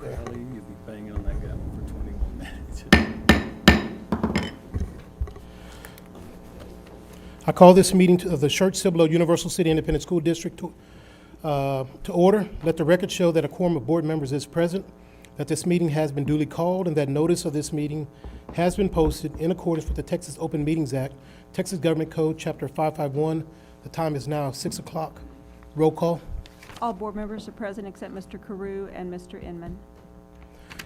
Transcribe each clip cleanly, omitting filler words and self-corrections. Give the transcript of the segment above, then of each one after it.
Riley, you'll be banging on that guy for 21 minutes. I call this meeting of the Schertz-Cibolo-Universal City Independent School District to order. Let the record show that a quorum of board members is present, that this meeting has been duly called, and that notice of this meeting has been posted in accordance with the Texas Open Meetings Act, Texas Government Code, Chapter 551. The time is now 6 o'clock. Roll call. All board members are present except Mr. Carew and Mr. Inman.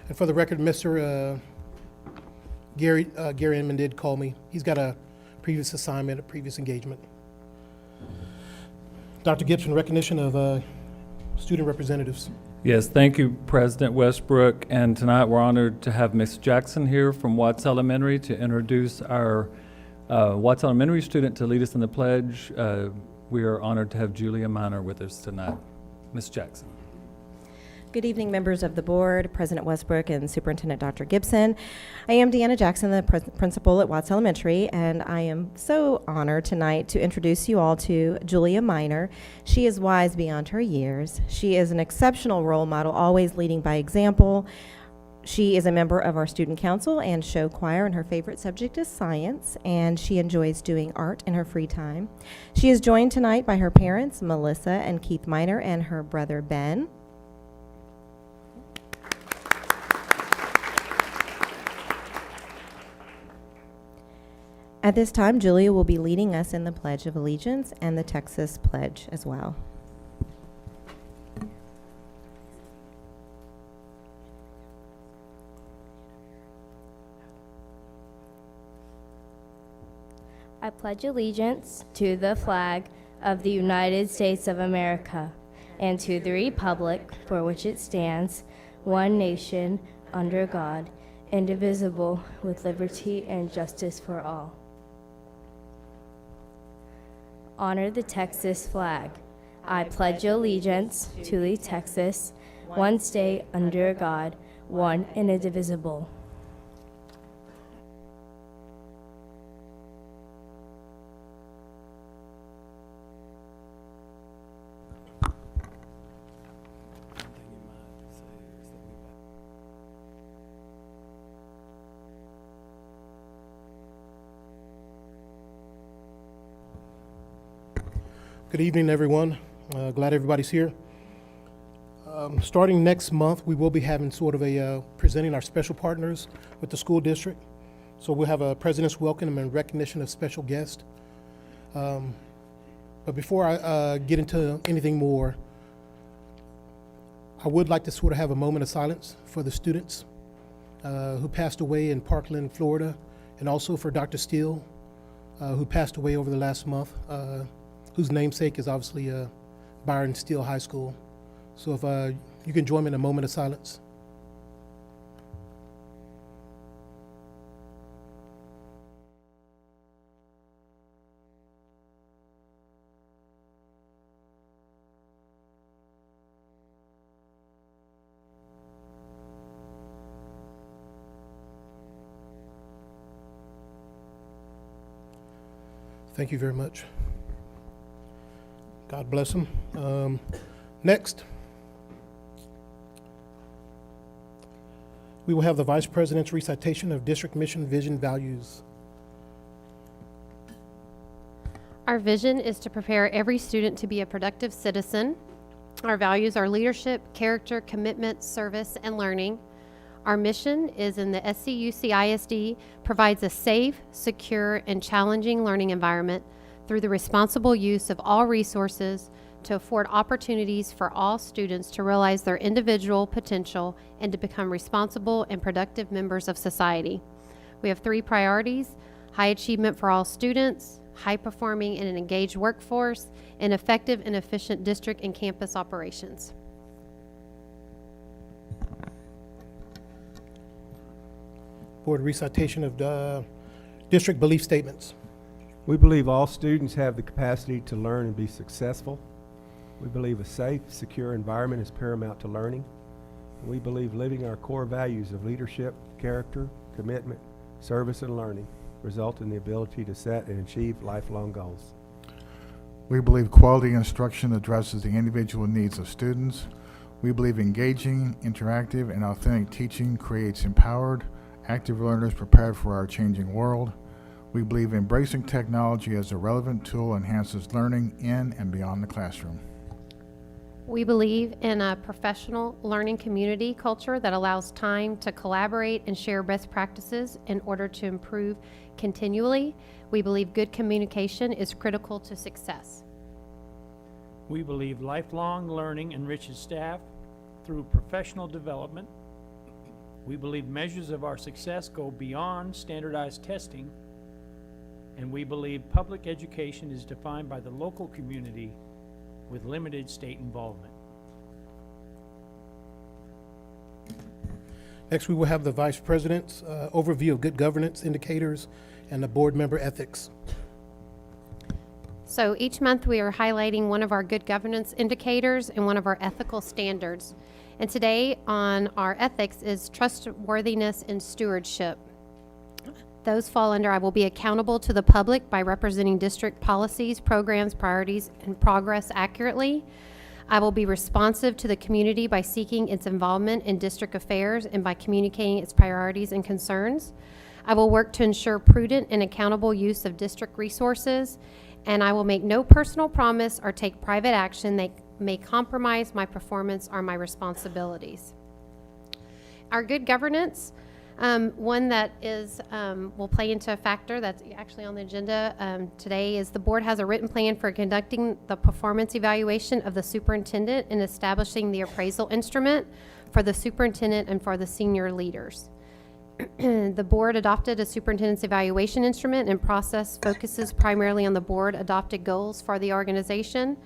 And for the record, Mr. Gary Inman did call me. He's got a previous assignment, a previous engagement. Dr. Gibson, recognition of student representatives. Yes, thank you, President Westbrook. And tonight we're honored to have Ms. Jackson here from Watts Elementary to introduce our Watts Elementary student to lead us in the pledge. We are honored to have Julia Miner with us tonight. Ms. Jackson. Good evening, members of the board, President Westbrook, and Superintendent Dr. Gibson. I am Deanna Jackson, the principal at Watts Elementary, and I am so honored tonight to introduce you all to Julia Miner. She is wise beyond her years. She is an exceptional role model, always leading by example. She is a member of our student council and show choir, and her favorite subject is science, and she enjoys doing art in her free time. She is joined tonight by her parents, Melissa and Keith Miner, and her brother, Ben. At this time, Julia will be leading us in the Pledge of Allegiance and the Texas Pledge as well. I pledge allegiance to the flag of the United States of America and to the republic for which it stands, one nation, under God, indivisible, with liberty and justice for all. Honor the Texas flag. I pledge allegiance to the Texas, one state under God, one and indivisible. Good evening, everyone. Glad everybody's here. Starting next month, we will be having sort of a presenting our special partners with the school district. So we'll have a president's welcome and recognition of special guests. But before I get into anything more, I would like to sort of have a moment of silence for the students who passed away in Parkland, Florida, and also for Dr. Steele, who passed away over the last month, whose namesake is obviously Byron Steele High School. So if you can join me in a moment of silence. Thank you very much. God bless them. Next, we will have the Vice President's recitation of district mission, vision, values. Our vision is to prepare every student to be a productive citizen. Our values are leadership, character, commitment, service, and learning. Our mission is in the SCUCISD provides a safe, secure, and challenging learning environment through the responsible use of all resources to afford opportunities for all students to realize their individual potential and to become responsible and productive members of society. We have 3 priorities: high achievement for all students, high performing and an engaged workforce, and effective and efficient district and campus operations. Board recitation of district belief statements. We believe all students have the capacity to learn and be successful. We believe a safe, secure environment is paramount to learning. And we believe living our core values of leadership, character, commitment, service, and learning result in the ability to set and achieve lifelong goals. We believe quality instruction addresses the individual needs of students. We believe engaging, interactive, and authentic teaching creates empowered, active learners prepared for our changing world. We believe embracing technology as a relevant tool enhances learning in and beyond the classroom. We believe in a professional learning community culture that allows time to collaborate and share best practices in order to improve continually. We believe good communication is critical to success. We believe lifelong learning enriches staff through professional development. We believe measures of our success go beyond standardized testing. And we believe public education is defined by the local community with limited state involvement. Next, we will have the Vice President's overview of good governance indicators and the board member ethics. So each month we are highlighting one of our good governance indicators and one of our ethical standards. And today on our ethics is trustworthiness and stewardship. Those fall under I will be accountable to the public by representing district policies, programs, priorities, and progress accurately. I will be responsive to the community by seeking its involvement in district affairs and by communicating its priorities and concerns. I will work to ensure prudent and accountable use of district resources, and I will make no personal promise or take private action that may compromise my performance or my responsibilities. Our good governance, one that is will play into a factor that's actually on the agenda today is the board has a written plan for conducting the performance evaluation of the superintendent and establishing the appraisal instrument for the superintendent and for the senior leaders. The board adopted a superintendent's evaluation instrument, and process focuses primarily on the board adopted goals for the organization.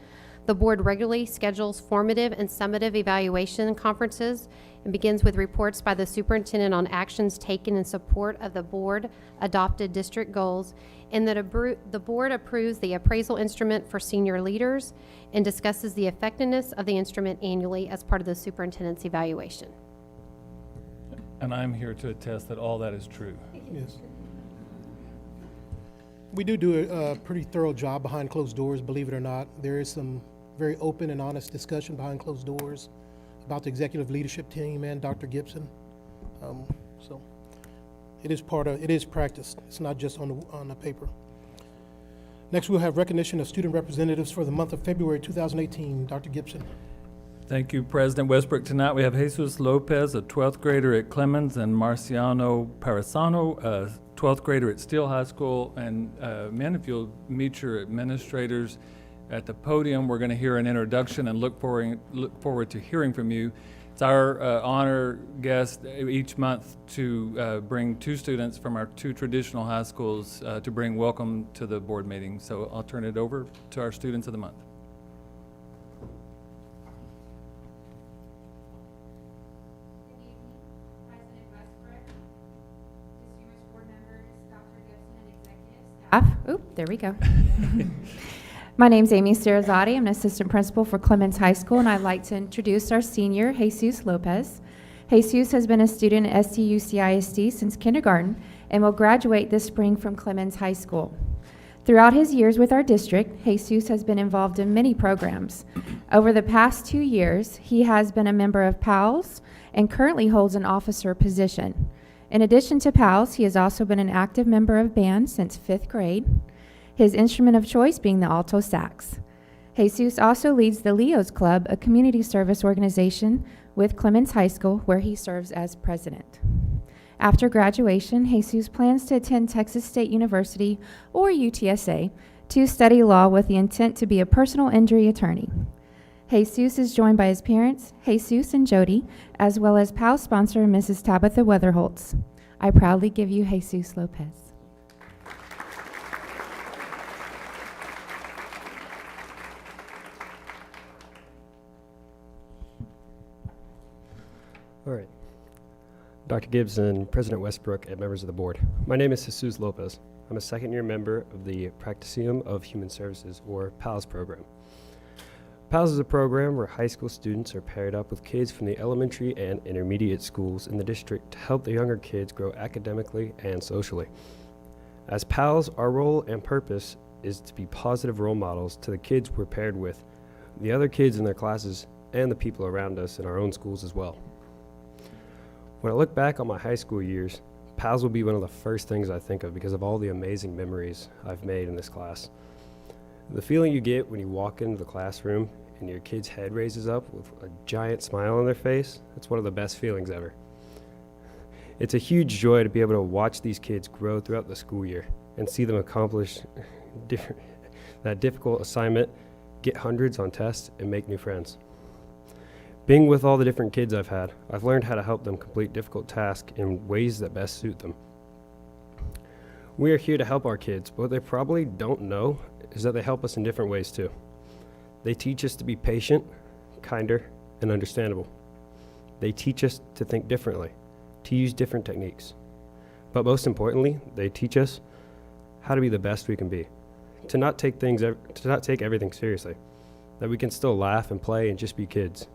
The board regularly schedules formative and summative evaluation conferences and begins with reports by the superintendent on actions taken in support of the board adopted district goals, and that the board approves the appraisal instrument for senior leaders and discusses the effectiveness of the instrument annually as part of the superintendent's evaluation. And I'm here to attest that all that is true. Yes. We do a pretty thorough job behind closed doors, believe it or not. There is some very open and honest discussion behind closed doors about the executive leadership team and Dr. Gibson. So it is practiced. It's not just on the paper. Next, we'll have recognition of student representatives for the month of February 2018. Dr. Gibson. Thank you, President Westbrook. Tonight we have Jesus Lopez, a 12th grader at Clemens, and Marciano Parasano, a 12th grader at Steele High School. And men, if you'll meet your administrators at the podium, we're going to hear an introduction and look forward to hearing from you. It's our honor guest each month to bring two students from our two traditional high schools to bring welcome to the board meeting. So I'll turn it over to our students of the month. There we go. My name's Amy Sterazzotti. I'm an assistant principal for Clemens High School, and I'd like to introduce our senior, Jesus Lopez. Jesus has been a student at SCUCISD since kindergarten and will graduate this spring from Clemens High School. Throughout his years with our district, Jesus has been involved in many programs. Over the past 2 years, he has been a member of PALS and currently holds an officer position. In addition to PALS, he has also been an active member of band since 5th grade, his instrument of choice being the alto sax. Jesus also leads the Leos Club, a community service organization with Clemens High School, where he serves as president. After graduation, Jesus plans to attend Texas State University, or UTSA, to study law with the intent to be a personal injury attorney. Jesus is joined by his parents, Jesus and Jody, as well as PALS sponsor Mrs. Tabitha Weatherholtz. I proudly give you Jesus Lopez. All right. Dr. Gibson, President Westbrook, and members of the board. My name is Jesus Lopez. I'm a second-year member of the Practicium of Human Services, or PALS program. PALS is a program where high school students are paired up with kids from the elementary and intermediate schools in the district to help the younger kids grow academically and socially. As PALS, our role and purpose is to be positive role models to the kids we're paired with, the other kids in their classes, and the people around us in our own schools as well. When I look back on my high school years, PALS will be one of the first things I think of because of all the amazing memories I've made in this class. The feeling you get when you walk into the classroom and your kid's head raises up with a giant smile on their face, it's one of the best feelings ever. It's a huge joy to be able to watch these kids grow throughout the school year and see them accomplish that difficult assignment, get hundreds on tests, and make new friends. Being with all the different kids I've had, I've learned how to help them complete difficult tasks in ways that best suit them. We are here to help our kids, but what they probably don't know is that they help us in different ways too. They teach us to be patient, kinder, and understandable. They teach us to think differently, to use different techniques. But most importantly, they teach us how to be the best we can be, to not take everything seriously, that we can still laugh and play and just be kids.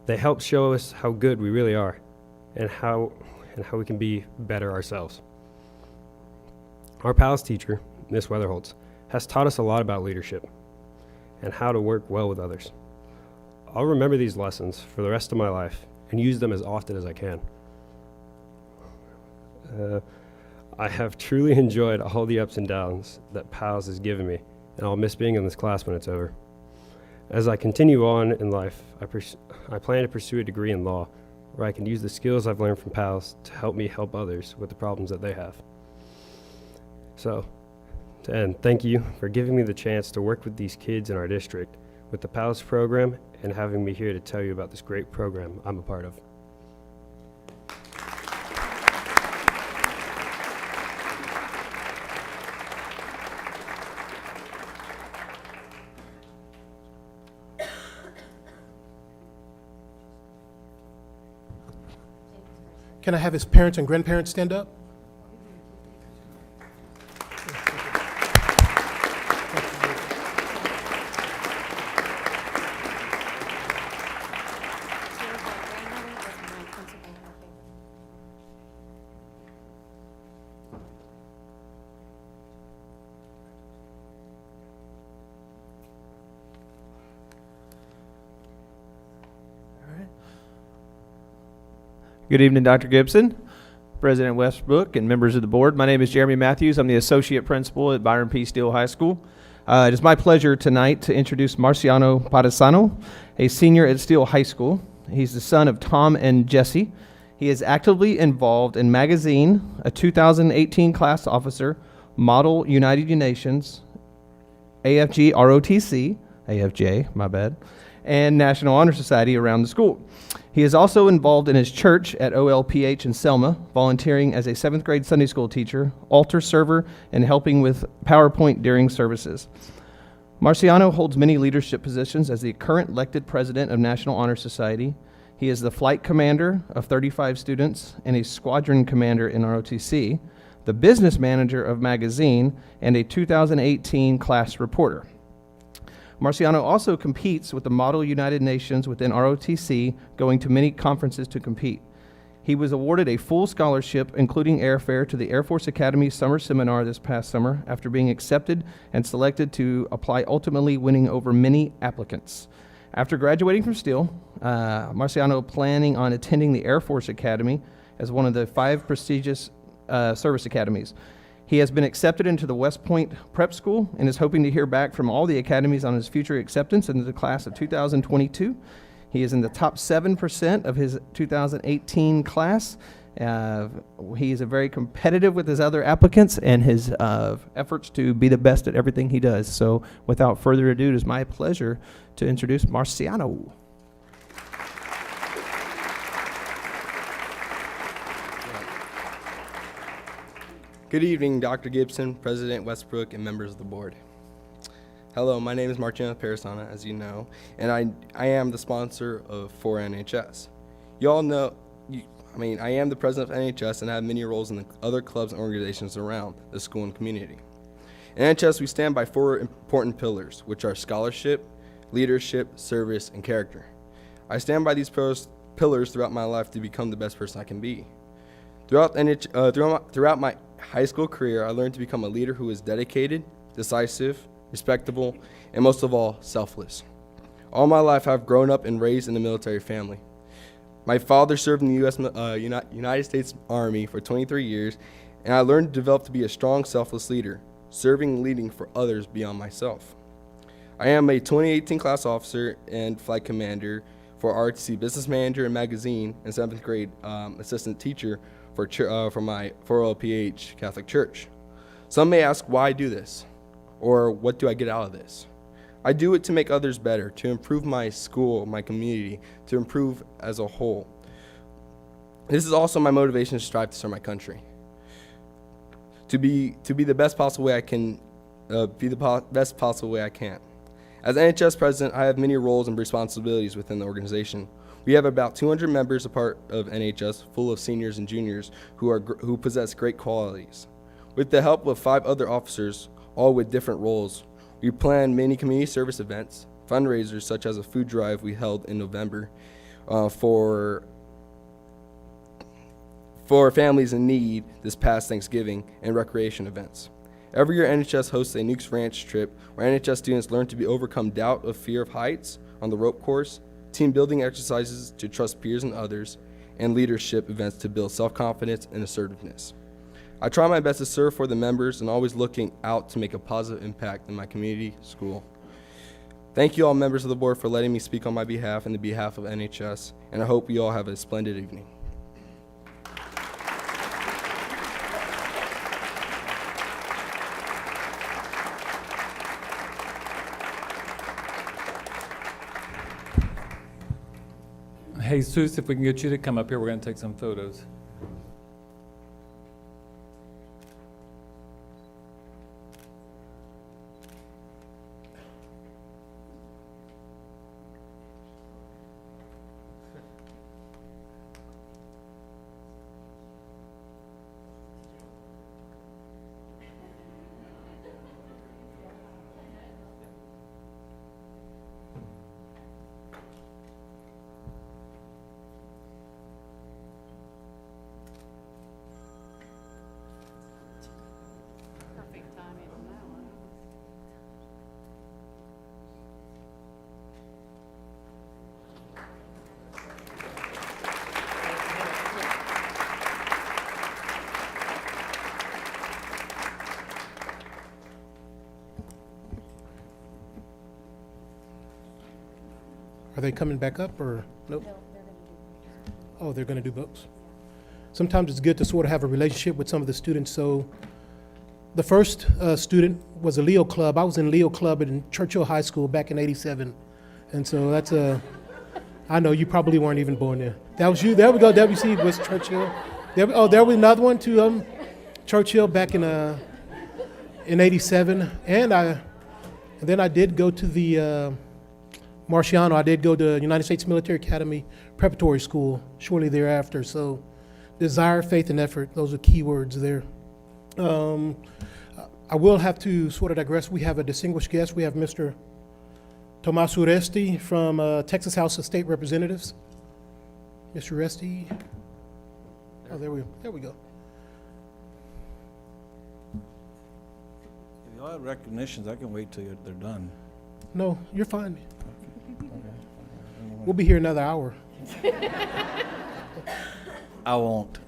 They help show us how good we really are and how we can be better ourselves. Our PALS teacher, Ms. Weatherholtz, has taught us a lot about leadership and how to work well with others. I'll remember these lessons for the rest of my life and use them as often as I can. I have truly enjoyed all the ups and downs that PALS has given me, and I'll miss being in this class when it's over. As I continue on in life, I plan to pursue a degree in law, where I can use the skills I've learned from PALS to help me help others with the problems that they have. So, to end, thank you for giving me the chance to work with these kids in our district with the PALS program and having me here to tell you about this great program I'm a part of. Can I have his parents and grandparents stand up? Good evening, Dr. Gibson, President Westbrook, and members of the board. My name is Jeremy Matthews. I'm the Associate Principal at Byron P. Steele High School. It is my pleasure tonight to introduce Marciano Padasano, a senior at Steele High School. He's the son of Tom and Jesse. He is actively involved in Magazine, a 2018 class officer, Model United Nations, AFG ROTC, AFJ, my bad, and National Honor Society around the school. He is also involved in his church at OLPH in Selma, volunteering as a 7th grade Sunday school teacher, altar server, and helping with PowerPoint during services. Marciano holds many leadership positions as the current elected president of National Honor Society. He is the flight commander of 35 students and a squadron commander in ROTC, the business manager of Magazine, and a 2018 class reporter. Marciano also competes with the Model United Nations within ROTC, going to many conferences to compete. He was awarded a full scholarship, including airfare, to the Air Force Academy Summer Seminar this past summer after being accepted and selected to apply, ultimately winning over many applicants. After graduating from Steele, Marciano planning on attending the Air Force Academy as one of the 5 prestigious service academies. He has been accepted into the West Point Prep School and is hoping to hear back from all the academies on his future acceptance into the class of 2022. He is in the top 7% of his 2018 class. He is very competitive with his other applicants and his efforts to be the best at everything he does. So without further ado, it is my pleasure to introduce Marciano. Good evening, Dr. Gibson, President Westbrook, and members of the board. Hello, my name is Marciano Padasano, as you know, and I am the sponsor of 4NHS. You all know, I am the president of NHS and have many roles in the other clubs and organizations around the school and community. In NHS, we stand by 4 important pillars, which are scholarship, leadership, service, and character. I stand by these pillars throughout my life to become the best person I can be. Throughout my high school career, I learned to become a leader who is dedicated, decisive, respectable, and most of all, selfless. All my life, I've grown up and raised in a military family. My father served in the United States Army for 23 years, and I learned to develop to be a strong, selfless leader, serving and leading for others beyond myself. I am a 2018 class officer and flight commander for ROTC Business Manager and Magazine, and 7th grade assistant teacher for my 4LPH Catholic Church. Some may ask why I do this, or what do I get out of this? I do it to make others better, to improve my school, my community, to improve as a whole. This is also my motivation to strive to serve my country. To be the best possible way I can, best possible way I can. As NHS president, I have many roles and responsibilities within the organization. We have about 200 members a part of NHS, full of seniors and juniors who possess great qualities. With the help of 5 other officers, all with different roles, we plan many community service events, fundraisers such as a food drive we held in November for families in need this past Thanksgiving, and recreation events. Every year, NHS hosts a Nukes Ranch trip where NHS students learn to overcome doubt of fear of heights on the rope course, team building exercises to trust peers and others, and leadership events to build self-confidence and assertiveness. I try my best to serve for the members and always looking out to make a positive impact in my community school. Thank you all members of the board for letting me speak on my behalf and the behalf of NHS, and I hope you all have a splendid evening. Jesus, if we can get you to come up here, we're going to take some photos. Are they coming back up or nope? Oh, they're going to do books. Sometimes it's good to sort of have a relationship with some of the students. So the first student was a Leo Club. I was in Leo Club in Churchill High School back in '87. And so that's I know you probably weren't even born there. That was you. There we go. WC was Churchill. There was another one to Churchill back in '87. And then I did go to the Marciano. I did go to United States Military Academy Preparatory School shortly thereafter. So desire, faith, and effort, those are key words there. I will have to sort of digress. We have a distinguished guest. We have Mr. Tomas Uresti from Texas House of State Representatives. Mr. Uresti. Oh, there we go. If y'all have recognitions, I can wait till they're done. No, you're fine. We'll be here another hour. I won't.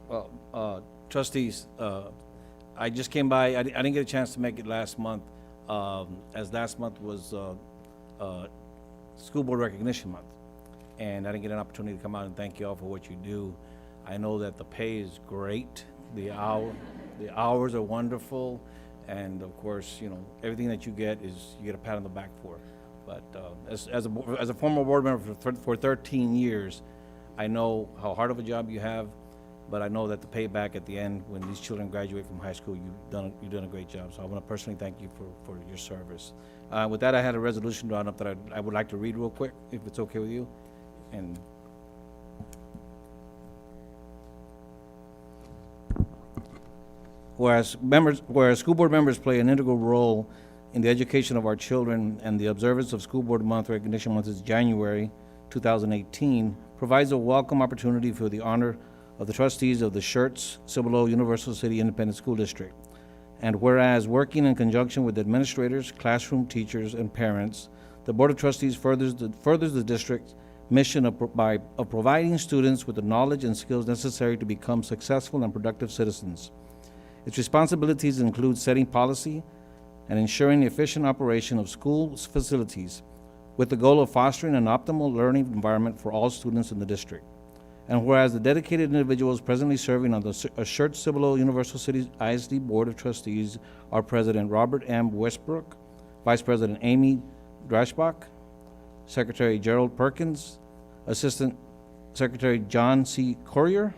Well, trustees, I just came by. I didn't get a chance to make it last month, as last month was School Board Recognition Month, and I didn't get an opportunity to come out and thank you all for what you do. I know that the pay is great. The hours are wonderful. And of course, you know, everything that you get you get a pat on the back for. But as a former board member for 13 years, I know how hard of a job you have, but I know that the payback at the end, when these children graduate from high school, you've done a great job. So I want to personally thank you for your service. With that, I had a resolution drawn up that I would like to read real quick, if it's okay with you. And whereas school board members play an integral role in the education of our children, and the observance of School Board Month, Recognition Month, is January 2018, provides a welcome opportunity for the honor of the trustees of the Schertz-Cibolo-Universal City Independent School District. And whereas, working in conjunction with administrators, classroom teachers, and parents, the Board of Trustees furthers the district's mission of providing students with the knowledge and skills necessary to become successful and productive citizens. Its responsibilities include setting policy and ensuring the efficient operation of school facilities with the goal of fostering an optimal learning environment for all students in the district. And whereas the dedicated individuals presently serving on the Schertz-Cibolo-Universal City ISD Board of Trustees are President Robert M. Westbrook, Vice President Amy Drashbach, Secretary Gerald Perkins, Assistant Secretary John C. Collier,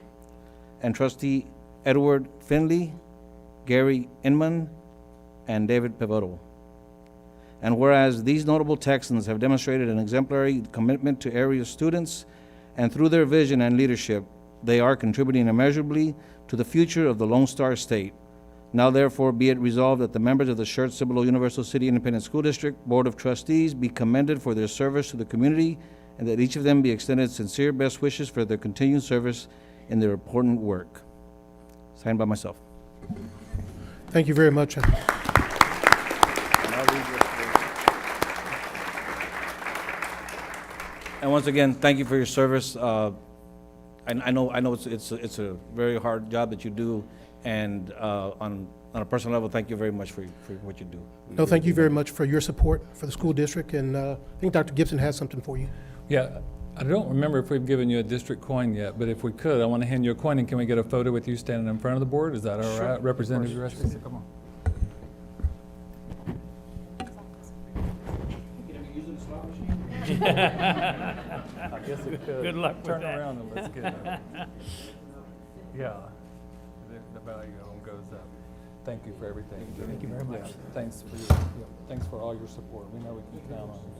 and Trustee Edward Finley, Gary Inman, and David Pivotal. And whereas these notable Texans have demonstrated an exemplary commitment to area students, and through their vision and leadership, they are contributing immeasurably to the future of the Lone Star State. Now therefore be it resolved that the members of the Schertz-Cibolo-Universal City Independent School District Board of Trustees be commended for their service to the community, and that each of them be extended sincere best wishes for their continued service in their important work. Signed by myself. Thank you very much. And once again, thank you for your service. I know it's a very hard job that you do, and on a personal level, thank you very much for what you do. No, thank you very much for your support for the school district, and I think Dr. Gibson has something for you. Yeah, I don't remember if we've given you a district coin yet, but if we could, I want to hand you a coin, and can we get a photo with you standing in front of the board? Is that all Sure, right? Representative Uresti, come on. I guess it could. Good luck with Turn that. around and let's get it. Yeah, the value of them goes up. Thank you for everything. Thank you very much. Yeah, thanks thanks for all your support. We know we can count on you.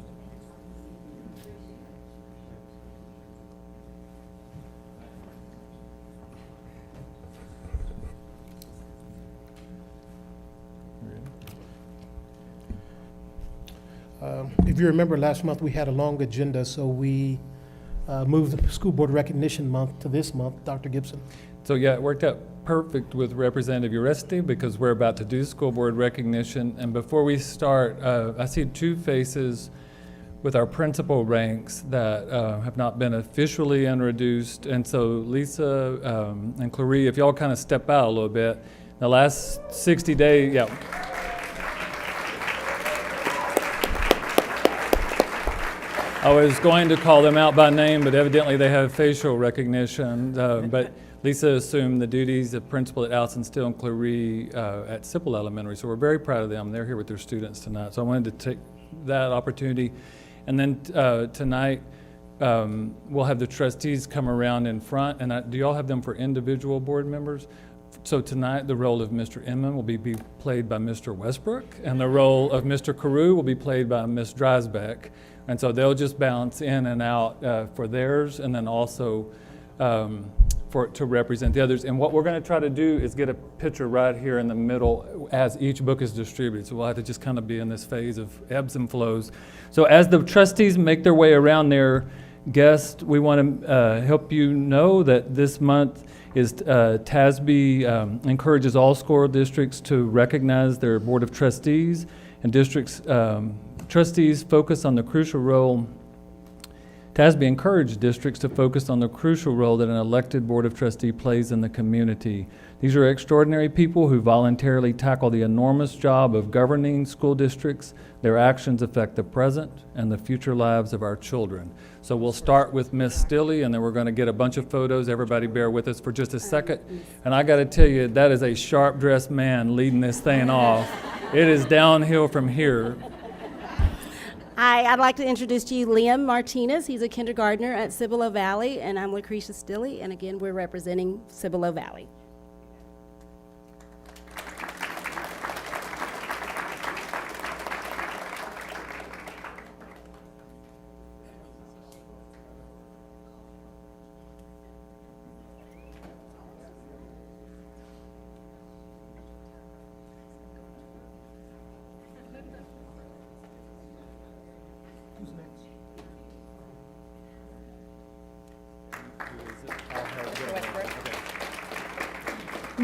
If you remember, last month we had a long agenda, so we moved the School Board Recognition Month to this month. Dr. Gibson. So yeah, it worked out perfect with Representative Uresti because we're about to do school board recognition. And before we start, I see two faces with our principal ranks that have not been officially introduced. And so Lisa and Clarie, if y'all kind of step out a little bit, the last 60 days, yeah. I was going to call them out by name, but evidently they have facial recognition. But Lisa assumed the duties of principal at Allison Still and Clarie at Sipple Elementary. So we're very proud of them. They're here with their students tonight. So I wanted to take that opportunity. And then tonight, we'll have the trustees come around in front. And do y'all have them for individual board members? So tonight, the role of Mr. Inman will be played by Mr. Westbrook, and the role of Mr. Carew will be played by Ms. Dreisbeck. And so they'll just bounce in and out for theirs, and then also to represent the others. And what we're going to try to do is get a picture right here in the middle as each book is distributed. So we'll have to just kind of be in this phase of ebbs and flows. So as the trustees make their way around their guests, we want to help you know that this month is TASB encourages all school districts to recognize their Board of Trustees, and districts trustees focus on the crucial role. TASB encouraged districts to focus on the crucial role that an elected Board of Trustee plays in the community. These are extraordinary people who voluntarily tackle the enormous job of governing school districts. Their actions affect the present and the future lives of our children. So we'll start with Miss Stilley, and then we're going to get a bunch of photos. Everybody bear with us for just a second. And I got to tell you, that is a sharp-dressed man leading this thing off. It is downhill from here. Hi, I'd like to introduce to you Liam Martinez. He's a kindergartner at Cibolo Valley, and I'm Lucretia Stilley, and again, we're representing Cibolo Valley.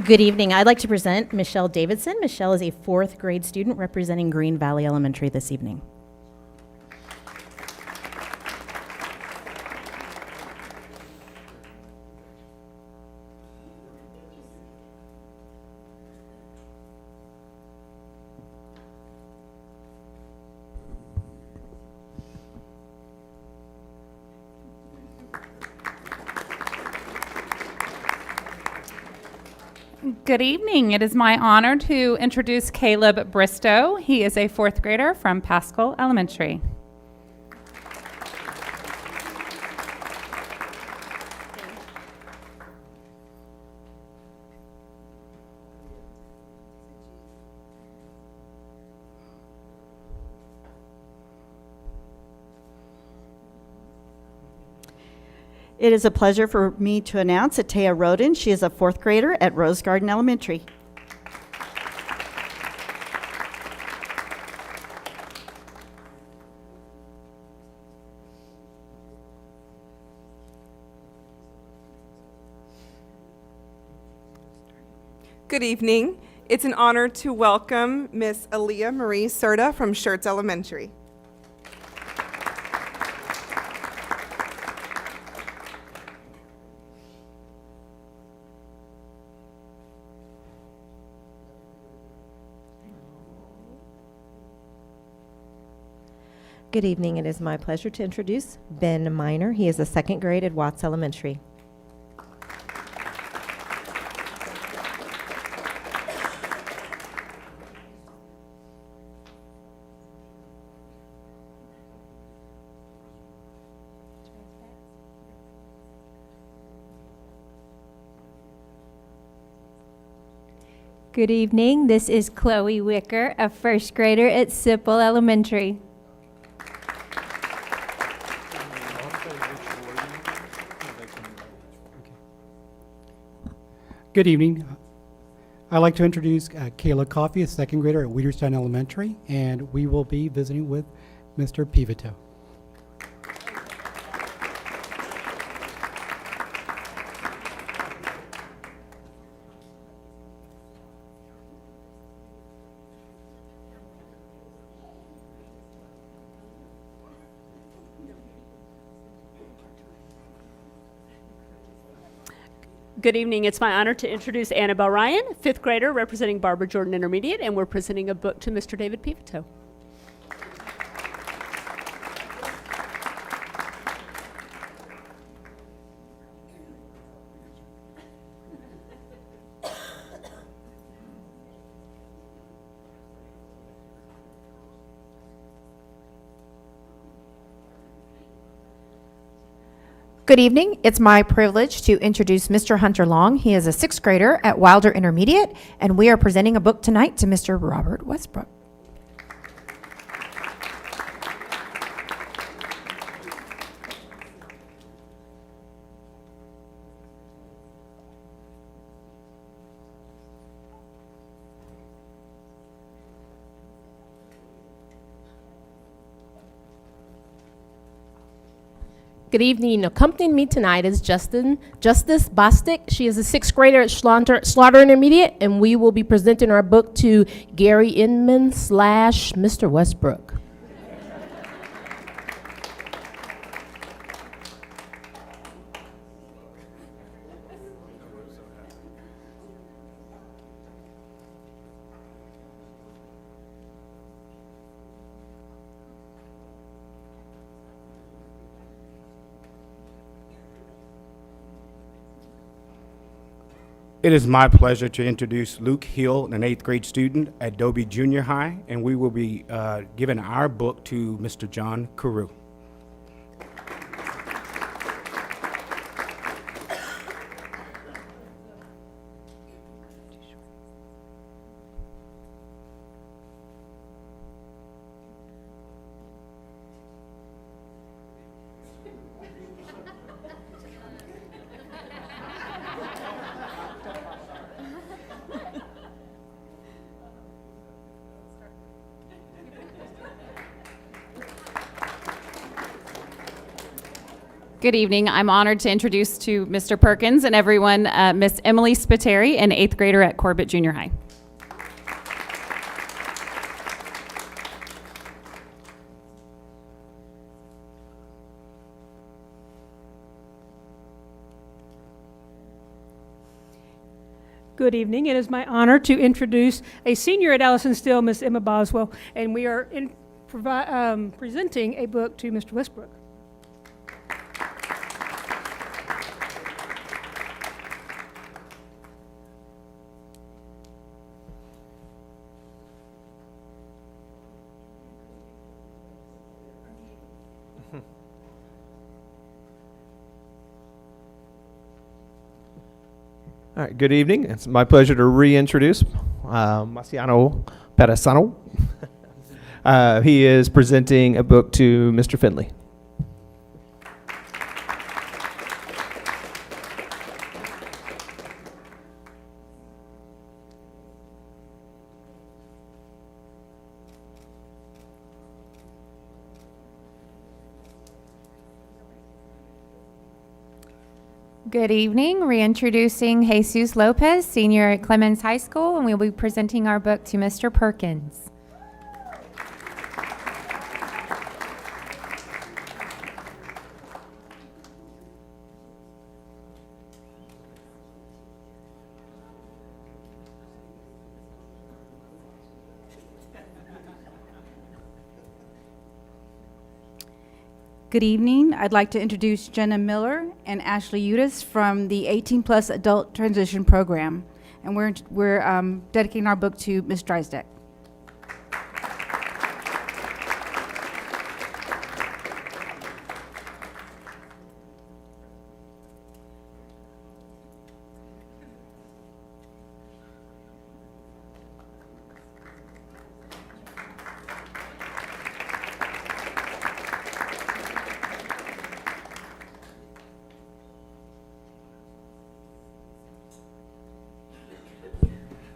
Good evening. I'd like to present Michelle Davidson. Michelle is a 4th grade student representing Green Valley Elementary this evening. Good evening. It is my honor to introduce Caleb Bristow. He is a 4th grader from Pascal Elementary. It is a pleasure for me to announce Atea Roden. She is a 4th grader at Rose Garden Elementary. Good evening. It's an honor to welcome Miss Aaliyah Marie Serta from Schertz Elementary. Good evening. It is my pleasure to introduce Ben Miner. He is a 2nd grade at Watts Elementary. Good evening. This is Chloe Wicker, a 1st grader at Sipple Elementary. Good evening. I'd like to introduce Kayla Coffey, a 2nd grader at Weederstein Elementary, and we will be visiting with Mr. Pivito. Good evening. It's my honor to introduce Annabelle Ryan, 5th grader representing Barbara Jordan Intermediate, and we're presenting a book to Mr. David Pivito. Good evening. It's my privilege to introduce Mr. Hunter Long. He is a 6th grader at Wilder Intermediate, and we are presenting a book tonight to Mr. Robert Westbrook. Good evening. Accompanying me tonight is Justice Bostic. She is a 6th grader at Slaughter Intermediate, and we will be presenting our book to Gary Inman / Mr. Westbrook. It is my pleasure to introduce Luke Hill, an 8th grade student at Dobie Junior High, and we will be giving our book to Mr. John Carew. Good evening. I'm honored to introduce to Mr. Perkins and everyone Miss Emily Spiteri, an 8th grader at Corbett Junior High. Good evening. It is my honor to introduce a senior at Allison Still, Miss Emma Boswell, and we are presenting a book to Mr. Westbrook. All right, good evening. It's my pleasure to reintroduce Marciano Peresano. He is presenting a book to Mr. Finley. Good evening. Reintroducing Jesus Lopez, senior at Clemens High School, and we'll be presenting our book to Mr. Perkins. Good evening. I'd like to introduce Jenna Miller and Ashley Udis from the 18+ Adult Transition Program. And we're dedicating our book to Ms. Drysdale.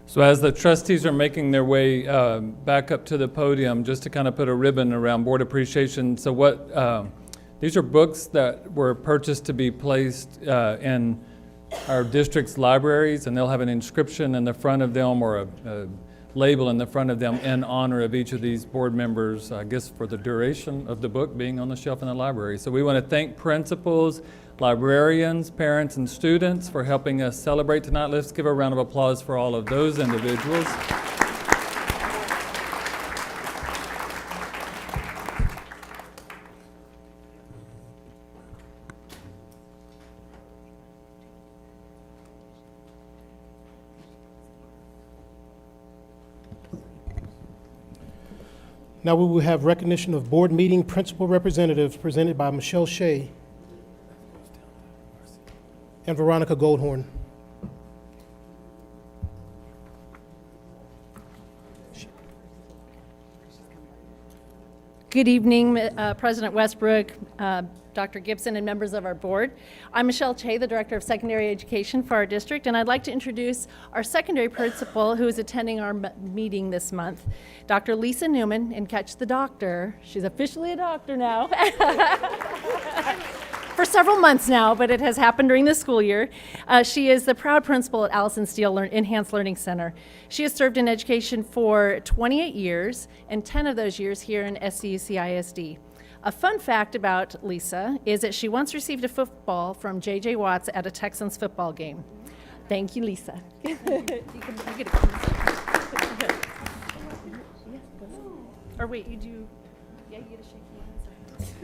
So as the trustees are making their way back up to the podium, just to kind of put a ribbon around board appreciation. So these are books that were purchased to be placed in our district's libraries, and they'll have an inscription in the front of them or a label in the front of them in honor of each of these board members, I guess for the duration of the book being on the shelf in the library. So we want to thank principals, librarians, parents, and students for helping us celebrate tonight. Let's give a round of applause for all of those individuals. Now we will have recognition of board meeting principal representatives presented by Michelle Shea and Veronica Goldhorn. Good evening, President Westbrook, Dr. Gibson, and members of our board. I'm Michelle Che, the Director of Secondary Education for our district, and I'd like to introduce our secondary principal who is attending our meeting this month, Dr. Lisa Newman, and catch the doctor. She's officially a doctor now. For several months now, but it has happened during the school year. She is the proud principal at Allison Steele Enhanced Learning Center. She has served in education for 28 years, and 10 of those years here in SCUCISD. A fun fact about Lisa is that she once received a football from J.J. Watts at a Texans football game. Thank you, Lisa. you get a Or wait, you do, yeah, you get a shake hands.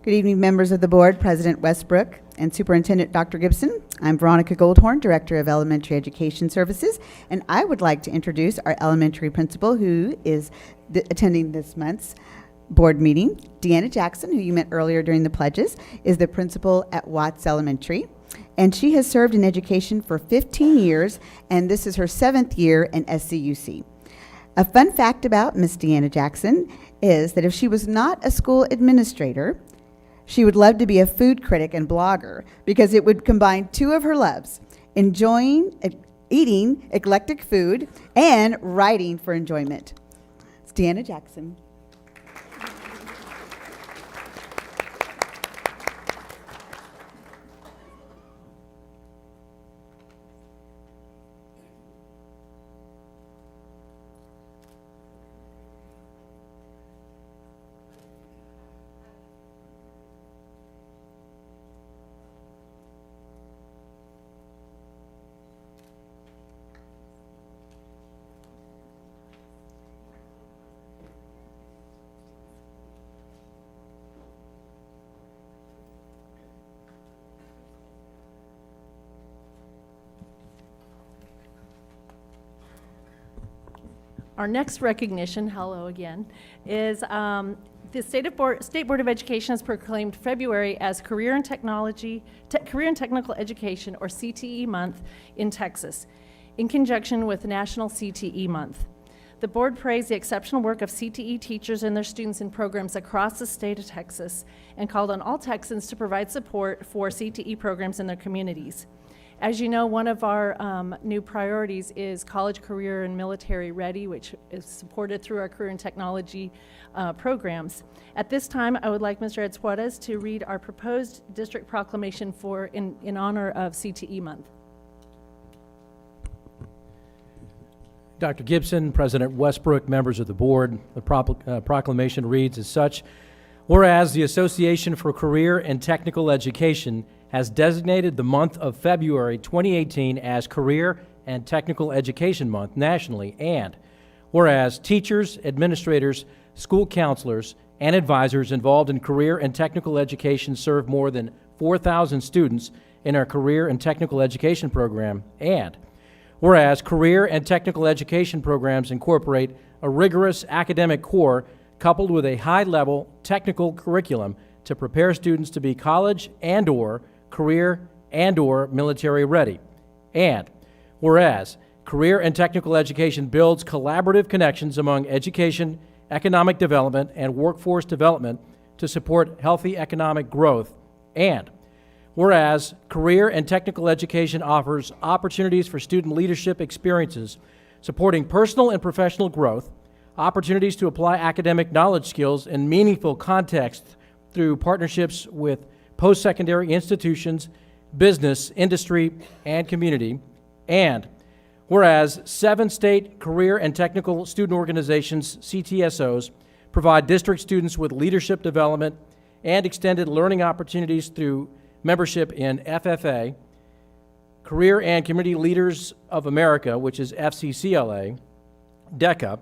Good evening, members of the board, President Westbrook, and Superintendent Dr. Gibson. I'm Veronica Goldhorn, Director of Elementary Education Services, and I would like to introduce our elementary principal who is attending this month's board meeting. Deanna Jackson, who you met earlier during the pledges, is the principal at Watts Elementary. and she has served in education for 15 years, and this is her 7th year in SCUC. A fun fact about Miss Deanna Jackson is that if she was not a school administrator, she would love to be a food critic and blogger because it would combine two of her loves, eating eclectic food and writing for enjoyment. It's Deanna Jackson. Our next recognition, hello again, is the State Board of Education has proclaimed February as Career and Technical Education, or CTE Month in Texas, in conjunction with National CTE Month. The board praised the exceptional work of CTE teachers and their students in programs across the state of Texas and called on all Texans to provide support for CTE programs in their communities. As you know, one of our new priorities is college, career, and military ready, which is supported through our career and technology programs. At this time, I would like Mr. Ed Suarez to read our proposed district proclamation in honor of CTE Month. Dr. Gibson, President Westbrook, members of the board, the proclamation reads as such: whereas the Association for Career and Technical Education has designated the month of February 2018 as Career and Technical Education Month nationally, and whereas teachers, administrators, school counselors, and advisors involved in career and technical education serve more than 4,000 students in our career and technical education program, and whereas career and technical education programs incorporate a rigorous academic core coupled with a high-level technical curriculum to prepare students to be college and/or career and/or military ready. And whereas career and technical education builds collaborative connections among education, economic development, and workforce development to support healthy economic growth. And whereas career and technical education offers opportunities for student leadership experiences, supporting personal and professional growth, opportunities to apply academic knowledge skills in meaningful contexts through partnerships with post-secondary institutions, business, industry, and community. And whereas 7 state career and technical student organizations, CTSOs, provide district students with leadership development and extended learning opportunities through membership in FFA, Career and Community Leaders of America, which is FCCLA, DECA,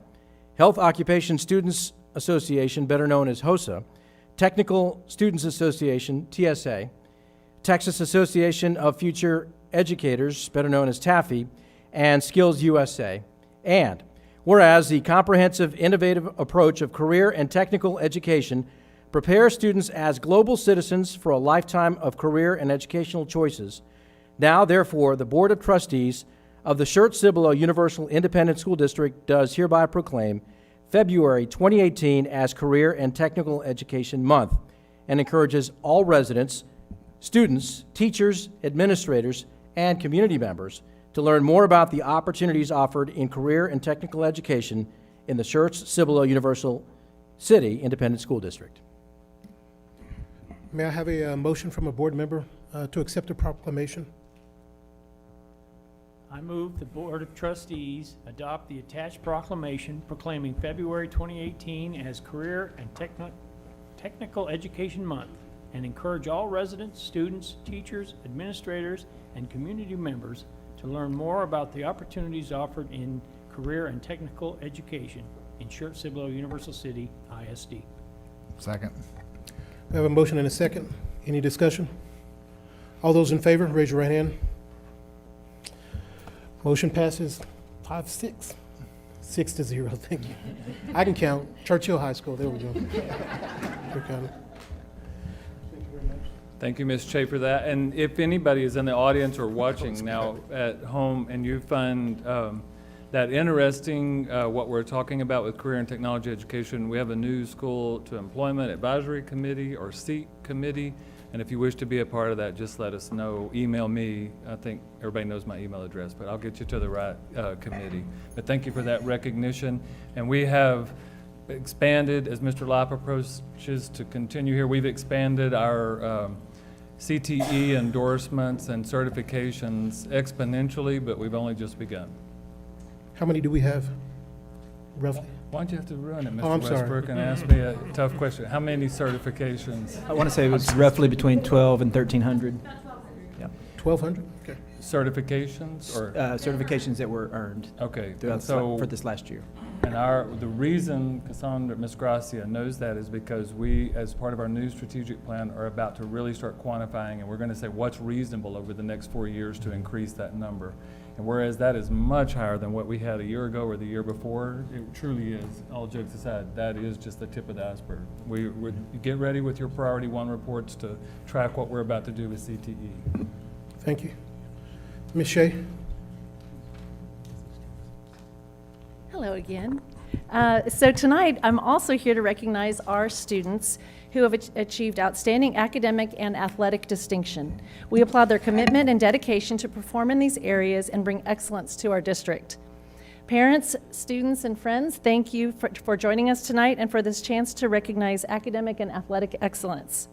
Health Occupation Students Association, better known as HOSA, Technical Students Association, TSA, Texas Association of Future Educators, better known as TAFE, and Skills USA. And whereas the comprehensive, innovative approach of career and technical education prepares students as global citizens for a lifetime of career and educational choices, now, therefore, the Board of Trustees of the Schertz-Cibolo-Universal Independent School District does hereby proclaim February 2018 as Career and Technical Education Month and encourages all residents, students, teachers, administrators, and community members to learn more about the opportunities offered in career and technical education in the Schertz-Cibolo-Universal City Independent School District. May I have a motion from a board member to accept the proclamation? I move the Board of Trustees adopt the attached proclamation proclaiming February 2018 as Career and Technical Education Month and encourage all residents, students, teachers, administrators, and community members to learn more about the opportunities offered in career and technical education in Schertz-Cibolo-Universal City, ISD. Second. We have a motion and a second. Any discussion? All those in favor, raise your right hand. Motion passes 5-6. 6-0, thank you. I can count. Churchill High School, there we go. Thank you, Ms. Shea, for that. And if anybody is in the audience or watching now at home and you find that interesting, what we're talking about with career and technology education, we have a new School to Employment Advisory Committee or SEAT committee. And if you wish to be a part of that, just let us know. Email me. I think everybody knows my email address, but I'll get you to the right committee. But thank you for that recognition. And we have expanded, as Mr. Lipe approaches to continue here, we've expanded our CTE endorsements and certifications exponentially, but we've only just begun. How many do we have, roughly? Why'd you have to ruin it, Mr. Oh, I'm sorry. Westbrook, and ask me a tough question? How many certifications? I want to say it was roughly between 12 and 1,300. Yeah. 1,200? Okay. Certifications or? Certifications that were earned. Okay. Throughout And so for this last year. And the reason Cassandra, Ms. Gracia knows that is because we, as part of our new strategic plan, are about to really start quantifying, and we're going to say what's reasonable over the next 4 years to increase that number. And whereas that is much higher than what we had a year ago or the year before, it truly is, all jokes aside, that is just the tip of the iceberg. We get ready with your priority 1 reports to track what we're about to do with CTE. Thank you. Ms. Shea? Hello again. So tonight, I'm also here to recognize our students who have achieved outstanding academic and athletic distinction. We applaud their commitment and dedication to perform in these areas and bring excellence to our district. Parents, students, and friends, thank you for joining us tonight and for this chance to recognize academic and athletic excellence.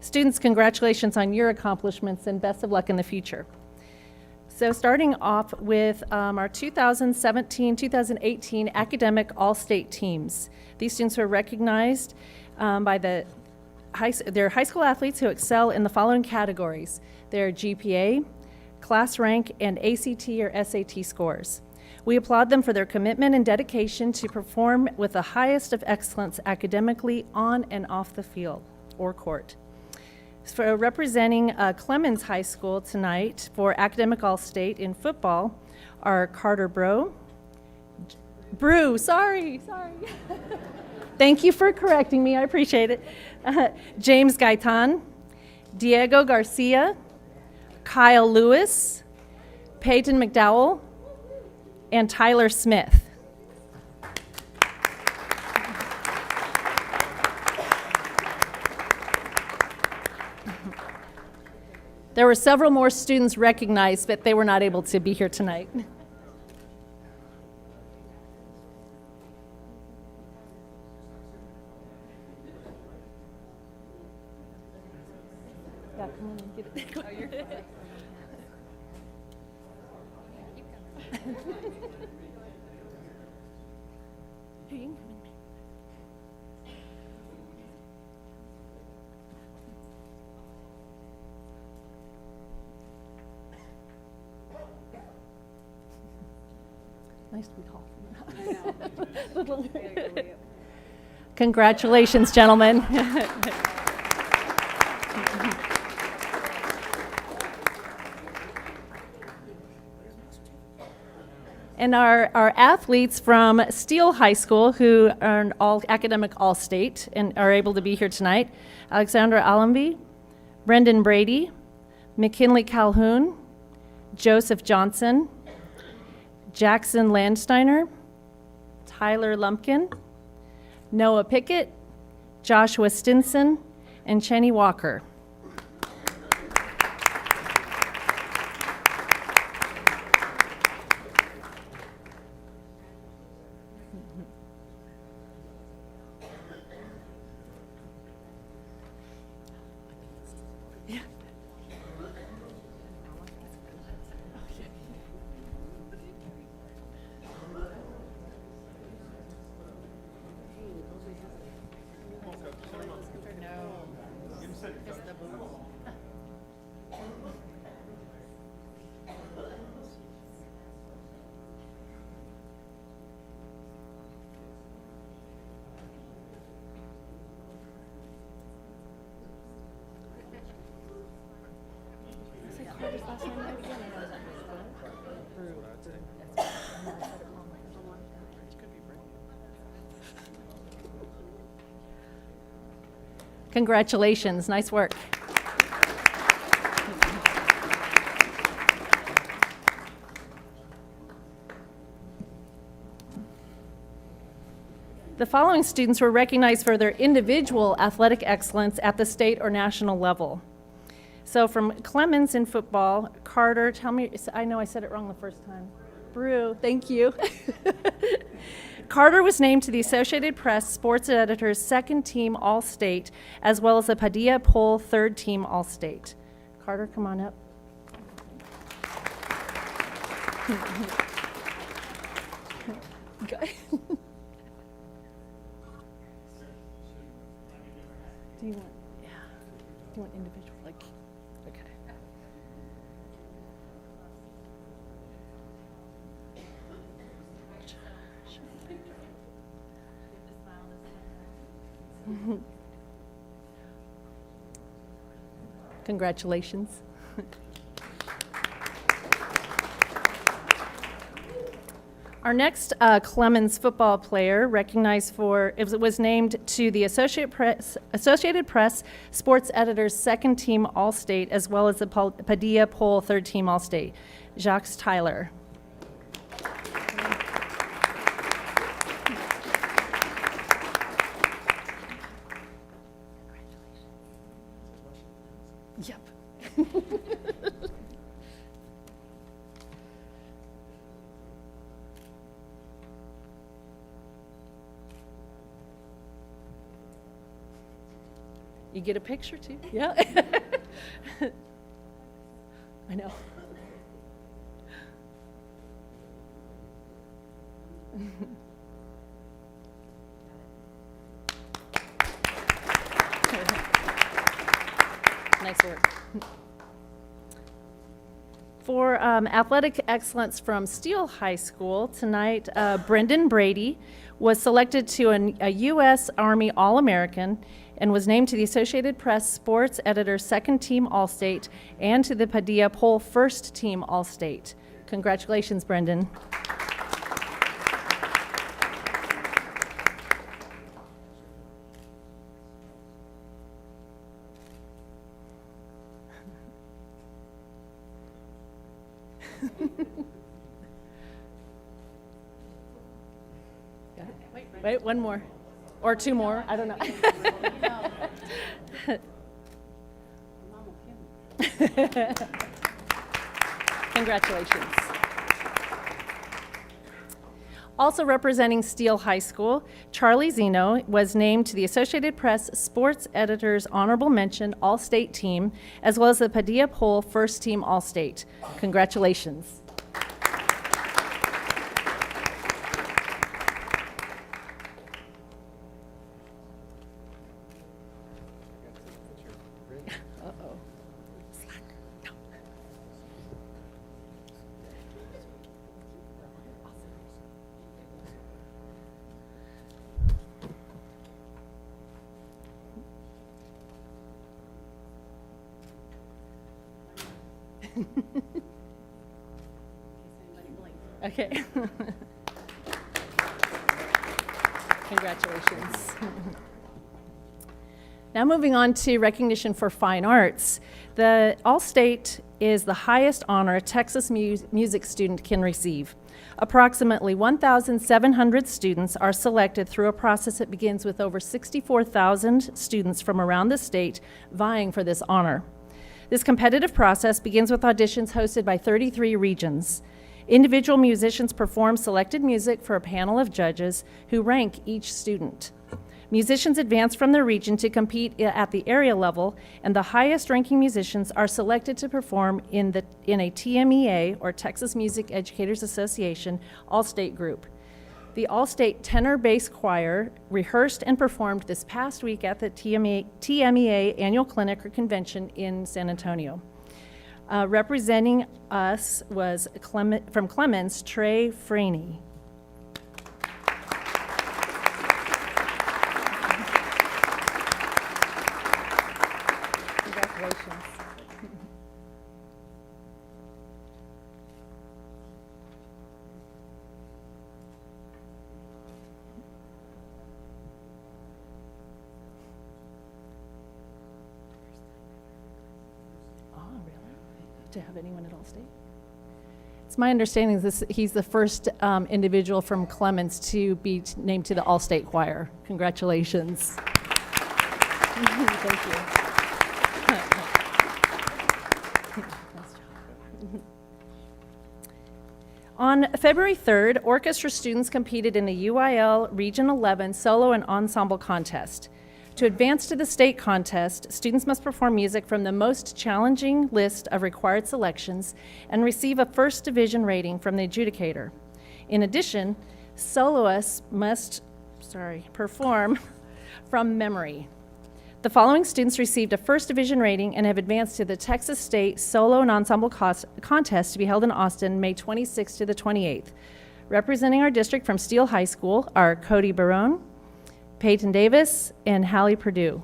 Students, congratulations on your accomplishments and best of luck in the future. So starting off with our 2017-2018 academic all-state teams. These students were recognized by their high school athletes who excel in the following categories: their GPA, class rank, and ACT or SAT scores. We applaud them for their commitment and dedication to perform with the highest of excellence academically on and off the field or court. For representing Clemens High School tonight for Academic All-State in football are Carter Brew, sorry. Thank you for correcting me, I appreciate it. James Gaitan, Diego Garcia, Kyle Lewis, Peyton McDowell, and Tyler Smith. There were several more students recognized, but they were not able to be here tonight. Yeah, come on and get it. Oh, you're good. Hey, you can come in. Nice to be tall. Congratulations, gentlemen. And our athletes from Steele High School who earned academic all-state and are able to be here tonight: Alexandra Allenby, Brendan Brady, McKinley Calhoun, Joseph Johnson, Jackson Landsteiner, Tyler Lumpkin, Noah Pickett, Joshua Stinson, and Chenny Walker. Congratulations, nice work. The following students were recognized for their individual athletic excellence at the state or national level. So from Clemens in football, Carter, tell me, I know I said it wrong the first time. Brew, thank you. Carter was named to the Associated Press Sports Editors Second Team All-State, as well as the Padilla Poll Third Team All-State. Carter, come on up. Go. Do you want, yeah, do you want individual, like, okay. Congratulations. Our next Clemens football player recognized for, it was named to the Associated Press Sports Editors Second Team All-State, as well as the Padilla Poll Third Team All-State, Jacques Tyler. Yep. You get a picture too? Yeah. I know. Nice work. For athletic excellence from Steele High School tonight, Brendan Brady was selected to a U.S. Army All-American and was named to the Associated Press Sports Editor Second Team All-State and to the Padilla Poll First Team All-State. Congratulations, Brendan. Wait, one more. Or two more, I don't know. Congratulations. Also representing Steele High School, Charlie Zeno was named to the Associated Press Sports Editors Honorable Mention All-State Team, as well as the Padilla Poll First Team All-State. Congratulations. Okay. Congratulations. Now moving on to recognition for fine arts. The All-State is the highest honor a Texas music student can receive. Approximately 1,700 students are selected through a process that begins with over 64,000 students from around the state vying for this honor. This competitive process begins with auditions hosted by 33 regions. Individual musicians perform selected music for a panel of judges who rank each student. Musicians advance from their region to compete at the area level, and the highest ranking musicians are selected to perform in a TMEA, or Texas Music Educators Association, all-state group. The All-State Tenor Bass Choir rehearsed and performed this past week at the TMEA Annual Clinic or Convention in San Antonio. Representing us was from Clemens, Trey Franey. Congratulations. Oh, really? To have anyone at All-State? It's my understanding he's the first individual from Clemens to be named to the All-State Choir. Congratulations. Thank you. On February 3rd, orchestra students competed in the UIL Region 11 Solo and Ensemble Contest. To advance to the state contest, students must perform music from the most challenging list of required selections and receive a first division rating from the adjudicator. In addition, soloists must perform from memory. The following students received a first division rating and have advanced to the Texas State Solo and Ensemble Contest to be held in Austin, May 26th to the 28th. Representing our district from Steele High School are Cody Barone, Peyton Davis, and Hallie Purdue.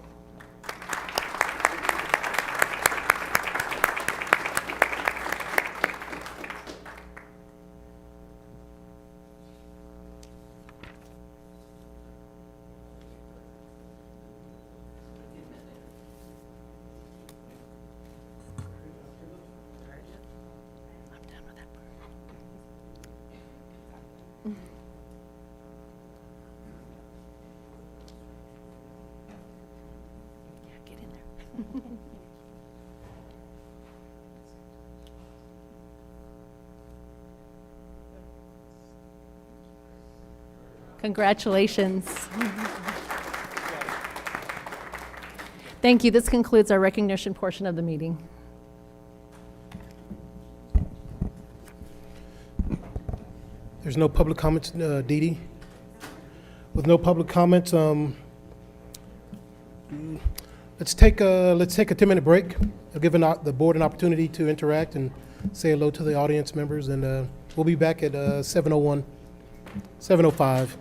Congratulations. Thank you. This concludes our recognition portion of the meeting. There's no public comments, Dee Dee? With no public comments, let's take a 10-minute break. I've given the board an opportunity to interact and say hello to the audience members, and we'll be back at 7:05.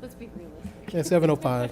Let's be realistic. Yeah, 7:05.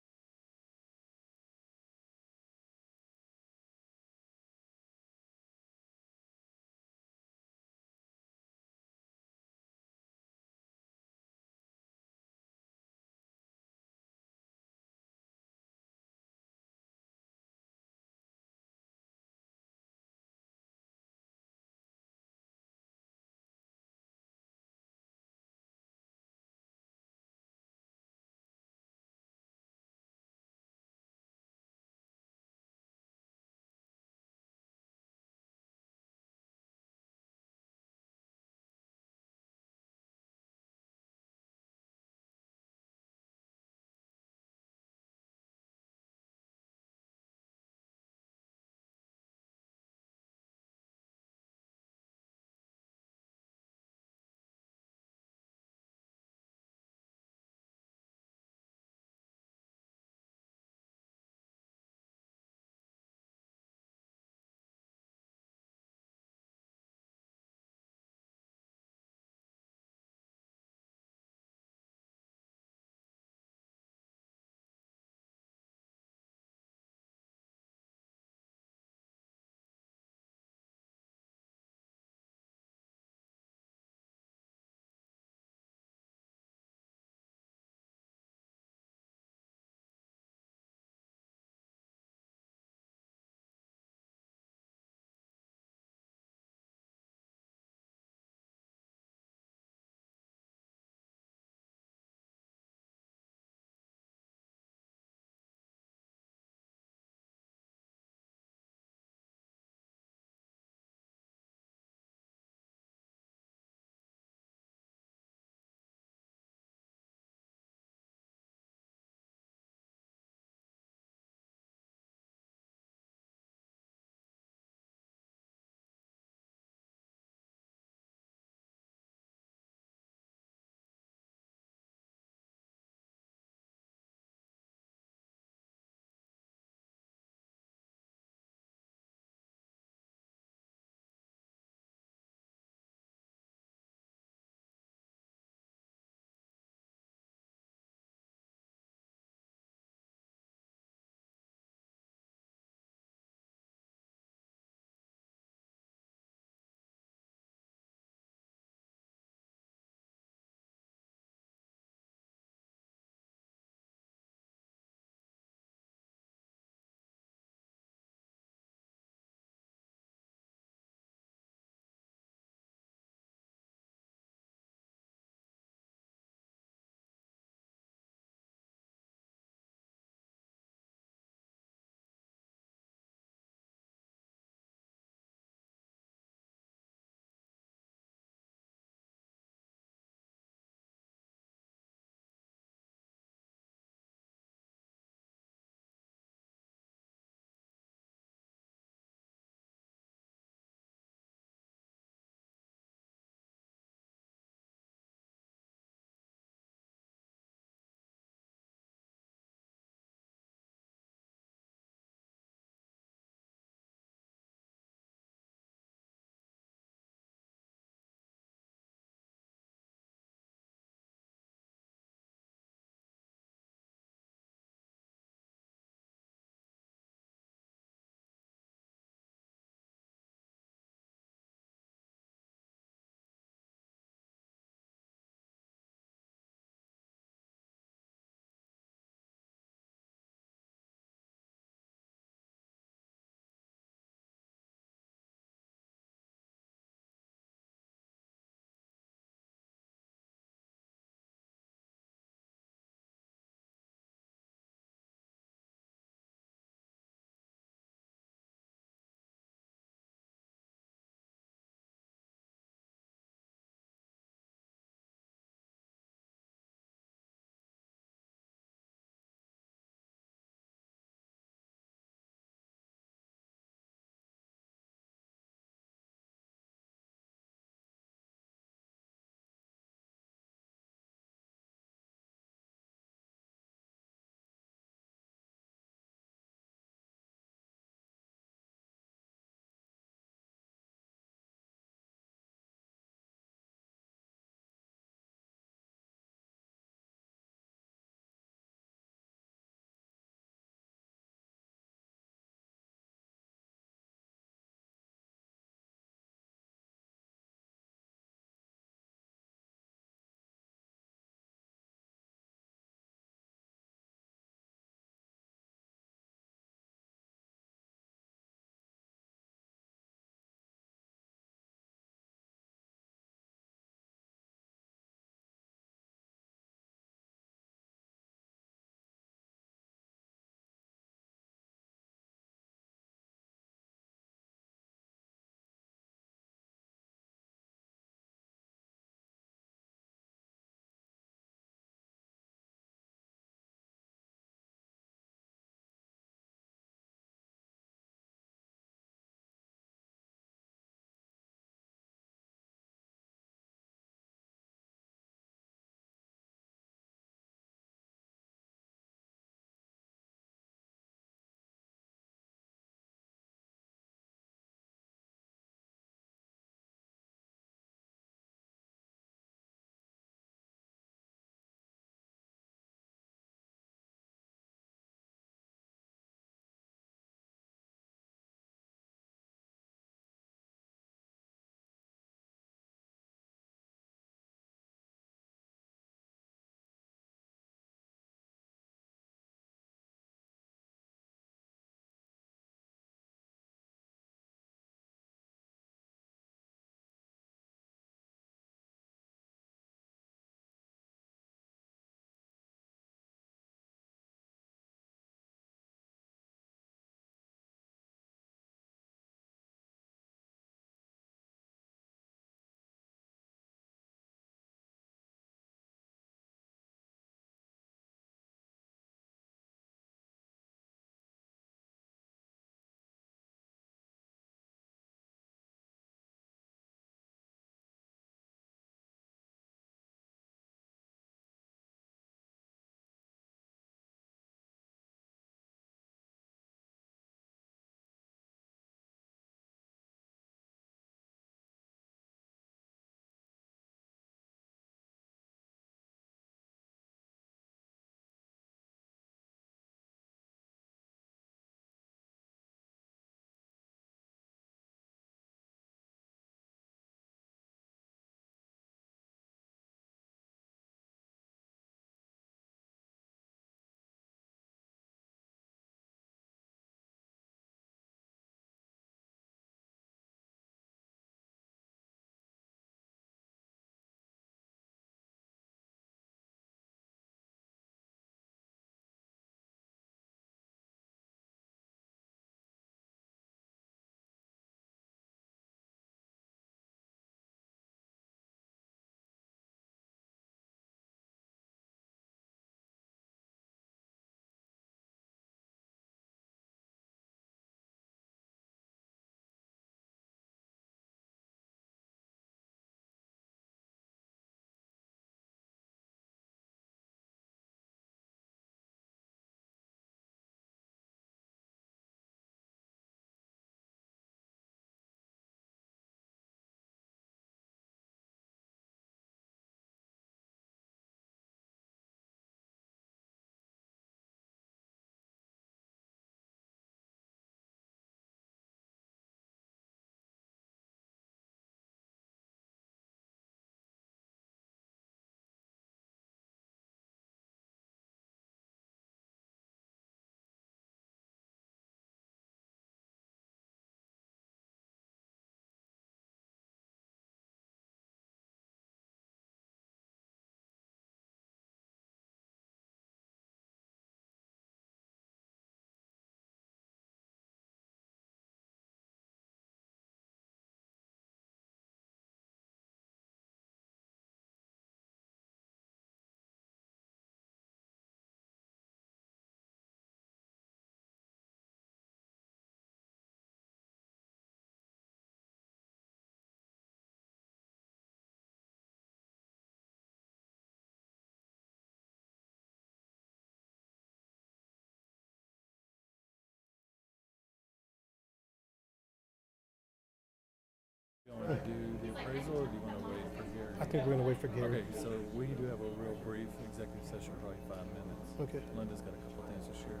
to do the appraisal, or do you want to wait for Gary? I think we're going to wait for Gary. Okay, so we do have a real brief executive session, probably 5 minutes. Okay. Linda's got a couple things to share.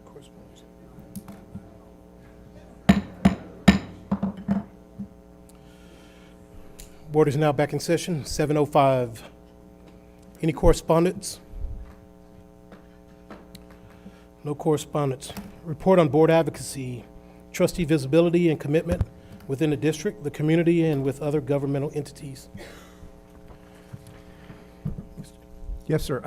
Correspondence. Board is now back in session, 7:05. Any correspondence? No correspondence. Report on board advocacy, trustee visibility and commitment within the district, the community, and with other governmental entities. Yes, sir.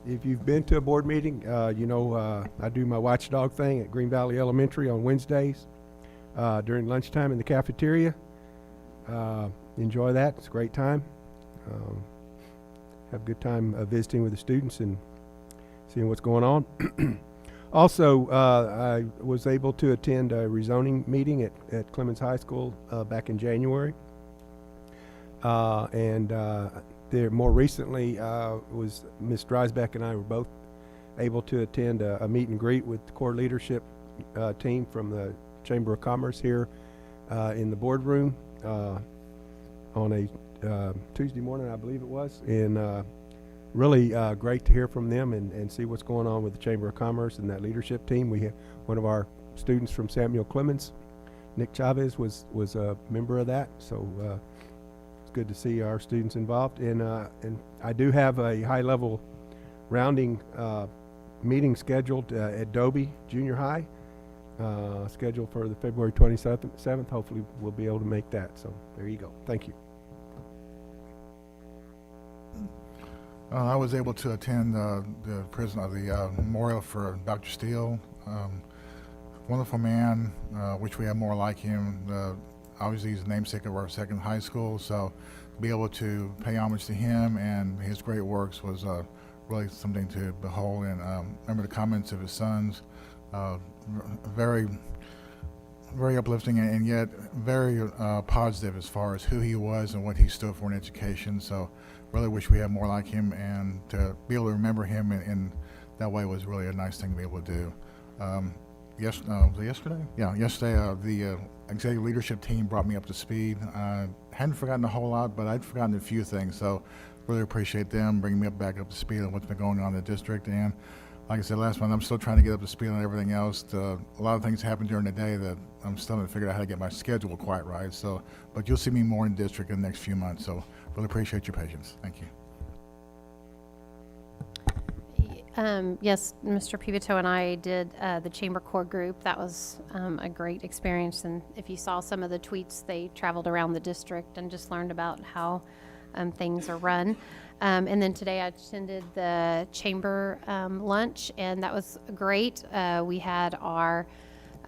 If you've been to a board meeting, you know I do my watchdog thing at Green Valley Elementary on Wednesdays during lunchtime in the cafeteria. Enjoy that. It's a great time. Have a good time visiting with the students and seeing what's going on. Also, I was able to attend a rezoning meeting at Clemens High School back in January. There more recently was Ms. Dreisbeck and I were both able to attend a meet and greet with the core leadership team from the Chamber of Commerce here in the boardroom on a Tuesday morning, I believe it was, and really great to hear from them and see what's going on with the Chamber of Commerce and that leadership team. We have one of our students from Samuel Clemens, Nick Chavez, was a member of that, so it's good to see our students involved. And I do have a high-level rounding meeting scheduled at Dobie Junior High, scheduled for the February 27th. Hopefully we'll be able to make that. So there you go. Thank you. I was able to attend the memorial for Dr. Steele. Wonderful man. Wish we had more like him. Obviously, he's the namesake of our second high school, so to be able to pay homage to him and his great works was really something to behold. And remember the comments of his sons, very, very uplifting and yet very positive as far as who he was and what he stood for in education. So really wish we had more like him, and to be able to remember him in that way was really a nice thing to be able to do. Was it yesterday? Yeah, yesterday the executive leadership team brought me up to speed. I hadn't forgotten a whole lot, but I'd forgotten a few things, so really appreciate them bringing me back up to speed on what's been going on in the district. And like I said last month, I'm still trying to get up to speed on everything else. A lot of things happen during the day that I'm still trying to figure out how to get my schedule quite right. So, but you'll see me more in district in the next few months, so really appreciate your patience. Thank you. Yes, Mr. Pivito and I did the Chamber Core group. That was a great experience, and if you saw some of the tweets, they traveled around the district and just learned about how things are run. And then today I attended the Chamber lunch, and that was great. We had our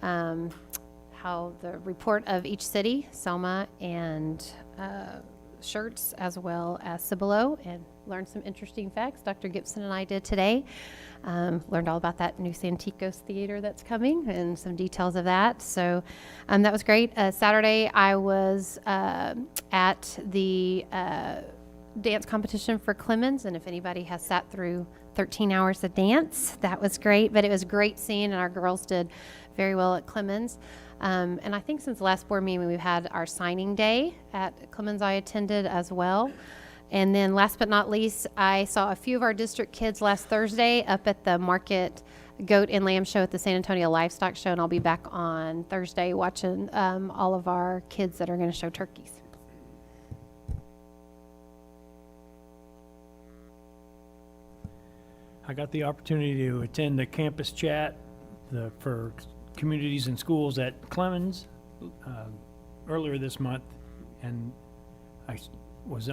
how the report of each city, Selma and Schertz, as well as Cibolo, and learned some interesting facts. Dr. Gibson and I did today. Learned all about that new Santikos theater that's coming and some details of that. So that was great. Saturday I was at the dance competition for Clemens, and if anybody has sat through 13 hours of dance, that was great. But it was great seeing, and our girls did very well at Clemens. And I think since the last board meeting, we've had our signing day at Clemens. I attended as well. And then last but not least, I saw a few of our district kids last Thursday up at the Market Goat and Lamb Show at the San Antonio Livestock Show, and I'll be back on Thursday watching all of our kids that are going to show turkeys. I got the opportunity to attend the campus chat for communities and schools at Clemens earlier this month, and I was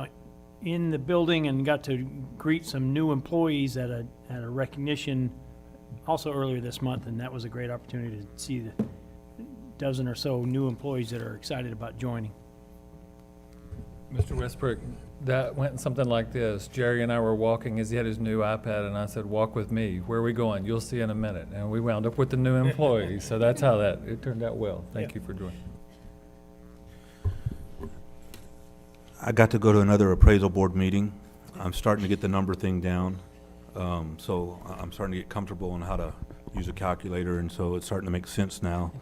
in the building and got to greet some new employees at a recognition also earlier this month, and that was a great opportunity to see the dozen or so new employees that are excited about joining. Mr. Westbrook, that went something like this. Jerry and I were walking as he had his new iPad, and I said, "Walk with me. Where are we going? You'll see in a minute." And we wound up with the new employees. So that's how it turned out well. Thank you for joining. I got to go to another appraisal board meeting. I'm starting to get the number thing down. So I'm starting to get comfortable on how to use a calculator, and so it's starting to make sense now.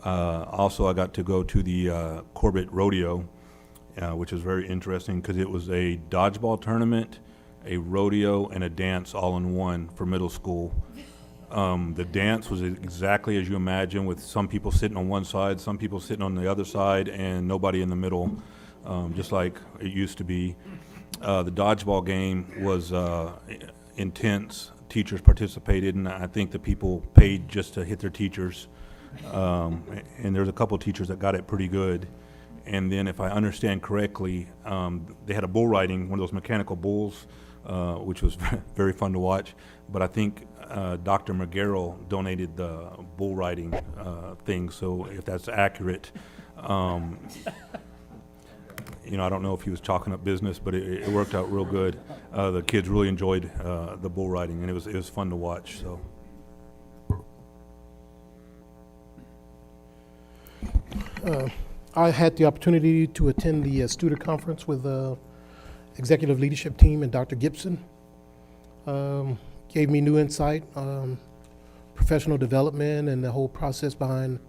Also, I got to go to the Corbett Rodeo, which was very interesting because it was a dodgeball tournament, a rodeo, and a dance all in one for middle school. The dance was exactly as you imagine, with some people sitting on one side, some people sitting on the other side, and nobody in the middle, just like it used to be. The dodgeball game was intense. Teachers participated, and I think the people paid just to hit their teachers. And there's a couple of teachers that got it pretty good. And then, if I understand correctly, they had a bull riding, one of those mechanical bulls, which was very fun to watch. But I think Dr. McGarrell donated the bull riding thing, so if that's accurate, you know, I don't know if he was chalking up business, but it worked out real good. The kids really enjoyed the bull riding, and it was fun to watch. So. I had the opportunity to attend the student conference with the executive leadership team and Dr. Gibson. Gave me new insight on professional development and the whole process behind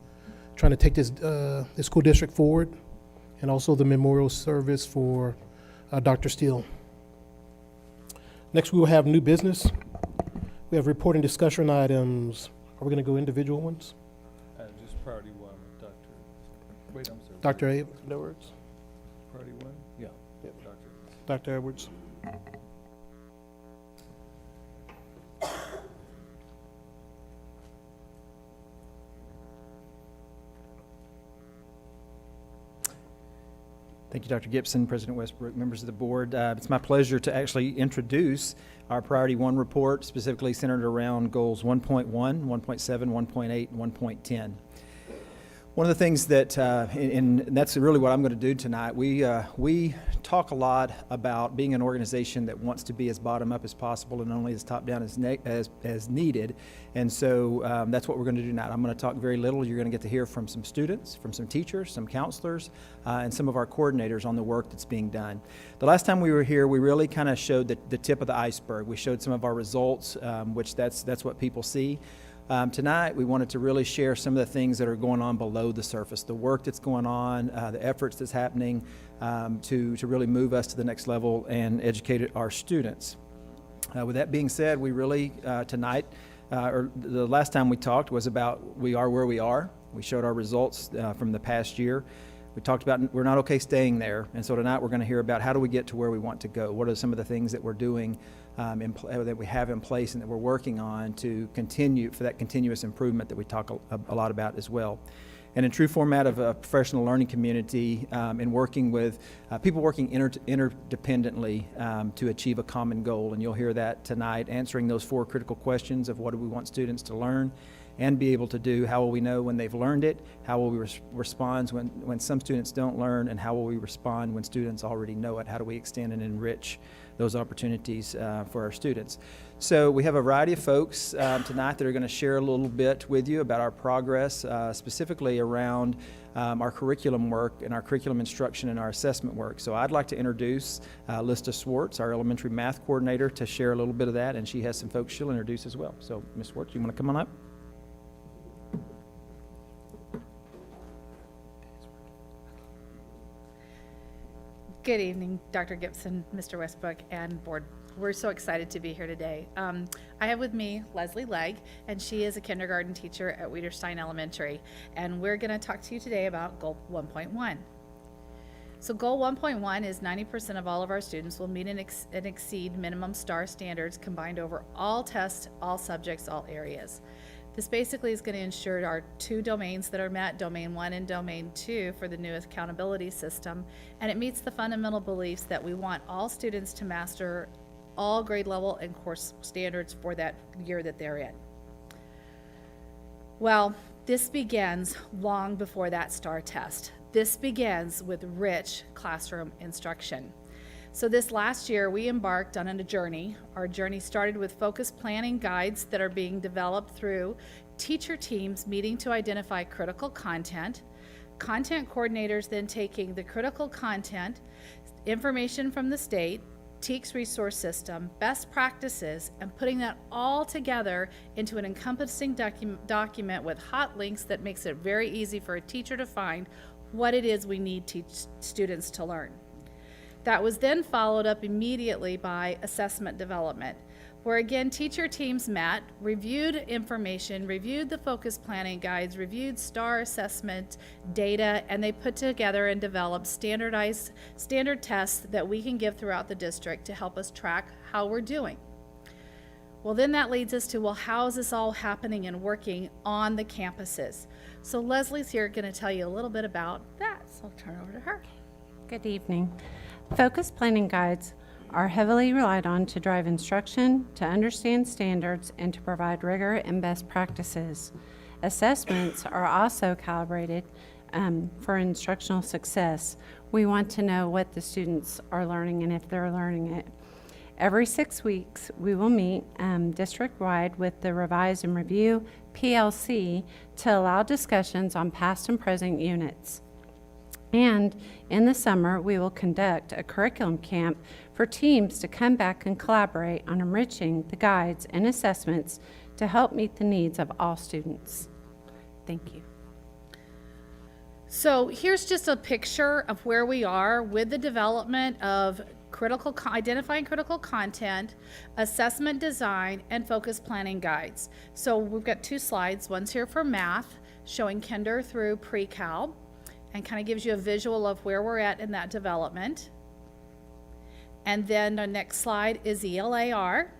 trying to take this school district forward, and also the memorial service for Dr. Steele. Next, we will have new business. We have report and discussion items. Are we going to go individual ones? Just priority one, Dr. Wait, I'm sorry. Dr. Edwards? Priority one? Yeah. Yep. Dr. Edwards. Thank you, Dr. Gibson, President Westbrook, members of the board. It's my pleasure to actually introduce our Priority 1 report, specifically centered around goals 1.1, 1.7, 1.8, and 1.10. One of the things that, and that's really what I'm going to do tonight, we talk a lot about being an organization that wants to be as bottom-up as possible and only as top-down as needed. And so that's what we're going to do tonight. I'm going to talk very little. You're going to get to hear from some students, from some teachers, some counselors, and some of our coordinators on the work that's being done. The last time we were here, we really kind of showed the tip of the iceberg. We showed some of our results, which that's what people see. Tonight, we wanted to really share some of the things that are going on below the surface, the work that's going on, the efforts that's happening to really move us to the next level and educate our students. With that being said, we really, tonight, or the last time we talked was about we are where we are. We showed our results from the past year. We talked about we're not okay staying there, and so tonight we're going to hear about how do we get to where we want to go. What are some of the things that we're doing that we have in place and that we're working on to continue for that continuous improvement that we talk a lot about as well. And in true format of a professional learning community, in working with people working interdependently to achieve a common goal. And you'll hear that tonight, answering those 4 critical questions of what do we want students to learn and be able to do, how will we know when they've learned it, how will we respond when some students don't learn, and how will we respond when students already know it, how do we extend and enrich those opportunities for our students. So we have a variety of folks tonight that are going to share a little bit with you about our progress, specifically around our curriculum work and our curriculum instruction and our assessment work. So I'd like to introduce Lista Swartz, our elementary math coordinator, to share a little bit of that, and she has some folks she'll introduce as well. So Ms. Swartz, you want to come on up? Good evening, Dr. Gibson, Mr. Westbrook, and board. We're so excited to be here today. I have with me Leslie Legg, and she is a kindergarten teacher at Wiederstein Elementary, and we're going to talk to you today about Goal 1.1. So Goal 1.1 is 90% of all of our students will meet and exceed minimum STAR standards combined over all tests, all subjects, all areas. This basically is going to ensure our 2 domains that are met, Domain 1 and Domain 2 for the new accountability system, and it meets the fundamental beliefs that we want all students to master all grade level and course standards for that year that they're in. Well, this begins long before that STAR test. This begins with rich classroom instruction. So this last year, we embarked on a journey. Our journey started with focused planning guides that are being developed through teacher teams meeting to identify critical content coordinators then taking the critical content, information from the state, TEKS resource system, best practices, and putting that all together into an encompassing document with hot links that makes it very easy for a teacher to find what it is we need students to learn. That was then followed up immediately by assessment development, where again teacher teams met, reviewed information, reviewed the focus planning guides, reviewed STAR assessment data, and they put together and developed standard tests that we can give throughout the district to help us track how we're doing. Well, then that leads us to, well, how is this all happening and working on the campuses? So Leslie's here going to tell you a little bit about that, so I'll turn it over to her. Good evening. Focus planning guides are heavily relied on to drive instruction, to understand standards, and to provide rigor and best practices. Assessments are also calibrated for instructional success. We want to know what the students are learning and if they're learning it. Every 6 weeks, we will meet district-wide with the Revise and Review PLC to allow discussions on past and present units. And in the summer, we will conduct a curriculum camp for teams to come back and collaborate on enriching the guides and assessments to help meet the needs of all students. Thank you. So here's just a picture of where we are with the development of identifying critical content, assessment design, and focus planning guides. So we've got 2 slides. One's here for math, showing kinder through pre-cal, and kind of gives you a visual of where we're at in that development. And then the next slide is ELAR,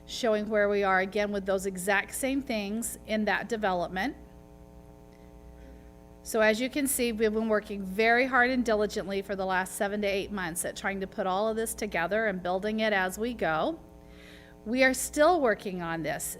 showing where we are again with those exact same things in that development. So as you can see, we've been working very hard and diligently for the last 7 to 8 months at trying to put all of this together and building it as we go. We are still working on this.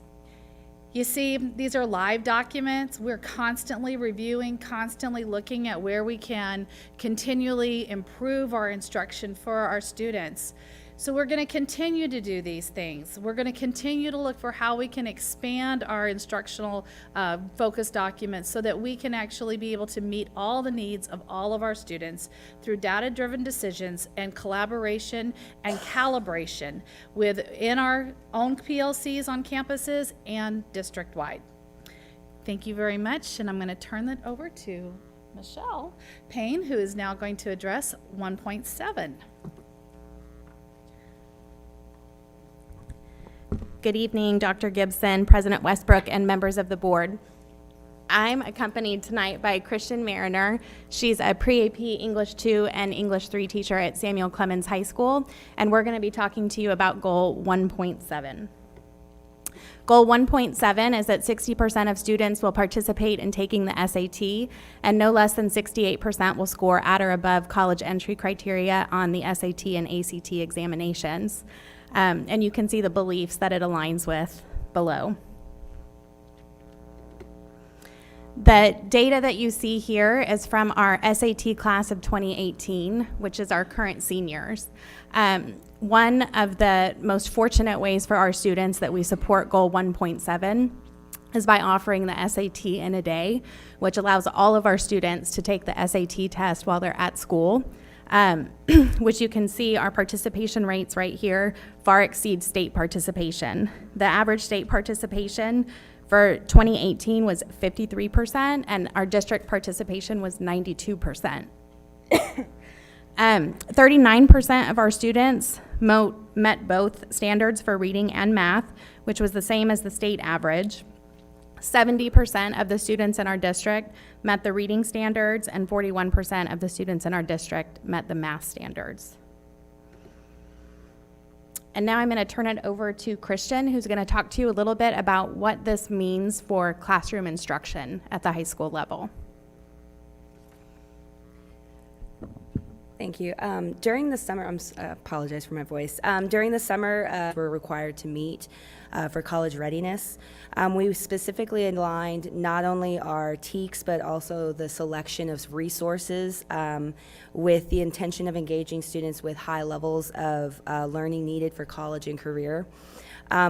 You see, these are live documents. We're constantly reviewing, constantly looking at where we can continually improve our instruction for our students. So we're going to continue to do these things. We're going to continue to look for how we can expand our instructional focus documents so that we can actually be able to meet all the needs of all of our students through data-driven decisions and collaboration and calibration within our own PLCs on campuses and district-wide. Thank you very much, and I'm going to turn that over to Michelle Payne, who is now going to address 1.7. Good evening, Dr. Gibson, President Westbrook, and members of the board. I'm accompanied tonight by Christian Mariner. She's a pre-AP English 2 and English 3 teacher at Samuel Clemens High School, and we're going to be talking to you about Goal 1.7. Goal 1.7 is that 60% of students will participate in taking the SAT, and no less than 68% will score at or above college entry criteria on the SAT and ACT examinations. And you can see the beliefs that it aligns with below. The data that you see here is from our SAT class of 2018, which is our current seniors. One of the most fortunate ways for our students that we support Goal 1.7 is by offering the SAT in a day, which allows all of our students to take the SAT test while they're at school. Which you can see our participation rates right here far exceed state participation. The average state participation for 2018 was 53%, and our district participation was 92%. 39% of our students met both standards for reading and math, which was the same as the state average. 70% of the students in our district met the reading standards, and 41% of the students in our district met the math standards. And now I'm going to turn it over to Christian, who's going to talk to you a little bit about what this means for classroom instruction at the high school level. Thank you. During the summer, I apologize for my voice. During the summer, we're required to meet for college readiness. We specifically aligned not only our TEKS, but also the selection of resources with the intention of engaging students with high levels of learning needed for college and career.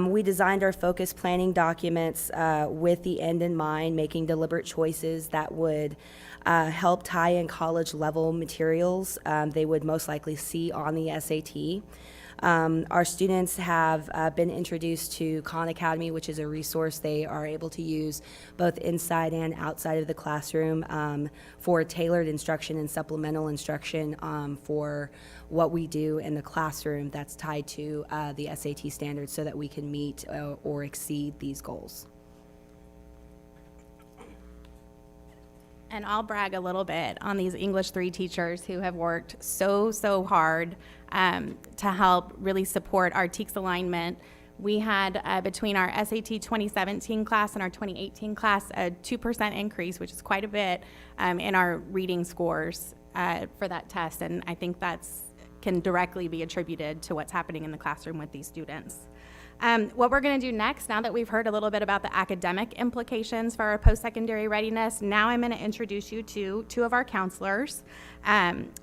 We designed our focus planning documents with the end in mind, making deliberate choices that would help tie in college level materials they would most likely see on the SAT. Our students have been introduced to Khan Academy, which is a resource they are able to use both inside and outside of the classroom for tailored instruction and supplemental instruction for what we do in the classroom that's tied to the SAT standards so that we can meet or exceed these goals. And I'll brag a little bit on these English 3 teachers who have worked so hard to help really support our TEKS alignment. We had, between our SAT 2017 class and our 2018 class, a 2% increase, which is quite a bit, in our reading scores for that test. And I think that's can directly be attributed to what's happening in the classroom with these students. What we're going to do next, now that we've heard a little bit about the academic implications for our post-secondary readiness, now I'm going to introduce you to 2 of our counselors,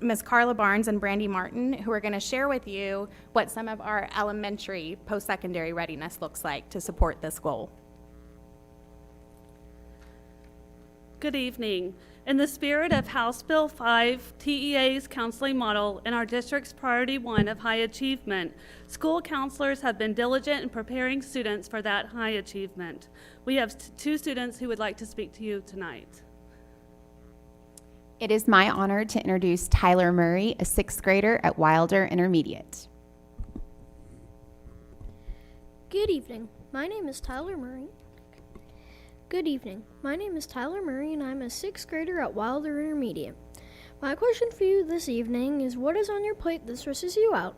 Ms. Carla Barnes and Brandy Martin, who are going to share with you what some of our elementary post-secondary readiness looks like to support this goal. Good evening. In the spirit of House Bill 5, TEA's counseling model, and our district's priority 1 of high achievement, school counselors have been diligent in preparing students for that high achievement. We have 2 students who would like to speak to you tonight. It is my honor to introduce Tyler Murray, a 6th grader at Wilder Intermediate. Good evening. My name is Tyler Murray. Good evening. My name is Tyler Murray, and I'm a 6th grader at Wilder Intermediate. My question for you this evening is, what is on your plate that stresses you out?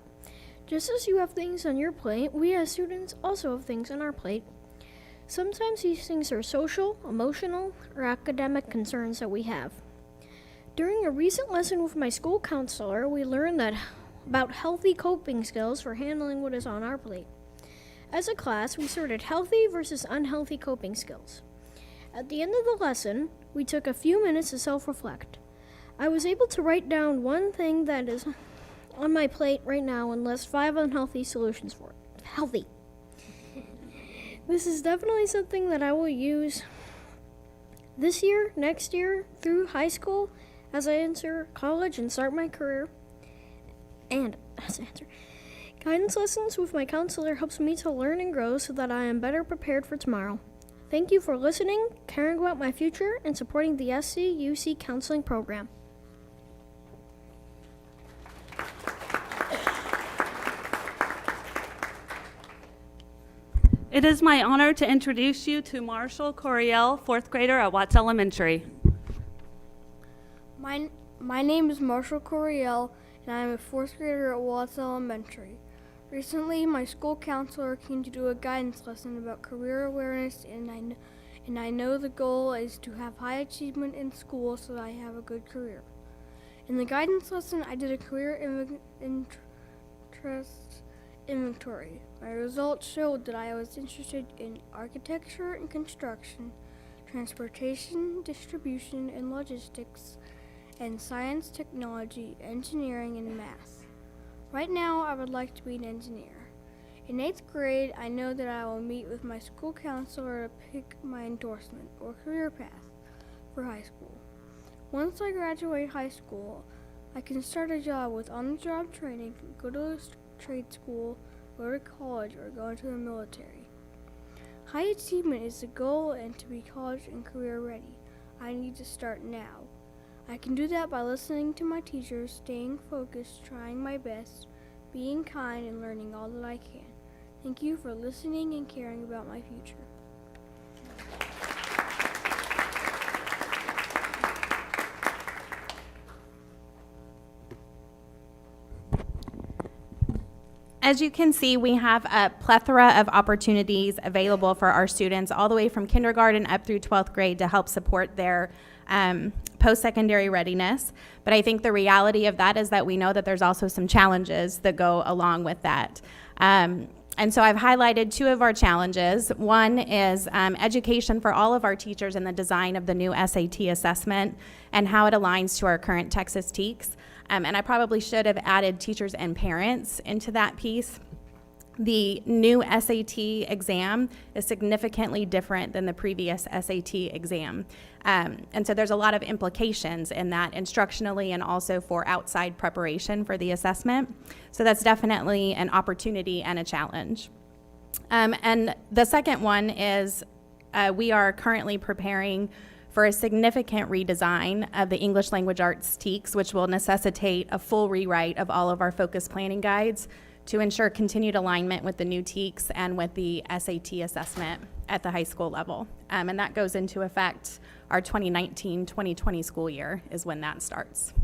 Just as you have things on your plate, we as students also have things on our plate. Sometimes these things are social, emotional, or academic concerns that we have. During a recent lesson with my school counselor, we learned about healthy coping skills for handling what is on our plate. As a class, we sorted healthy versus unhealthy coping skills. At the end of the lesson, we took a few minutes to self-reflect. I was able to write down one thing that is on my plate right now and list 5 unhealthy solutions for it. Healthy. This is definitely something that I will use this year, next year, through high school, as I enter college and start my career. And as I enter, guidance lessons with my counselor helps me to learn and grow so that I am better prepared for tomorrow. Thank you for listening, caring about my future, and supporting the SCUC counseling program. It is my honor to introduce you to Marshall Coriel, 4th grader at Watts Elementary. My name is Marshall Coriel, and I am a 4th grader at Watts Elementary. Recently, my school counselor came to do a guidance lesson about career awareness, and I know the goal is to have high achievement in school so that I have a good career. In the guidance lesson, I did a career interest inventory. My results showed that I was interested in architecture and construction, transportation, distribution, and logistics, and science, technology, engineering, and math. Right now, I would like to be an engineer. In 8th grade, I know that I will meet with my school counselor to pick my endorsement or career path for high school. Once I graduate high school, I can start a job with on-the-job training, go to a trade school, go to college, or go into the military. High achievement is the goal, and to be college and career ready, I need to start now. I can do that by listening to my teachers, staying focused, trying my best, being kind, and learning all that I can. Thank you for listening and caring about my future. As you can see, we have a plethora of opportunities available for our students all the way from kindergarten up through 12th grade to help support their post-secondary readiness. But I think the reality of that is that we know that there's also some challenges that go along with that. And so I've highlighted 2 of our challenges. One is education for all of our teachers in the design of the new SAT assessment and how it aligns to our current Texas TEKS. And I probably should have added teachers and parents into that piece. The new SAT exam is significantly different than the previous SAT exam. And so there's a lot of implications in that instructionally and also for outside preparation for the assessment. So that's definitely an opportunity and a challenge. And the second one is we are currently preparing for a significant redesign of the English Language Arts TEKS, which will necessitate a full rewrite of all of our focus planning guides to ensure continued alignment with the new TEKS and with the SAT assessment at the high school level. And that goes into effect our 2019-2020 school year is when that starts.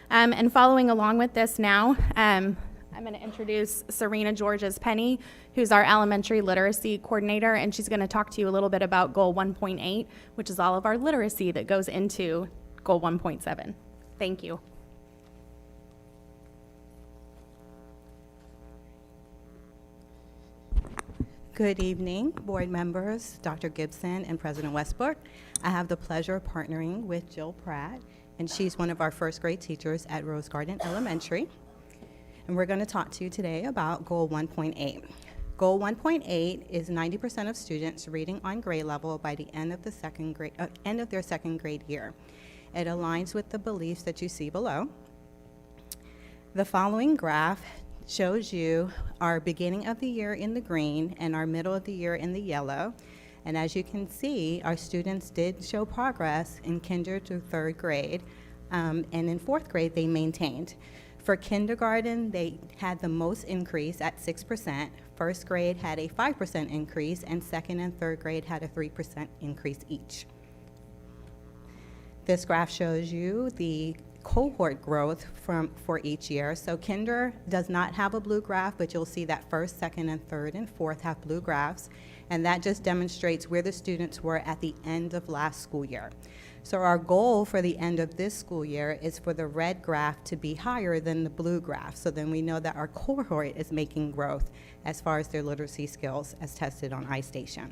And following along with this now, I'm going to introduce Serena Georges-Penny, who's our elementary literacy coordinator, and she's going to talk to you a little bit about Goal 1.8, which is all of our literacy that goes into Goal 1.7. Thank you. Good evening, board members, Dr. Gibson, and President Westbrook. I have the pleasure of partnering with Jill Pratt, and she's one of our first grade teachers at Rose Garden Elementary. And we're going to talk to you today about Goal 1.8. Goal 1.8 is 90% of students reading on grade level by the end of their second grade year. It aligns with the beliefs that you see below. The following graph shows you our beginning of the year in the green and our middle of the year in the yellow. And as you can see, our students did show progress in kinder to third grade, and in fourth grade they maintained. For kindergarten, they had the most increase at 6%. First grade had a 5% increase, and second and third grade had a 3% increase each. This graph shows you the cohort growth for each year. So kinder does not have a blue graph, but you'll see that first, second, and third and fourth have blue graphs. And that just demonstrates where the students were at the end of last school year. So our goal for the end of this school year is for the red graph to be higher than the blue graph. So then we know that our cohort is making growth as far as their literacy skills as tested on iStation.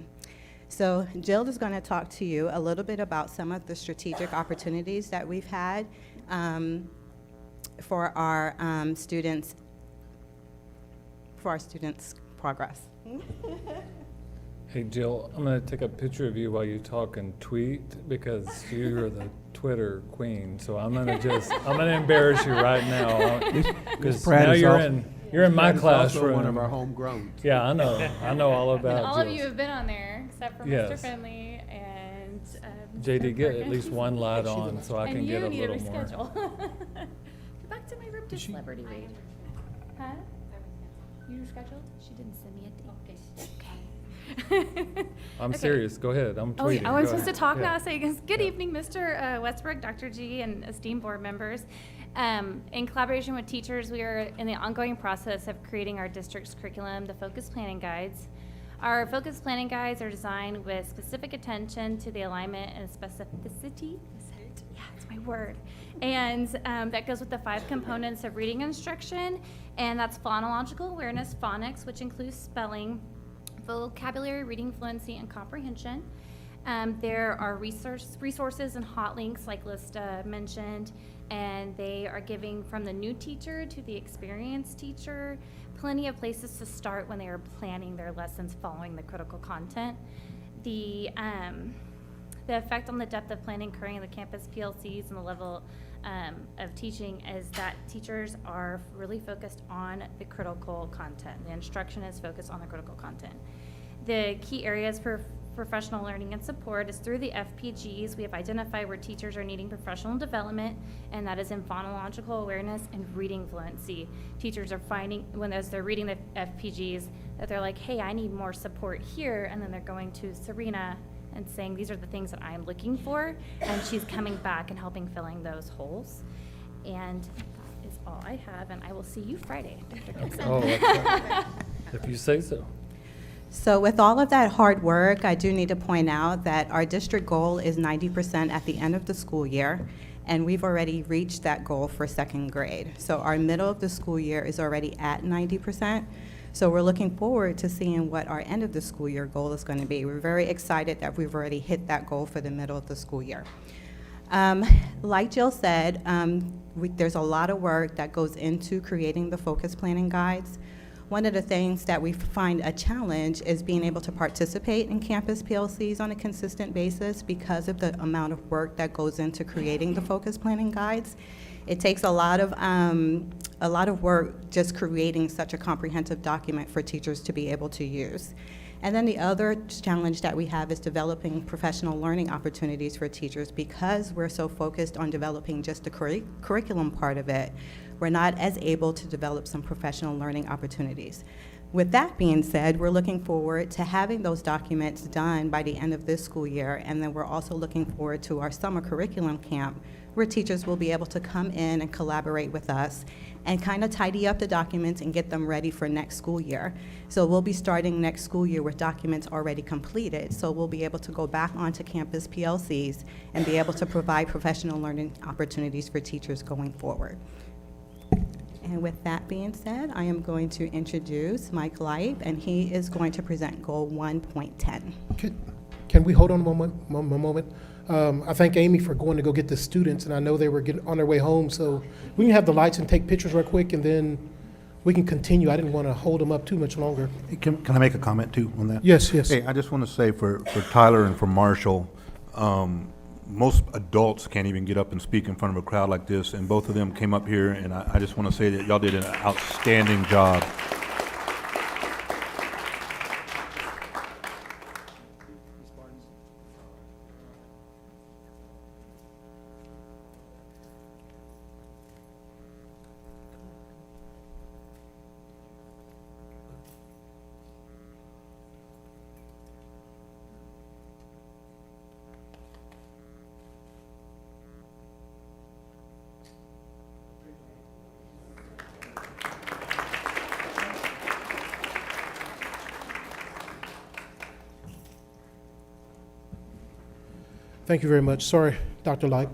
So Jill is going to talk to you a little bit about some of the strategic opportunities that we've had for our students' progress. Hey Jill, I'm going to take a picture of you while you talk and tweet because you're the Twitter queen. So I'm going to embarrass you right now because now you're in my classroom. One of our homegrown. Yeah, I know all about. And all of Jill's. you have been on there except for Mr. Finley and JD, get at least one light on so I can get a little more. Go back to my room to celebrity read. Huh? You rescheduled? She didn't send me a date. Okay. I'm serious. Go ahead. I'm tweeting. Oh, I'm Go supposed to ahead. talk Yeah. now. Say, good evening, Mr. Westbrook, Dr. G, and esteemed board members. In collaboration with teachers, we are in the ongoing process of creating our district's curriculum, the focus planning guides. Our focus planning guides are designed with specific attention to the alignment and specificity. Yeah, it's my word. And that goes with the 5 components of reading instruction, and that's phonological awareness, phonics, which includes spelling, vocabulary, reading fluency, and comprehension. There are resources and hot links like Lista mentioned, and they are giving from the new teacher to the experienced teacher plenty of places to start when they are planning their lessons following the critical content. The effect on the depth of planning occurring in the campus PLCs and the level of teaching is that teachers are really focused on the critical content. The instruction is focused on the critical content. The key areas for professional learning and support is through the FPGs. We have identified where teachers are needing professional development, and that is in phonological awareness and reading fluency. Teachers are finding, as they're reading the FPGs, that they're like, hey, I need more support here, and then they're going to Serena and saying, these are the things that I am looking for, and she's coming back and helping filling those holes. And that is all I have, and I will see you Friday, Dr. Gibson. Oh, okay. If you say so. So with all of that hard work, I do need to point out that our district goal is 90% at the end of the school year, and we've already reached that goal for second grade. So our middle of the school year is already at 90%. So we're looking forward to seeing what our end of the school year goal is going to be. We're very excited that we've already hit that goal for the middle of the school year. Like Jill said, there's a lot of work that goes into creating the focus planning guides. One of the things that we find a challenge is being able to participate in campus PLCs on a consistent basis because of the amount of work that goes into creating the focus planning guides. It takes a lot of work just creating such a comprehensive document for teachers to be able to use. And then the other challenge that we have is developing professional learning opportunities for teachers. Because we're so focused on developing just the curriculum part of it, we're not as able to develop some professional learning opportunities. With that being said, we're looking forward to having those documents done by the end of this school year, and then we're also looking forward to our summer curriculum camp, where teachers will be able to come in and collaborate with us and kind of tidy up the documents and get them ready for next school year. So we'll be starting next school year with documents already completed, so we'll be able to go back onto campus PLCs and be able to provide professional learning opportunities for teachers going forward. And with that being said, I am going to introduce Mike Leib, and he is going to present Goal 1.10. Can we hold on one moment? I thank Amy for going to go get the students, and I know they were getting on their way home, so we can have the lights and take pictures real quick, and then we can continue. I didn't want to hold them up too much longer. Can I make a comment too on that? Yes. Hey, I just want to say for Tyler and for Marshall, most adults can't even get up and speak in front of a crowd like this, and both of them came up here, and I just want to say that y'all did an outstanding job. Thank you very much. Sorry, Dr. Light.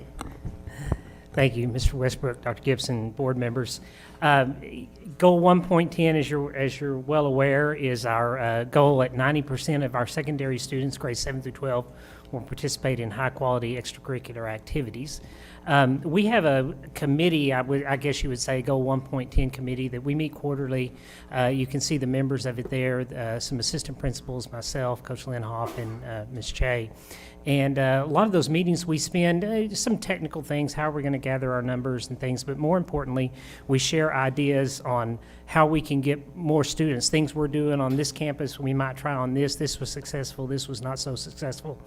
Thank you, Mr. Westbrook, Dr. Gibson, board members. Goal 1.10, as you're well aware, is our goal at 90% of our secondary students, grades 7 through 12, will participate in high-quality extracurricular activities. We have a committee, I guess you would say, Goal 1.10 committee, that we meet quarterly. You can see the members of it there, some assistant principals, myself, Coach Linhoff, and Ms. Che. And a lot of those meetings we spend some technical things, how we're going to gather our numbers and things, but more importantly, we share ideas on how we can get more students, things we're doing on this campus, we might try on this was successful, this was not so successful.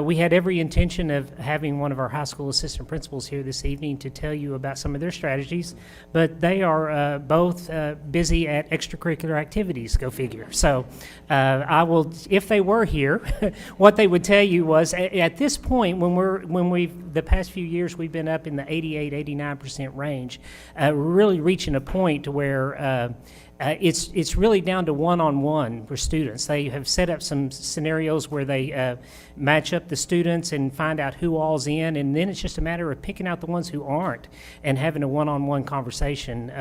We had every intention of having one of our high school assistant principals here this evening to tell you about some of their strategies, but they are both busy at extracurricular activities, go figure. So I will, if they were here, what they would tell you was at this point, when we've the past few years we've been up in the 88-89% range, we're really reaching a point to where it's really down to one-on-one for students. They have set up some scenarios where they match up the students and find out who all's in, and then it's just a matter of picking out the ones who aren't and having a one-on-one conversation.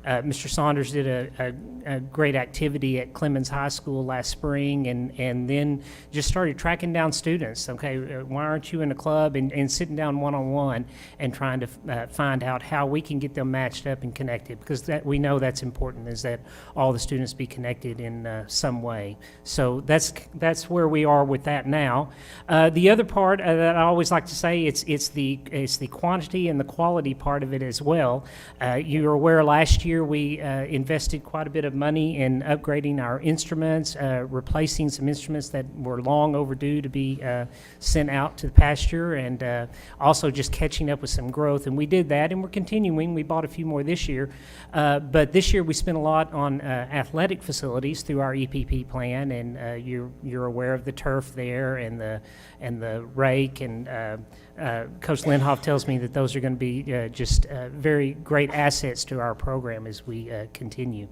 Mr. Saunders did a great activity at Clemens High School last spring, and then just started tracking down students. Okay, why aren't you in a club? And sitting down one-on-one and trying to find out how we can get them matched up and connected, because we know that's important, is that all the students be connected in some way. So that's where we are with that now. The other part that I always like to say, it's the quantity and the quality part of it as well. You're aware last year we invested quite a bit of money in upgrading our instruments, replacing some instruments that were long overdue to be sent out to the pasture, and also just catching up with some growth. And we did that, and we're continuing. We bought a few more this year, but this year we spent a lot on athletic facilities through our EPP plan, and you're aware of the turf there and the rake, and Coach Linhoff tells me that those are going to be just very great assets to our program as we continue.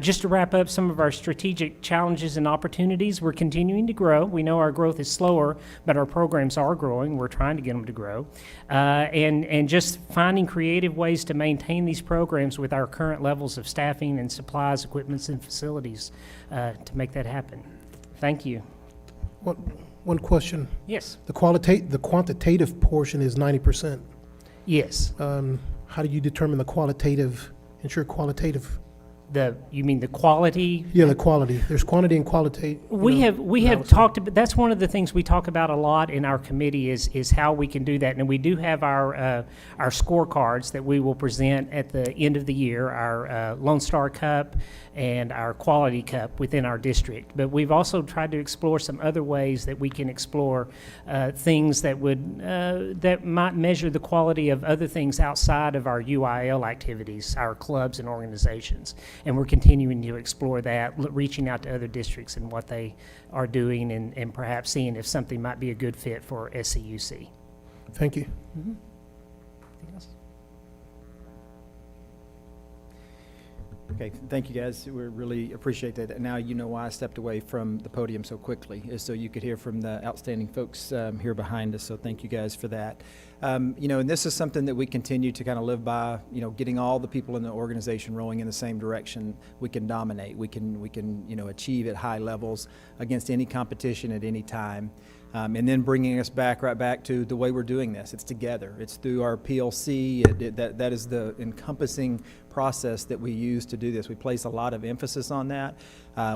Just to wrap up some of our strategic challenges and opportunities, we're continuing to grow. We know our growth is slower, but our programs are growing. We're trying to get them to grow. And just finding creative ways to maintain these programs with our current levels of staffing and supplies, equipments, and facilities to make that happen. Thank you. One question. Yes. The quantitative portion is 90%. Yes. How do you determine the qualitative, ensure qualitative You mean the quality? Yeah, the quality. There's quantity and quality. We have talked about, that's one of the things we talk about a lot in our committee is how we can do that. And we do have our scorecards that we will present at the end of the year, our Lone Star Cup and our Quality Cup within our district. But we've also tried to explore some other ways that we can explore things that that might measure the quality of other things outside of our UIL activities, our clubs and organizations. And we're continuing to explore that, reaching out to other districts and what they are doing, and perhaps seeing if something might be a good fit for SCUC. Thank you. Mm-hmm. Anything else? Okay, thank you guys. We really appreciate that. Now you know why I stepped away from the podium so quickly, is so you could hear from the outstanding folks here behind us. So thank you guys for that. You know, and this is something that we continue to kind of live by, you know, getting all the people in the organization rolling in the same direction. We can dominate. We can, you know, achieve at high levels against any competition at any time. And then bringing us right back to the way we're doing this. It's together. It's through our PLC. That is the encompassing process that we use to do this. We place a lot of emphasis on that.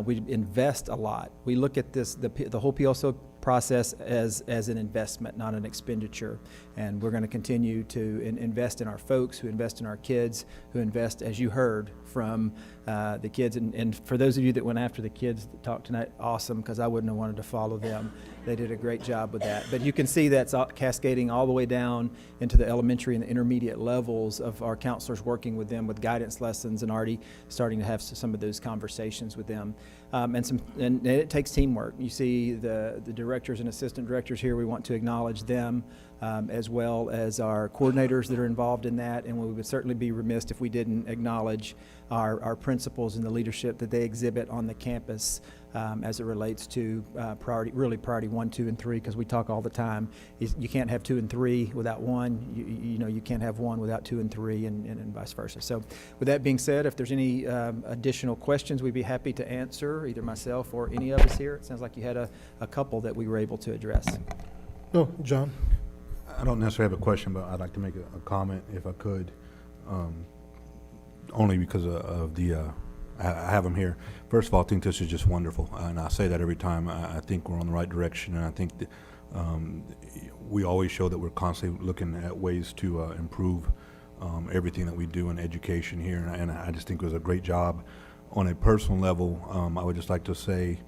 We invest a lot. We look at this, the whole PLC process as an investment, not an expenditure. And we're going to continue to invest in our folks, who invest in our kids, who invest, as you heard, from the kids. And for those of you that went after the kids that talked tonight, awesome, because I wouldn't have wanted to follow them. They did a great job with that. But you can see that's cascading all the way down into the elementary and the intermediate levels of our counselors working with them with guidance lessons and already starting to have some of those conversations with them. And it takes teamwork. You see the directors and assistant directors here. We want to acknowledge them, as well as our coordinators that are involved in that. And we would certainly be remiss if we didn't acknowledge our principals and the leadership that they exhibit on the campus as it relates to priority 1, 2, and 3, because we talk all the time. You can't have 2 and 3 without 1. You know, you can't have 1 without 2 and 3, and vice versa. So with that being said, if there's any additional questions, we'd be happy to answer, either myself or any of us here. It sounds like you had a couple that we were able to address. No, John. I don't necessarily have a question, but I'd like to make a comment if I could, only because of the I have them here. First of all, I think this is just wonderful, and I say that every time. I think we're on the right direction, and I think that we always show that we're constantly looking at ways to improve everything that we do in education here, and I just think it was a great job. On a personal level, I would just like to say,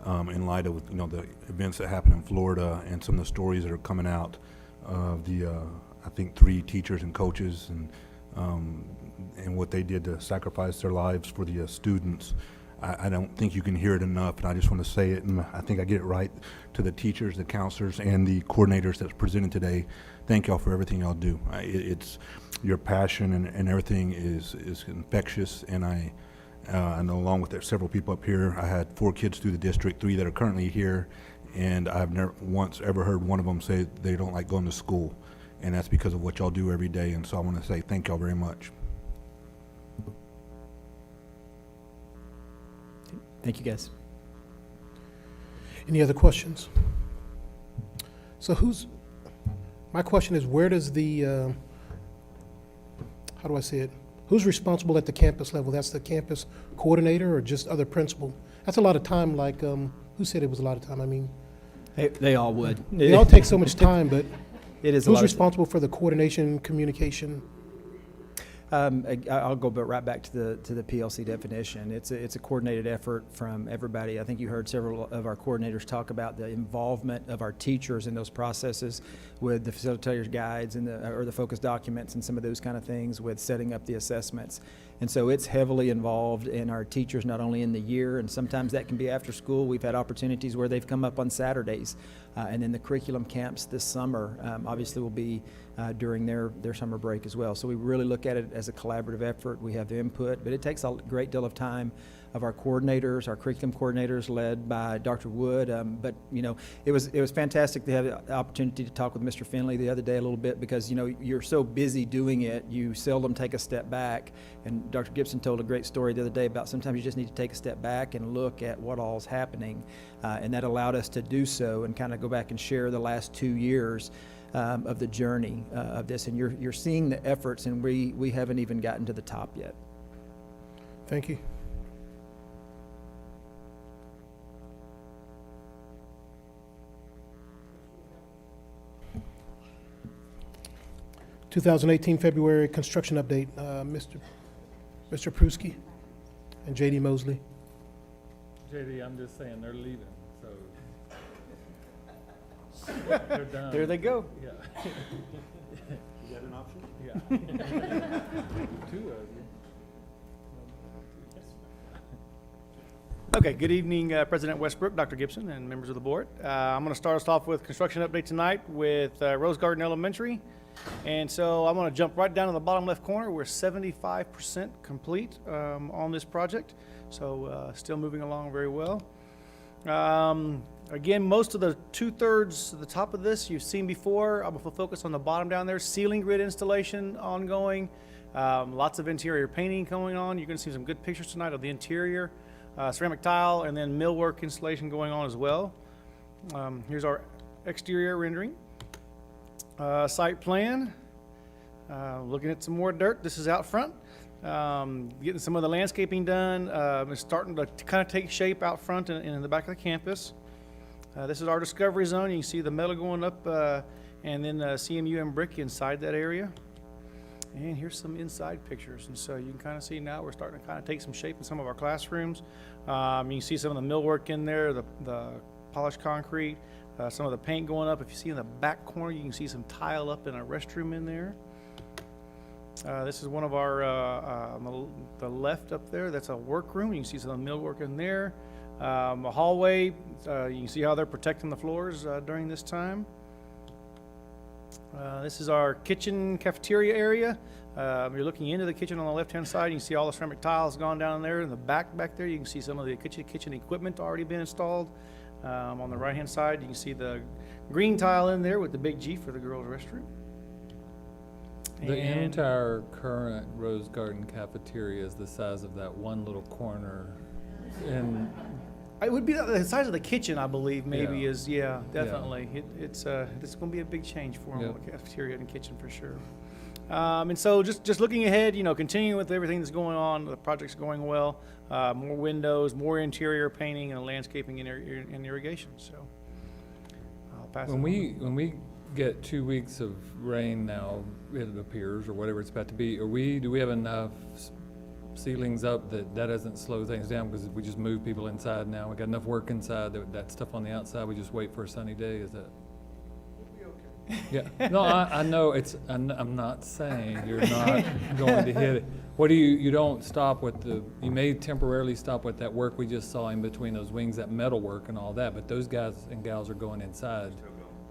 in light of the events that happened in Florida and some of the stories that are coming out of the I think 3 teachers and coaches and what they did to sacrifice their lives for the students. I don't think you can hear it enough, and I just want to say it, and I think I get it right, to the teachers, the counselors, and the coordinators that's presented today. Thank y'all for everything y'all do. It's your passion and everything is infectious, and I know, along with several people up here, I had 4 kids through the district, 3 that are currently here, and I've never once ever heard one of them say they don't like going to school, and that's because of what y'all do every day. And so I want to say thank y'all very much. Thank you, guys. Any other questions? So my question is, where does the, how do I say it? Who's responsible at the campus level? That's the campus coordinator or just other principal? That's a lot of time, like, who said it was a lot of time? I mean, They all would. they all take so much time, but it is. Who's responsible for the coordination, communication? I'll go right back to the PLC definition. It's a coordinated effort from everybody. I think you heard several of our coordinators talk about the involvement of our teachers in those processes with the facilitators' guides and the focus documents and some of those kind of things, with setting up the assessments. And so it's heavily involved in our teachers, not only in the year, and sometimes that can be after school. We've had opportunities where they've come up on Saturdays, and then the curriculum camps this summer obviously will be during their summer break as well. So we really look at it as a collaborative effort. We have the input, but it takes a great deal of time of our coordinators, our curriculum coordinators led by Dr. Wood. But it was fantastic to have the opportunity to talk with Mr. Finley the other day a little bit, because you're so busy doing it, you seldom take a step back. And Dr. Gibson told a great story the other day about sometimes you just need to take a step back and look at what all's happening, and that allowed us to do so and kind of go back and share the last 2 years of the journey of this. And you're seeing the efforts, and we haven't even gotten to the top yet. Thank you. February construction update, Mr. Pruski and JD Mosley. JD, I'm just saying they're leaving, so. They're done. There they go. Yeah. Is that an option? Yeah. Two of you. Okay, good evening, President Westbrook, Dr. Gibson, and members of the board. I'm going to start us off with construction update tonight with Rose Garden Elementary. And so I'm going to jump right down to the bottom left corner. We're 75% complete on this project, so still moving along very well. Again, most of the 2/3 of the top of this you've seen before. I'm going to focus on the bottom down there. Ceiling grid installation ongoing. Lots of interior painting going on. You're going to see some good pictures tonight of the interior. Ceramic tile and then millwork installation going on as well. Here's our exterior rendering. Site plan. Looking at some more dirt. This is out front. Getting some of the landscaping done. It's starting to kind of take shape out front and in the back of the campus. This is our discovery zone. You can see the metal going up and then CMU and brick inside that area. And here's some inside pictures. And so you can kind of see now we're starting to kind of take some shape in some of our classrooms. You can see some of the millwork in there, the polished concrete, some of the paint going up. If you see in the back corner, you can see some tile up in a restroom in there. This is one of our, on the left up there, that's a workroom. You can see some millwork in there. A hallway, you can see how they're protecting the floors during this time. This is our kitchen cafeteria area. You're looking into the kitchen on the left-hand side. You can see all the ceramic tiles gone down there. In the back there, you can see some of the kitchen equipment already been installed. On the right-hand side, you can see the green tile in there with the big G for the girls' restroom. The entire current Rose Garden cafeteria is the size of that one little corner. And it would be the size of the kitchen, I believe, maybe Yeah. is, definitely. It's going to be a big change for them, the cafeteria and kitchen for sure. And so just looking ahead, continuing with everything that's going on, the project's going well. More windows, more interior painting and landscaping and irrigation. So I'll pass it on. when we get 2 weeks of rain now, it appears, or whatever it's about to be, do we have enough ceilings up that doesn't slow things down because we just move people inside now? We got enough work inside, that stuff on the outside, we just wait for a sunny day, is that? Yeah, no, I know I'm not saying you're not going to hit it. What do you don't stop with you may temporarily stop with that work we just saw in between those wings, that metal work and all that, but those guys and gals are going inside.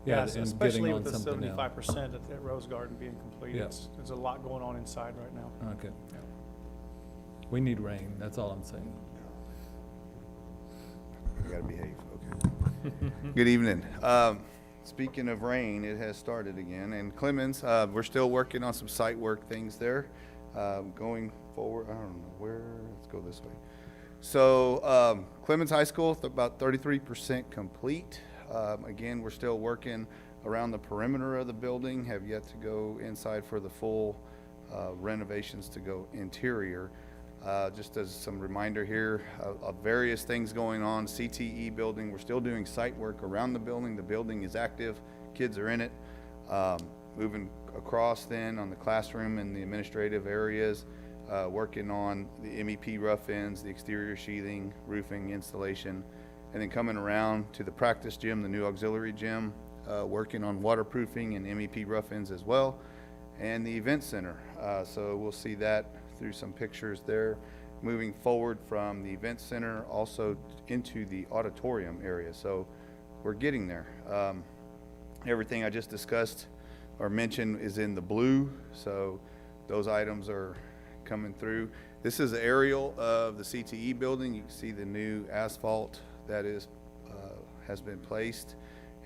Yeah, Yes, and especially getting on with the something now. 75% at Rose Garden being complete. Yeah. There's a lot going on inside right now. Okay. We need rain, that's all I'm saying. I gotta behave, okay. Good evening. Speaking of rain, it has started again. And Clemens, we're still working on some site work things there. Going forward, I don't know where, let's go this way. So Clemens High School, about 33% complete. Again, we're still working around the perimeter of the building, have yet to go inside for the full renovations to go interior. Just as some reminder here of various things going on, CTE building, we're still doing site work around the building. The building is active, kids are in it. Moving across then on the classroom and the administrative areas, working on the MEP rough ends, the exterior sheathing, roofing, installation, and then coming around to the practice gym, the new auxiliary gym, working on waterproofing and MEP rough ends as well, and the event center. So we'll see that through some pictures there. Moving forward from the event center also into the auditorium area. So we're getting there. Everything I just discussed or mentioned is in the blue. So those items are coming through. This is the aerial of the CTE building. You can see the new asphalt that has been placed,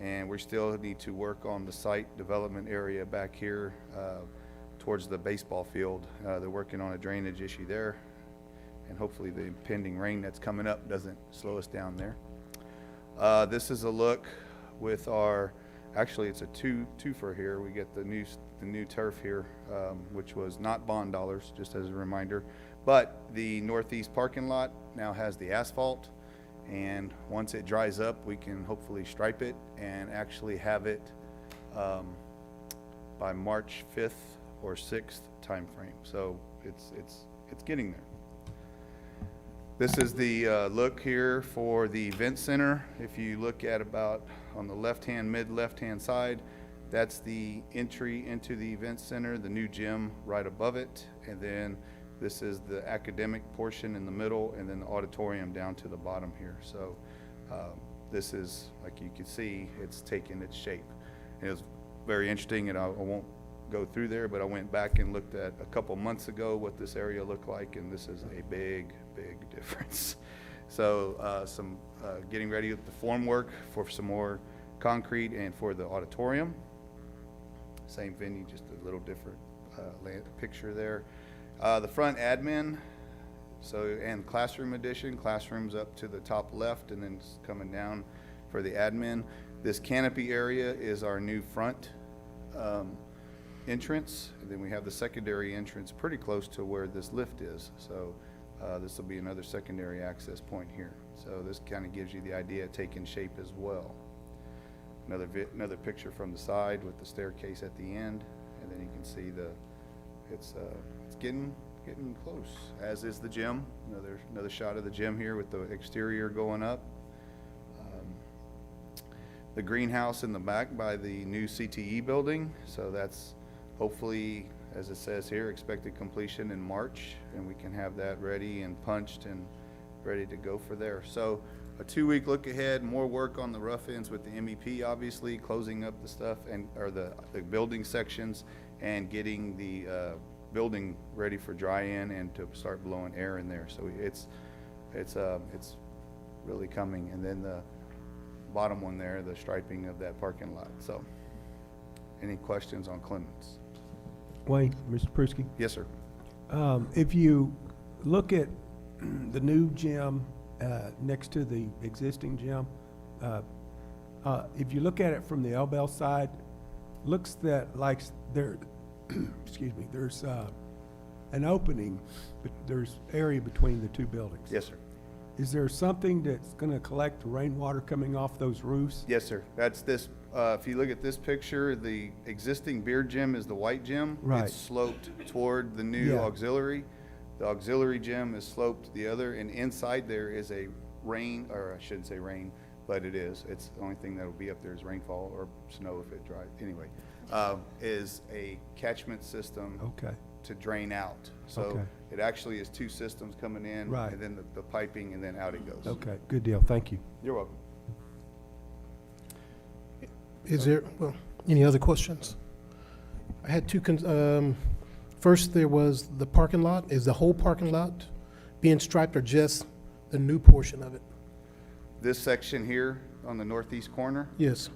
and we still need to work on the site development area back here towards the baseball field. They're working on a drainage issue there, and hopefully the impending rain that's coming up doesn't slow us down there. This is a look with our, actually it's a twofer here. We get the new turf here, which was not bond dollars, just as a reminder, But the northeast parking lot now has the asphalt, and once it dries up, we can hopefully stripe it and actually have it by March 5th or 6th timeframe. So it's getting there. This is the look here for the event center. If you look at about on the left-hand, mid-left-hand side, that's the entry into the event center, the new gym right above it, and then this is the academic portion in the middle, and then the auditorium down to the bottom here. So this is, like you can see, it's taken its shape. And it was very interesting, and I won't go through there, but I went back and looked at a couple months ago what this area looked like, and this is a big difference. So some getting ready with the form work for some more concrete and for the auditorium. Same venue, just a little different picture there. The front admin, so, and classroom addition, classrooms up to the top left and then coming down for the admin. This canopy area is our new front entrance, and then we have the secondary entrance pretty close to where this lift is. So this will be another secondary access point here. So this kind of gives you the idea of taking shape as well. Another picture from the side with the staircase at the end, and then you can see it's getting close, as is the gym. Another shot of the gym here with the exterior going up. The greenhouse in the back by the new CTE building, so that's hopefully, as it says here, expected completion in March, and we can have that ready and punched and ready to go for there. So a 2-week look ahead, more work on the rough ends with the MEP, obviously, closing up the stuff or the building sections and getting the building ready for dry in and to start blowing air in there. So it's really coming. And then the bottom one there, the striping of that parking lot. So any questions on Clemens? Wayne, Mr. Pruski? Yes, sir. If you look at the new gym next to the existing gym, if you look at it from the L-Bell side, looks that like there, excuse me, there's an opening, but there's area between the two buildings. Yes, sir. Is there something that's going to collect the rainwater coming off those roofs? Yes, sir. That's this. If you look at this picture, the existing beer gym is the white gym. Right. It's sloped toward the new Yeah. auxiliary. The auxiliary gym is sloped the other, and inside there is a rain, or I shouldn't say rain, but it is. It's the only thing that will be up there is rainfall or snow if it dries. Anyway, is a catchment system. Okay. To drain out. So Okay. it actually is two systems coming in, Right. and then the piping, and then out it goes. Okay, good deal. Thank you. You're welcome. Is there, any other questions? I had two, first there was the parking lot. Is the whole parking lot being striped or just the new portion of it? This section here on the northeast corner, Yes,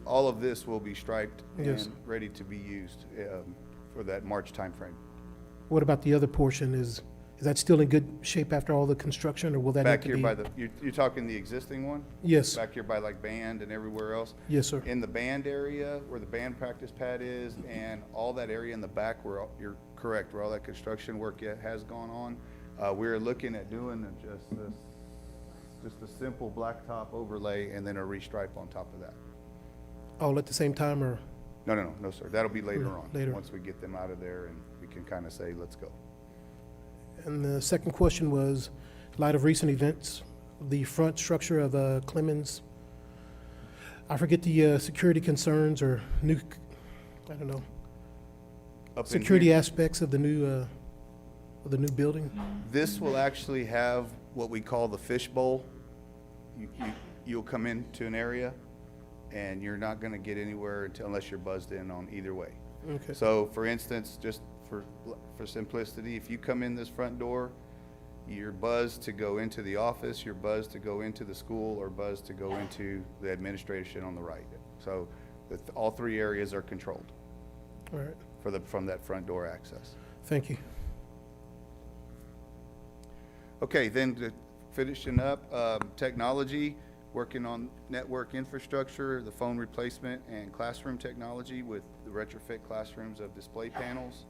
all of this will be striped Yes. and ready to be used for that March timeframe. what about the other portion? Is that still in good shape after all the construction, or will that Back need to here be? by you're talking the existing one? Yes. Back here by like band and everywhere else? Yes, sir. In the band area where the band practice pad is and all that area in the back where you're correct, where all that construction work has gone on, we're looking at doing just a simple blacktop overlay and then a restripe on top of that. All at the same time, or? No, sir. That'll be later on. Later. Once we get them out of there and we can kind of say, let's go. And the second question was, in light of recent events, the front structure of Clemens, I forget the security concerns or new, I don't know, Up in security here, aspects of the new building? this will actually have what we call the fishbowl. You'll come into an area and you're not going to get anywhere unless you're buzzed in on either way. Okay. So for instance, just for simplicity, if you come in this front door, you're buzzed to go into the office, you're buzzed to go into the school, or buzzed to go into the administration on the right. So all three areas are controlled. All right. From that front door access. Thank you. Okay, then finishing up, technology, working on network infrastructure, the phone replacement, and classroom technology with the retrofit classrooms of display panels.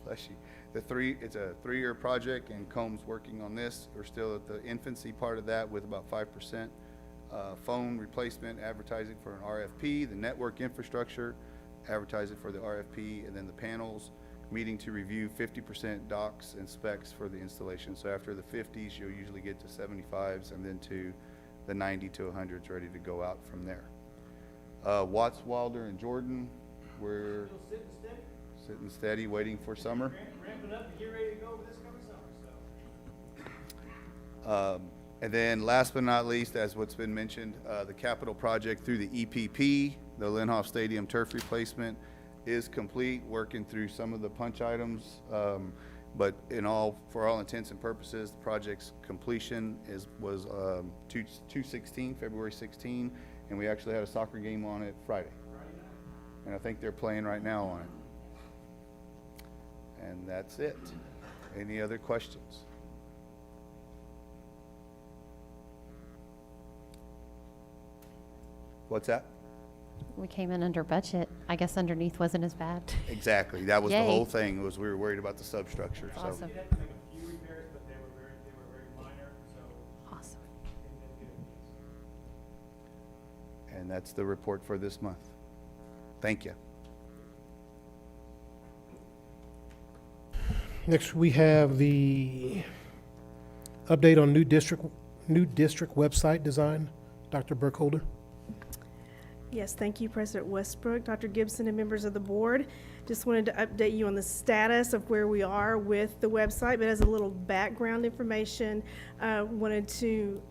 Bless you. It's a 3-year project, and Combs working on this. We're still at the infancy part of that with about 5%. Phone replacement, advertising for an RFP, the network infrastructure, advertising for the RFP, and then the panels, meeting to review 50% docs and specs for the installation. So after the 50s, you'll usually get to 75s, and then to the 90 to 100s, ready to go out from there. Watts, Wilder, and Jordan, we're sitting steady, waiting for summer. Ramping up and get ready to go this coming summer, so. And then last but not least, as what's been mentioned, the capital project through the EPP, the Linhoff Stadium turf replacement, is complete, working through some of the punch items. But for all intents and purposes, the project's completion was 2/16, February 16, and we actually had a soccer game on it Friday. And I think they're playing right now on it. And that's it. Any other questions? What's that? We came in under budget. I guess underneath wasn't as bad. Exactly. That was the Yay. whole thing, was we were worried about the substructure. So. Awesome. We had to make a few repairs, but they were very minor, so. Awesome. And that's the report for this month. Thank you. Next, we have the update on new district website design. Dr. Burkholder. Yes, thank you, President Westbrook, Dr. Gibson, and members of the board. Just wanted to update you on the status of where we are with the website, but as a little background information, wanted to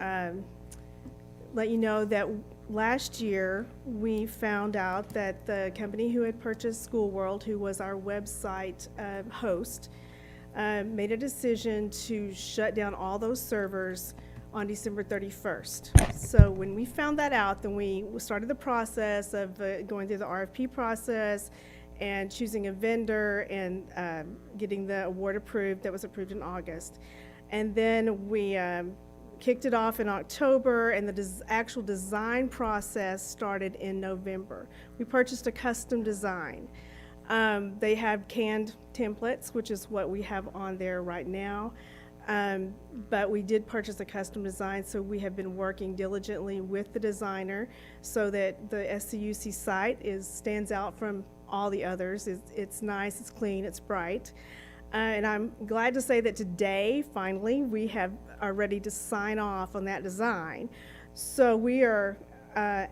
let you know that last year we found out that the company who had purchased School World, who was our website host, made a decision to shut down all those servers on December 31st. So when we found that out, then we started the process of going through the RFP process and choosing a vendor and getting the award approved. That was approved in August. And then we kicked it off in October, and the actual design process started in November. We purchased a custom design. They have canned templates, which is what we have on there right now. But we did purchase a custom design, so we have been working diligently with the designer so that the SCUC site stands out from all the others. It's nice, it's clean, it's bright. And I'm glad to say that today, finally, we are ready to sign off on that design. So we are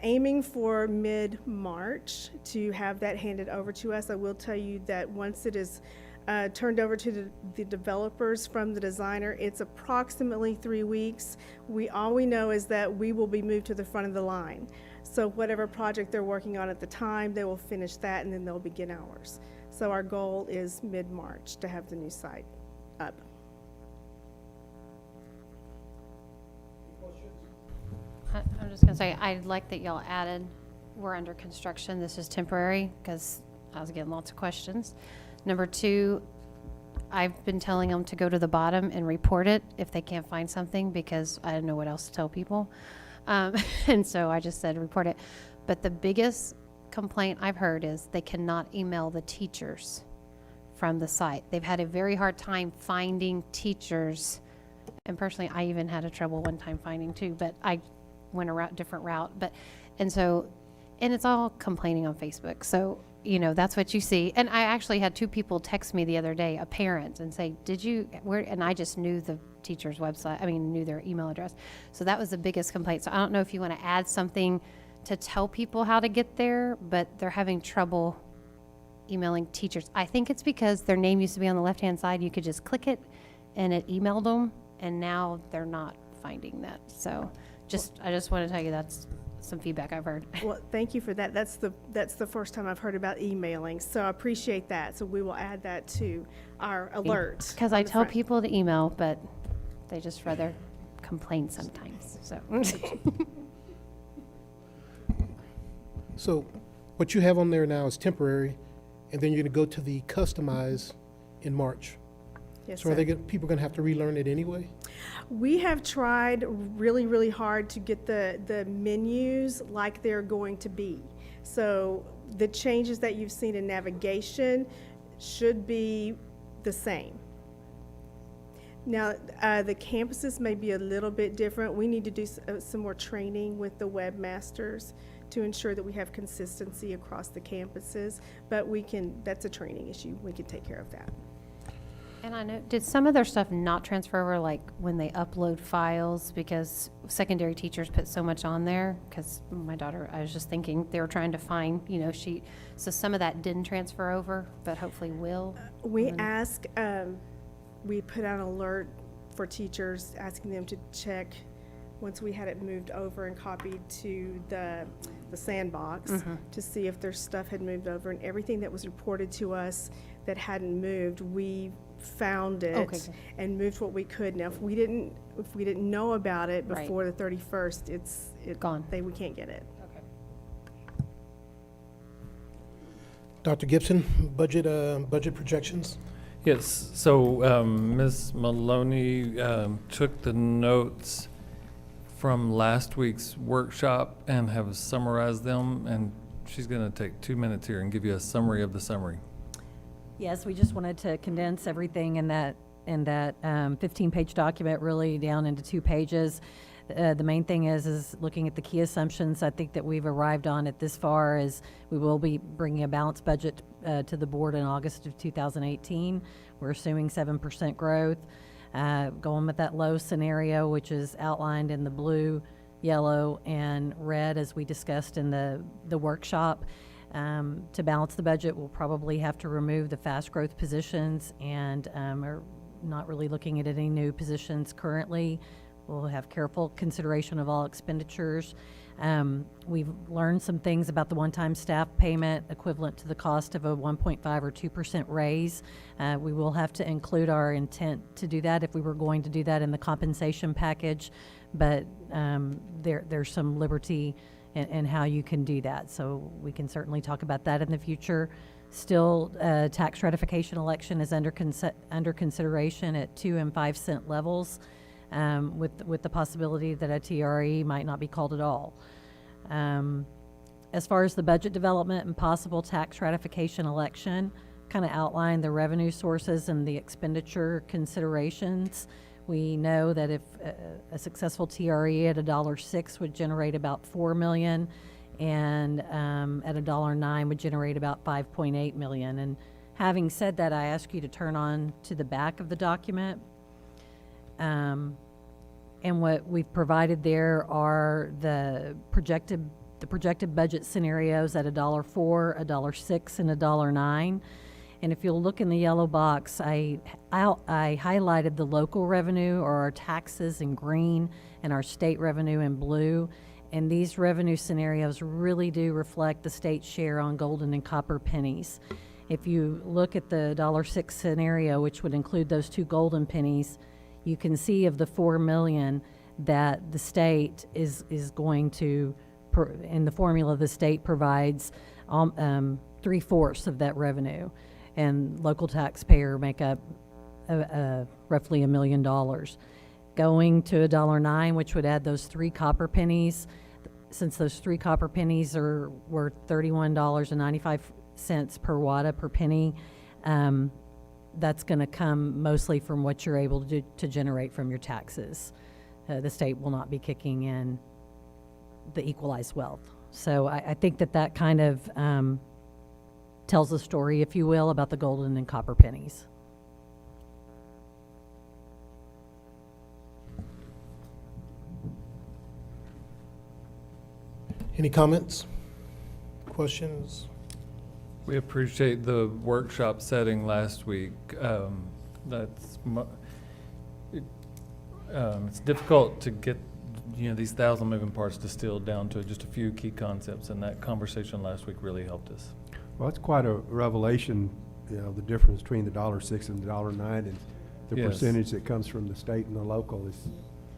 aiming for mid-March to have that handed over to us. I will tell you that once it is turned over to the developers from the designer, it's approximately 3 weeks. All we know is that we will be moved to the front of the line. So whatever project they're working on at the time, they will finish that and then they'll begin ours. So our goal is mid-March to have the new site up. I'm just gonna say, I like that y'all added, we're under construction, this is temporary, because I was getting lots of questions. Number 2, I've been telling them to go to the bottom and report it if they can't find something, because I don't know what else to tell people. And so I just said report it. But the biggest complaint I've heard is they cannot email the teachers from the site. They've had a very hard time finding teachers. And personally, I even had a trouble one time finding too, but I went a different route. And it's all complaining on Facebook. So, that's what you see. And I actually had 2 people text me the other day, a parent, and say, and I just knew the teacher's website, knew their email address. So that was the biggest complaint. So I don't know if you want to add something to tell people how to get there, but they're having trouble emailing teachers. I think it's because their name used to be on the left-hand side. You could just click it and it emailed them, and now they're not finding that. So I just want to tell you that's some feedback I've heard. Well, thank you for that. That's the first time I've heard about emailing, so I appreciate that. So we will add that to our alert. Because I tell people to email, but they just rather complain sometimes, so. So what you have on there now is temporary, and then you're going to go to the customize in March. Yes, So sir. people going to have to relearn it anyway? We have tried really, really hard to get the menus like they're going to be. So the changes that you've seen in navigation, should be the same. Now, the campuses may be a little bit different. We need to do some more training with the webmasters to ensure that we have consistency across the campuses, but that's a training issue. We can take care of that. And I know, did some of their stuff not transfer over, like when they upload files, because secondary teachers put so much on there? Because my daughter, I was just thinking, they were trying to find, so some of that didn't transfer over, but hopefully will. We we put out an alert for teachers, asking them to check once we had it moved over and copied to the sandbox to see if their stuff had moved over, and everything that was reported to us that hadn't moved, we found it and moved what we could. Now, if we didn't know about it before the 31st, it's gone. We can't get it. Okay. Dr. Gibson, budget projections? Yes, so Ms. Maloney took the notes from last week's workshop and have summarized them, and she's going to take 2 minutes here and give you a summary of the summary. Yes, we just wanted to condense everything in that 15-page document really down into 2 pages. The main thing is looking at the key assumptions. I think that we've arrived on it this far is we will be bringing a balanced budget to the board in August of 2018. We're assuming 7% growth, going with that low scenario, which is outlined in the blue, yellow, and red as we discussed in the workshop. To balance the budget, we'll probably have to remove the fast growth positions and are not really looking at any new positions currently. We'll have careful consideration of all expenditures. We've learned some things about the one-time staff payment equivalent to the cost of a 1.5 or 2% raise. We will have to include our intent to do that if we were going to do that in the compensation package, but there's some liberty in how you can do that. So we can certainly talk about that in the future. Still, tax ratification election is under consideration at 2 and 5 cent levels. With the possibility that a TRE might not be called at all. As far as the budget development and possible tax ratification election, kind of outline the revenue sources and the expenditure considerations. We know that if a successful TRE at $1.06 would generate about $4 million, and at $1.09 would generate about $5.8 million. And having said that, I ask you to turn on to the back of the document. And what we've provided there are the projected budget scenarios at $1.04, $1.06, and $1.09. And if you'll look in the yellow box, I highlighted the local revenue, or our taxes, in green, and our state revenue in blue. And these revenue scenarios really do reflect the state share on golden and copper pennies. If you look at the $1.06 scenario, which would include those 2 golden pennies, you can see of the $4 million that the state is going to, in the formula, the state provides 3/4 of that revenue, and local taxpayer make up roughly $1 million. Going to $1.09, which would add those 3 copper pennies, since those 3 copper pennies are worth $31.95 per watt per penny. That's going to come mostly from what you're able to generate from your taxes. The state will not be kicking in the equalized wealth. So I think that kind of tells a story, if you will, about the golden and copper pennies. Any comments, questions? We appreciate the workshop setting last week. It's difficult to get these 1,000 moving parts distilled down to just a few key concepts, and that conversation last week really helped us. Well, it's quite a revelation, the difference between the $1.06 and the $1.09, and the percentage that comes from the state and the local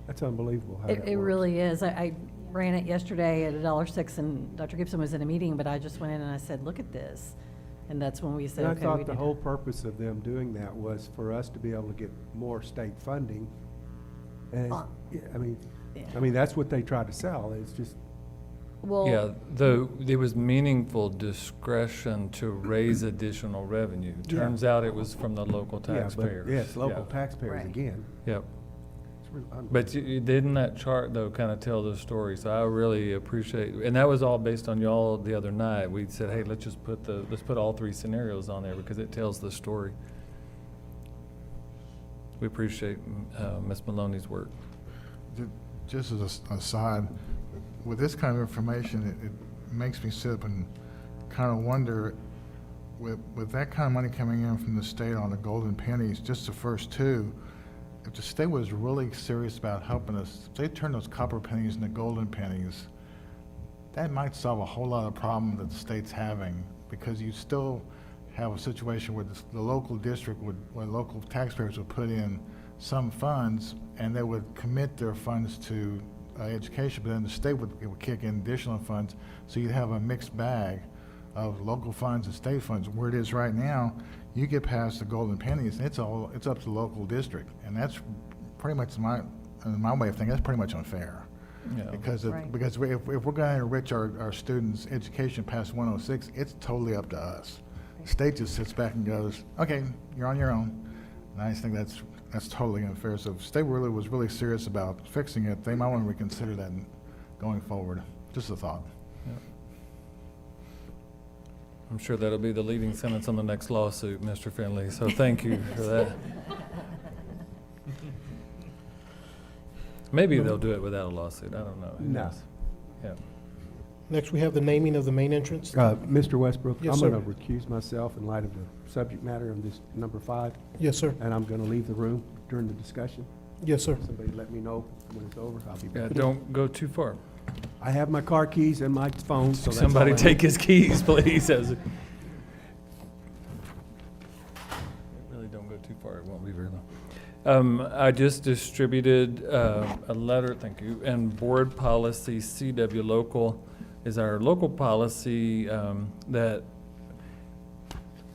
that's unbelievable how that It works. really is. I ran it yesterday at $1.06, and Dr. Gibson was in a meeting, but I just went in and I said, look at this. And that's when we said, And okay, I thought we the need whole purpose of them doing that was for us to be able to get more state funding. And I mean, that's what they try to sell. It's just, Well, Yeah, though there was meaningful discretion to raise additional revenue. Yeah. Turns out it was from the local Yeah, taxpayers. but, yes, local Yeah. taxpayers Right. again. Yep. It's really But didn't that chart, though, kind of tell the story? So I really appreciate, and that was all based on y'all the other night. We said, hey, let's just let's put all three scenarios on there because it tells the story. We appreciate Ms. Maloney's work. Just as a aside, with this kind of information, it makes me sit up and kind of wonder, with that kind of money coming in from the state on the golden pennies, just the first two, if the state was really serious about helping us, if they turn those copper pennies into golden pennies, that might solve a whole lot of problems that the state's having, because you still have a situation where the local district where local taxpayers would put in some funds and they would commit their funds to education, but then the state would kick in additional funds, so you'd have a mixed bag of local funds and state funds. Where it is right now, you get past the golden pennies, and it's up to the local district, and that's pretty much in my way of thinking, that's pretty much unfair. Yeah. Because Right. if we're going to enrich our students' education past 106, it's totally up to us. The state just sits back and goes, okay, you're on your own. And I just think that's totally unfair. So if the state was really serious about fixing it, they might want to reconsider that going forward. Just a thought. I'm sure that'll be the leading sentence on the next lawsuit, Mr. Finley, so thank you for that. Maybe they'll do it without a lawsuit, I don't know. Who No. knows? Yeah. Next, we have the naming of the main entrance. Mr. Westbrook, Yes, I'm sir. going to recuse myself in light of the subject matter of this number 5, Yes, sir. and I'm going to leave the room during the discussion. Yes, sir. Somebody let me know when it's over. I'll be Yeah, back. don't go too far. I have my car keys and my phone, so that's all Somebody I need. take his keys, please. Really don't go too far, it won't be very long. I just distributed a letter, thank you, and board policy CW local is our local policy that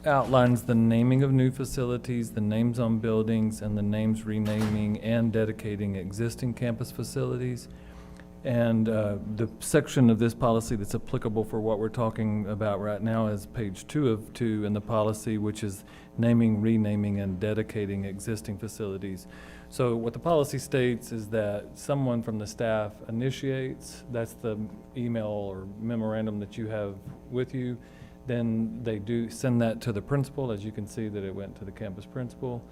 outlines the naming of new facilities, the names on buildings, and the names renaming and dedicating existing campus facilities. And the section of this policy that's applicable for what we're talking about right now is page 2 of 2 in the policy, which is naming, renaming, and dedicating existing facilities. So what the policy states is that someone from the staff initiates, that's the email or memorandum that you have with you. Then they do send that to the principal, as you can see that it went to the campus principal.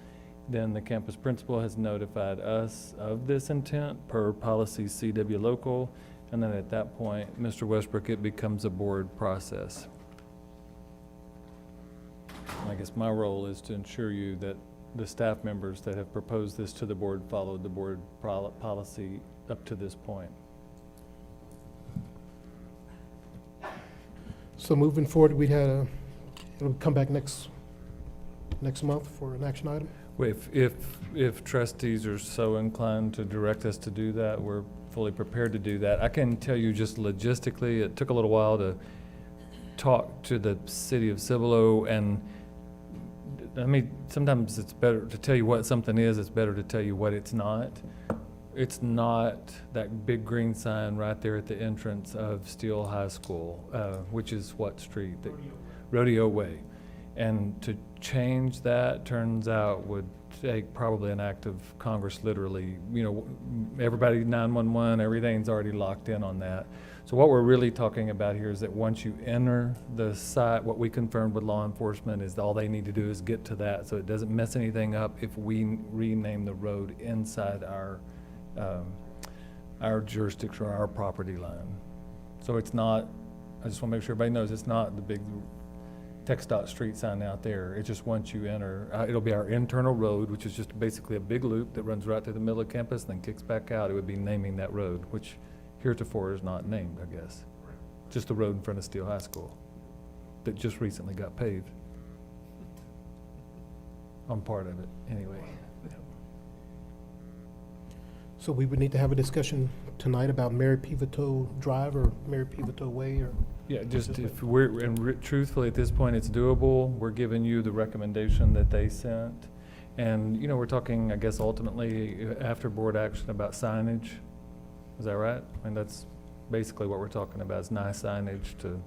Then the campus principal has notified us of this intent per policy CW local, and then at that point, Mr. Westbrook, it becomes a board process. I guess my role is to ensure you that the staff members that have proposed this to the board followed the board policy up to this point. So moving forward, it'll come back next month for an action item? If trustees are so inclined to direct us to do that, we're fully prepared to do that. I can tell you just logistically, it took a little while to talk to the city of Cibolo, and I mean, sometimes it's better to tell you what something is, it's better to tell you what it's not. It's not that big green sign right there at the entrance of Steele High School, which is what street? Rodeo Way. And to change that, turns out, would take probably an act of Congress, literally. You know, everybody, 911, everything's already locked in on that. So what we're really talking about here is that once you enter the site, what we confirmed with law enforcement is all they need to do is get to that, so it doesn't mess anything up if we rename the road inside our jurisdiction or our property line. So it's not, I just want to make sure everybody knows, it's not the big TxDOT street sign out there. It's just once you enter, it'll be our internal road, which is just basically a big loop that runs right through the middle of campus and then kicks back out. It would be naming that road, which heretofore is not named, I guess. Just the road in front of Steele High School that just recently got paved. On part of it, anyway. So we would need to have a discussion tonight about Mary Pivotal Drive or Mary Pivotal Way, or? Yeah, just if and truthfully, at this point, it's doable. We're giving you the recommendation that they sent. And, you know, we're talking, I guess, ultimately, after board action about signage. Is that right? I mean, that's basically what we're talking about is nice signage to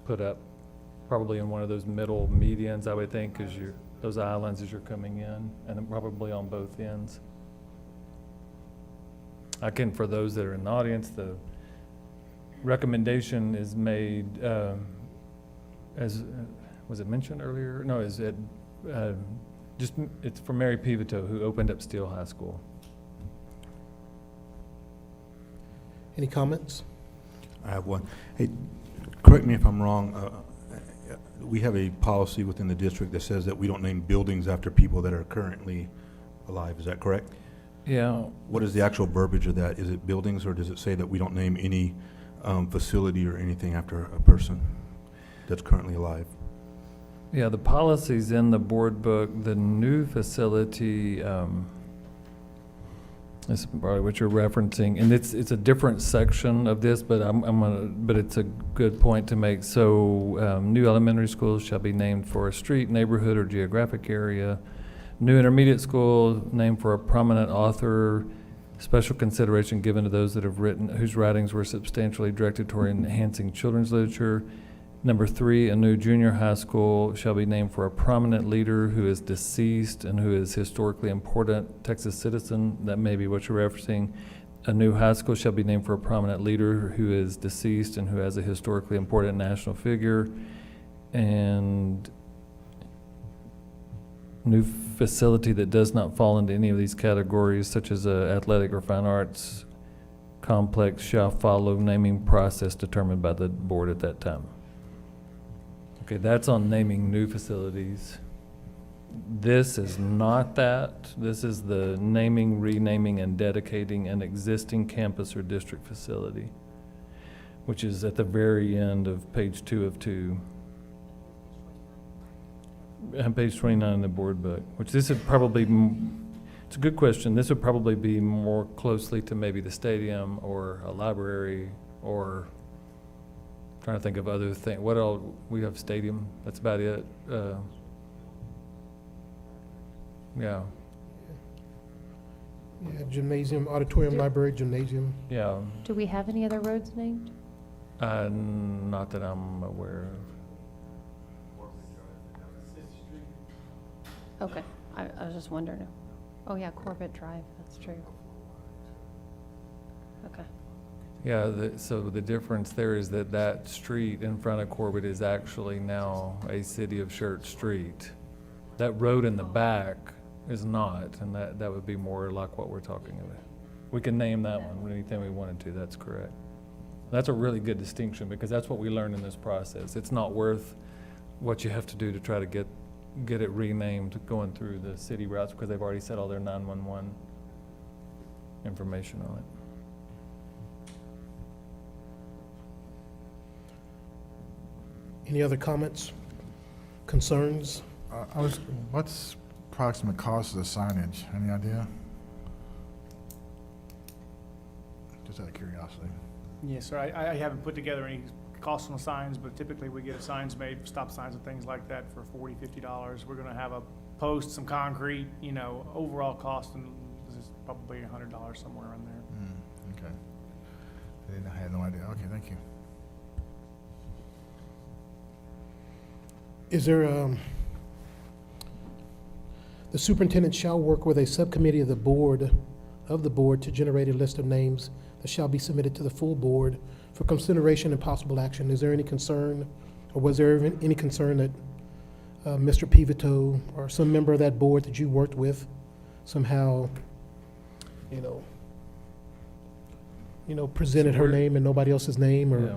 put up, probably in one of those middle medians, I would think, as those islands as you're coming in, and then probably on both ends. For those that are in the audience, the recommendation is made, was it mentioned earlier? No, it's for Mary Pivito, who opened up Steele High School. Any comments? I have one. Hey, correct me if I'm wrong. We have a policy within the district that says that we don't name buildings after people that are currently alive. Is that correct? Yeah. What is the actual verbiage of that? Is it buildings, or does it say that we don't name any facility or anything after a person that's currently alive? Yeah, the policy's in the board book. The new facility, is probably what you're referencing, and it's a different section of this, but but it's a good point to make. So, new elementary schools shall be named for a street, neighborhood, or geographic area. New intermediate school named for a prominent author. Special consideration given to those that have written, whose writings were substantially directed toward enhancing children's literature. Number 3, a new junior high school shall be named for a prominent leader who is deceased and who is historically important Texas citizen. That may be what you're referencing. A new high school shall be named for a prominent leader who is deceased and who has a historically important national figure. And new facility that does not fall into any of these categories, such as a athletic or fine arts complex, shall follow naming process determined by the board at that time. Okay, that's on naming new facilities. This is not that. This is the naming, renaming, and dedicating an existing campus or district facility, which is at the very end of page 2 of 2. And page 29 in the board book, which this would probably, it's a good question. This would probably be more closely to maybe the stadium or a library, or trying to think of other things. What else? We have stadium. That's about it. Yeah. Yeah, gymnasium, auditorium, library, gymnasium. Yeah. Do we have any other roads named? Not that I'm aware of. Okay, I was just wondering. Oh yeah, Corbett Drive, that's true. Okay. Yeah, so the difference there is that that street in front of Corbett is actually now a City of Schertz street. That road in the back is not, and that would be more like what we're talking about. We can name that one anything we wanted to, that's correct. That's a really good distinction, because that's what we learned in this process. It's not worth what you have to do to try to get it renamed going through the city routes, because they've already set all their 911 information on it. Any other comments, concerns? What's approximate cost of the signage? Any idea? Just out of curiosity. Yes, sir. I haven't put together any costs on the signs, but typically we get signs made, stop signs and things like that for $40, $50. We're gonna have a post, some concrete, overall cost, and this is probably $100 somewhere in there. Okay. I had no idea. Okay, thank you. Is there, the superintendent shall work with a subcommittee of the board to generate a list of names that shall be submitted to the full board for consideration and possible action. Is there any concern, or was there any concern that Mr. Pivito or some member of that board that you worked with somehow, presented her name and nobody else's name, or,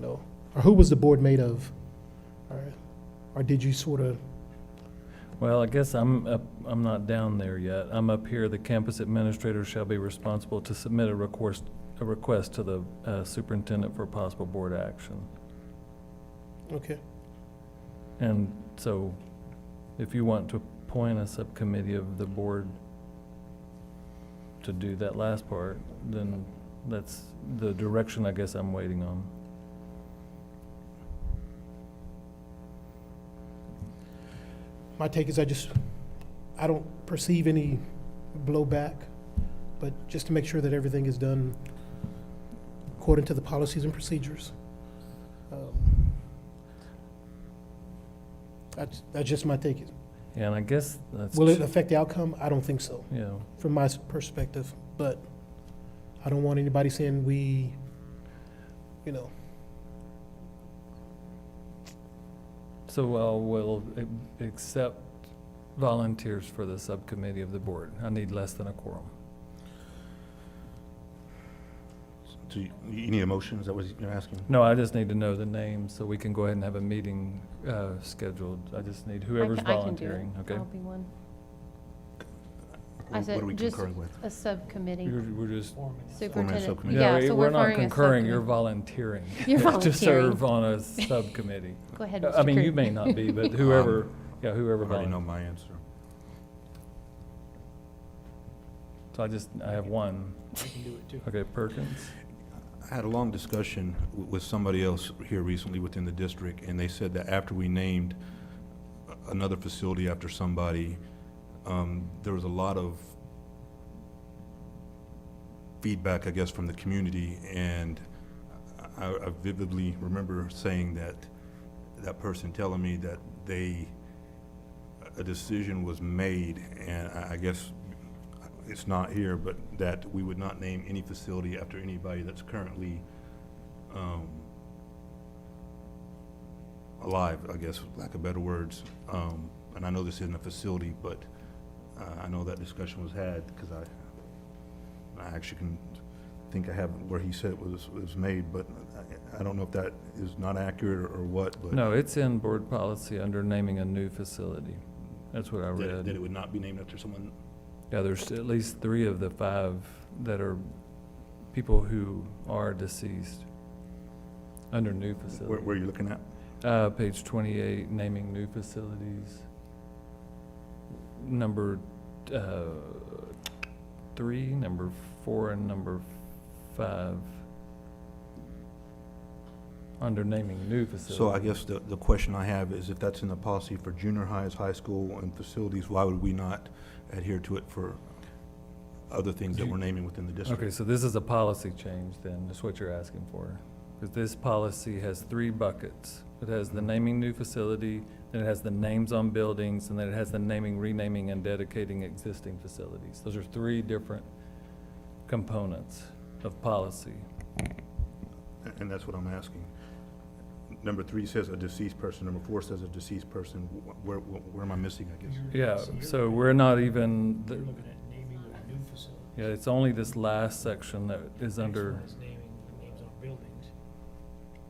or who was the board made of? Or did you sort of? Well, I guess I'm not down there yet. I'm up here. The campus administrator shall be responsible to submit a request to the superintendent for possible board action. Okay. And so, if you want to appoint a subcommittee of the board to do that last part, then that's the direction I guess I'm waiting on. My take is I don't perceive any blowback, but just to make sure that everything is done according to the policies and procedures. That's just my take. Yeah, and I guess that's. Will it affect the outcome? I don't think so, Yeah. from my perspective, but I don't want anybody saying we, you know. So we'll accept volunteers for the subcommittee of the board. I need less than a quorum. So you need a motion, is that what you're asking? No, I just need to know the names so we can go ahead and have a meeting scheduled. I just need whoever's volunteering, okay? I'll be one. What are we just concurring with? a subcommittee. We're just. Superintendent. subcommittee. Yeah, so we're not forming a concurring, you're subcommittee. volunteering. You're To volunteering. serve on a subcommittee. Go ahead, I Mr. mean, you Crew. may not be, but whoever, whoever I already know volunteers. my answer. So I have one. I can do it too. Okay, Perkins. I had a long discussion with somebody else here recently within the district, and they said that after we named another facility after somebody, there was a lot of feedback, I guess, from the community, and I vividly remember saying that person telling me that a decision was made, and I guess it's not here, but that we would not name any facility after anybody that's currently alive, I guess, for lack of better words. And I know this isn't a facility, but I know that discussion was had, because I actually can think I have where he said it was made, but I don't know if that is not accurate or what, but. No, it's in board policy under naming a new facility. That's what I read. That it would not be named after someone. Yeah, there's at least 3 of the 5 that are people who are deceased under new facilities. Where are you looking at? Page 28, naming new facilities. Number 3, number 4, and number 5. Under naming new facilities. So I guess the question I have is, if that's in the policy for junior highs, high school, and facilities, why would we not adhere to it for other things that we're naming within the district? Okay, so this is a policy change then, is what you're asking for. Because this policy has 3 buckets. It has the naming new facility, then it has the names on buildings, and then it has the naming, renaming, and dedicating existing facilities. Those are 3 different components of policy. And that's what I'm asking. Number 3 says a deceased person, number 4 says a deceased person. Where am I missing, I guess? Yeah, so we're not even, You're looking at naming of a new facility. yeah, it's only this last section that is under. Next one is naming the names on buildings.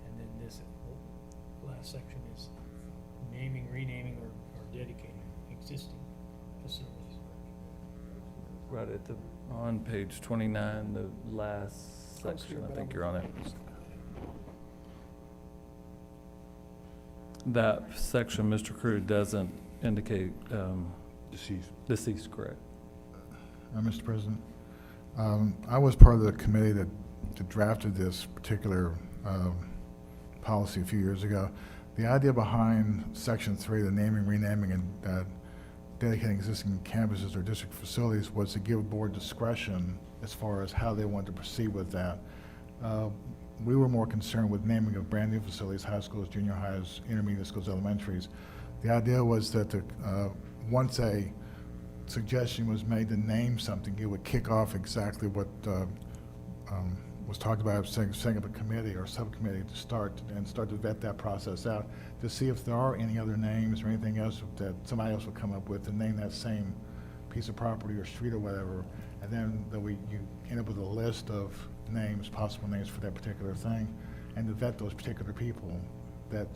And then this last section is naming, renaming, or dedicating existing facilities. Right at on page 29, the last section, I think you're on it. That section, Mr. Crew, doesn't indicate deceased, correct? Mr. President, I was part of the committee that drafted this particular policy a few years ago. The idea behind Section 3, the naming, renaming, and dedicating existing campuses or district facilities, was to give board discretion as far as how they wanted to proceed with that. We were more concerned with naming of brand new facilities, high schools, junior highs, intermediate schools, elementaries. The idea was that once a suggestion was made to name something, it would kick off exactly what was talked about, setting up a committee or subcommittee to start to vet that process out, to see if there are any other names or anything else that somebody else would come up with to name that same piece of property or street or whatever, and then you end up with a list of names, possible names for that particular thing, and to vet those particular people that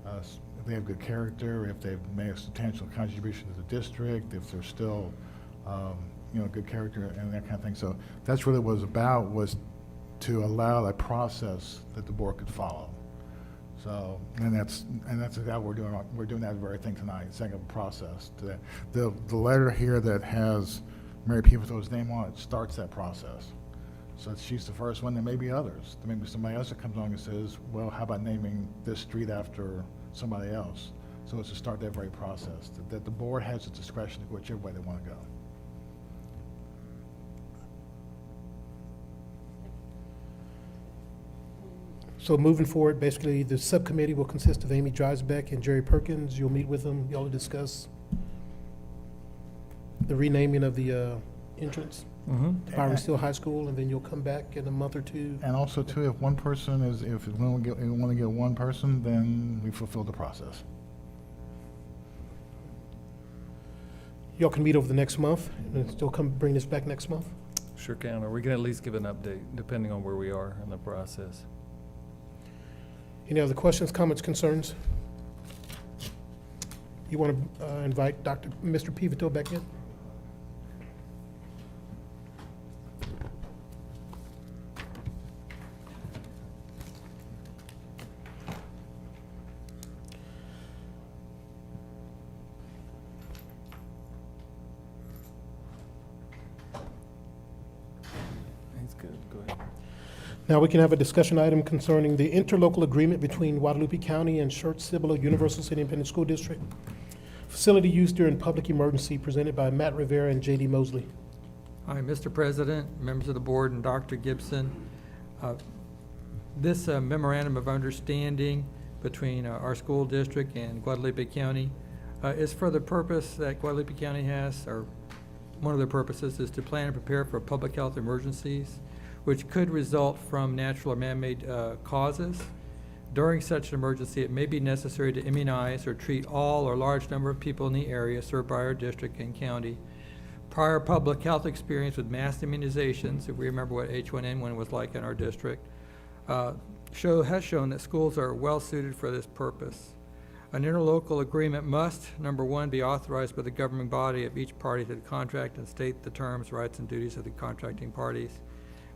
if they have good character, if they've made a substantial contribution to the district, if they're still good character and that kind of thing. So that's really what it was about, was to allow a process that the board could follow. So, and that's exactly what we're doing. We're doing that very thing tonight, setting up a process. The letter here that has Mary Pivoto's name on it starts that process. So she's the first one. There may be others. There may be somebody else that comes along and says, well, how about naming this street after somebody else? So it's to start that very process, that the board has the discretion to go whichever way they want to go. So moving forward, basically, the subcommittee will consist of Amy Dreisbeck and Jerry Perkins. You'll meet with them, y'all will discuss the renaming of the entrance to Byron Steele High School, and then you'll come back in a month or two. And also too, if one person is, if we want to get one person, then we fulfill the process. Y'all can meet over the next month and still come bring this back next month? Sure can, or we can at least give an update, depending on where we are in the process. Any other questions, comments, concerns? You want to invite Mr. Pivotal back in? He's good, go ahead. Now we can have a discussion item concerning the interlocal agreement between Guadalupe County and Schertz-Cibolo-Universal City Independent School District. Facility use during public emergency, presented by Matt Rivera and J.D. Mosley. Hi, Mr. President, members of the board, and Dr. Gibson. This memorandum of understanding between our school district and Guadalupe County is for the purpose that Guadalupe County has, or one of the purposes is to plan and prepare for public health emergencies, which could result from natural or man-made causes. During such an emergency, it may be necessary to immunize or treat all or large number of people in the area served by our district and county. Prior public health experience with mass immunizations, if we remember what H1N1 was like in our district, has shown that schools are well suited for this purpose. An interlocal agreement must, number one, be authorized by the governing body of each party to the contract and state the terms, rights, and duties of the contracting parties.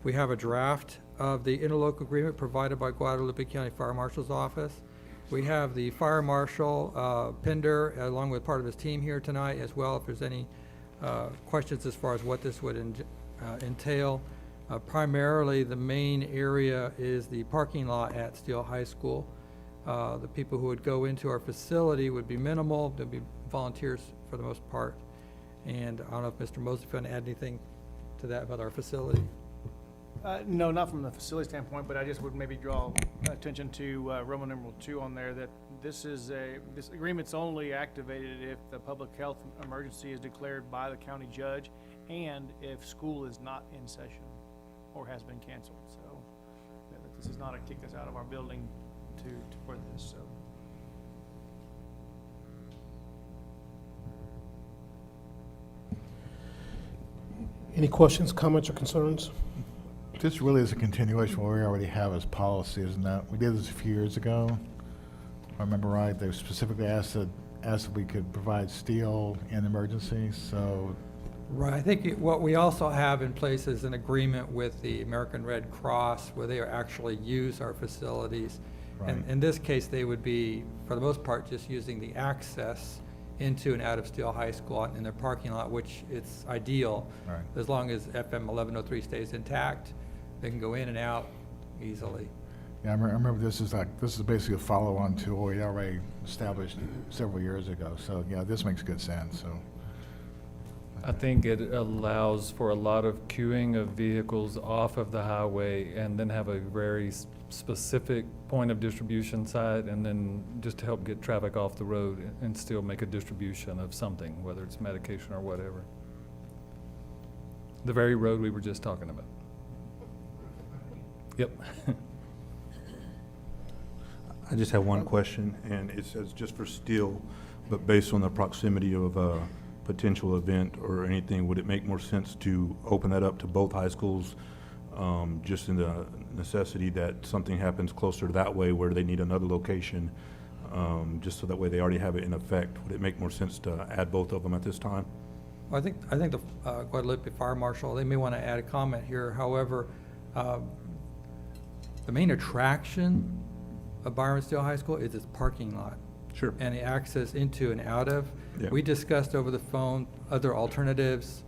We have a draft of the interlocal agreement provided by Guadalupe County Fire Marshal's Office. We have the Fire Marshal, Pender, along with part of his team here tonight as well, if there's any questions as far as what this would entail. Primarily, the main area is the parking lot at Steele High School. The people who would go into our facility would be minimal. There'd be volunteers for the most part. And I don't know if Mr. Mosley can add anything to that about our facility. No, not from the facility standpoint, but I just would maybe draw attention to Roman numeral 2 on there, that this agreement's only activated if the public health emergency is declared by the county judge and if school is not in session or has been canceled. So this is not a kick us out of our building for this. So. Any questions, comments, or concerns? This really is a continuation of what we already have as policy, isn't that? We did this a few years ago. If I remember right, they specifically asked if we could provide steel in emergencies, so. Right, I think what we also have in place is an agreement with the American Red Cross where they actually use our facilities. Right. And in this case, they would be, for the most part, just using the access into and out of Steele High School in their parking lot, which it's ideal. Right. As long as FM 1103 stays intact, they can go in and out easily. Yeah, I remember this is basically a follow-on to what we already established several years ago. So yeah, this makes good sense, so. I think it allows for a lot of queuing of vehicles off of the highway and then have a very specific point of distribution site, and then just to help get traffic off the road and still make a distribution of something, whether it's medication or whatever. The very road we were just talking about. Yep. I just have one question, and it says just for Steele, but based on the proximity of a potential event or anything, would it make more sense to open that up to both high schools, just in the necessity that something happens closer that way where they need another location, just so that way they already have it in effect? Would it make more sense to add both of them at this time? Well, I think the Guadalupe Fire Marshal, they may want to add a comment here. However, the main attraction of Byron Steele High School is its parking lot. Sure. And the access into and out of. Yeah. We discussed over the phone other alternatives,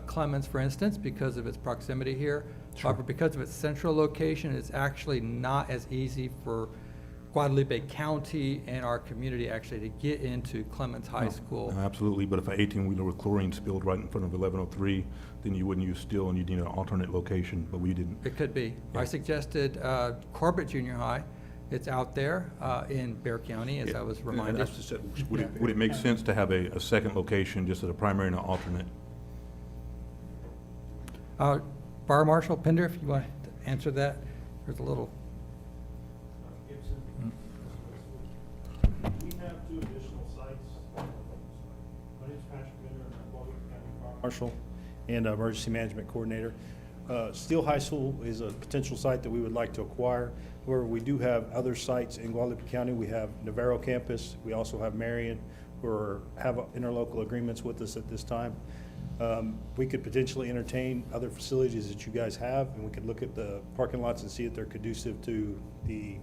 Clemens, for instance, because of its proximity here. Sure. However, because of its central location, it's actually not as easy for Guadalupe County and our community actually to get into Clemens High School. Absolutely, but if an 18-wheeler with chlorine spilled right in front of 1103, then you wouldn't use steel and you'd need an alternate location, but we didn't. It could be. Yeah. I suggested Corbett Junior High. It's out there in Bear County, as I was And reminded. that's just it. Would it make sense to have a second location just as a primary and an alternate? Fire Marshal Pender, if you want to answer that, there's a little. We have 2 additional sites. My name is Patrick Bender, and I'm Guadalupe County Fire Marshal and Emergency Management Coordinator. Steele High School is a potential site that we would like to acquire. Where we do have other sites in Guadalupe County. We have Navarro campus. We also have Marion, who have interlocal agreements with us at this time. We could potentially entertain other facilities that you guys have, and we could look at the parking lots and see if they're conducive to the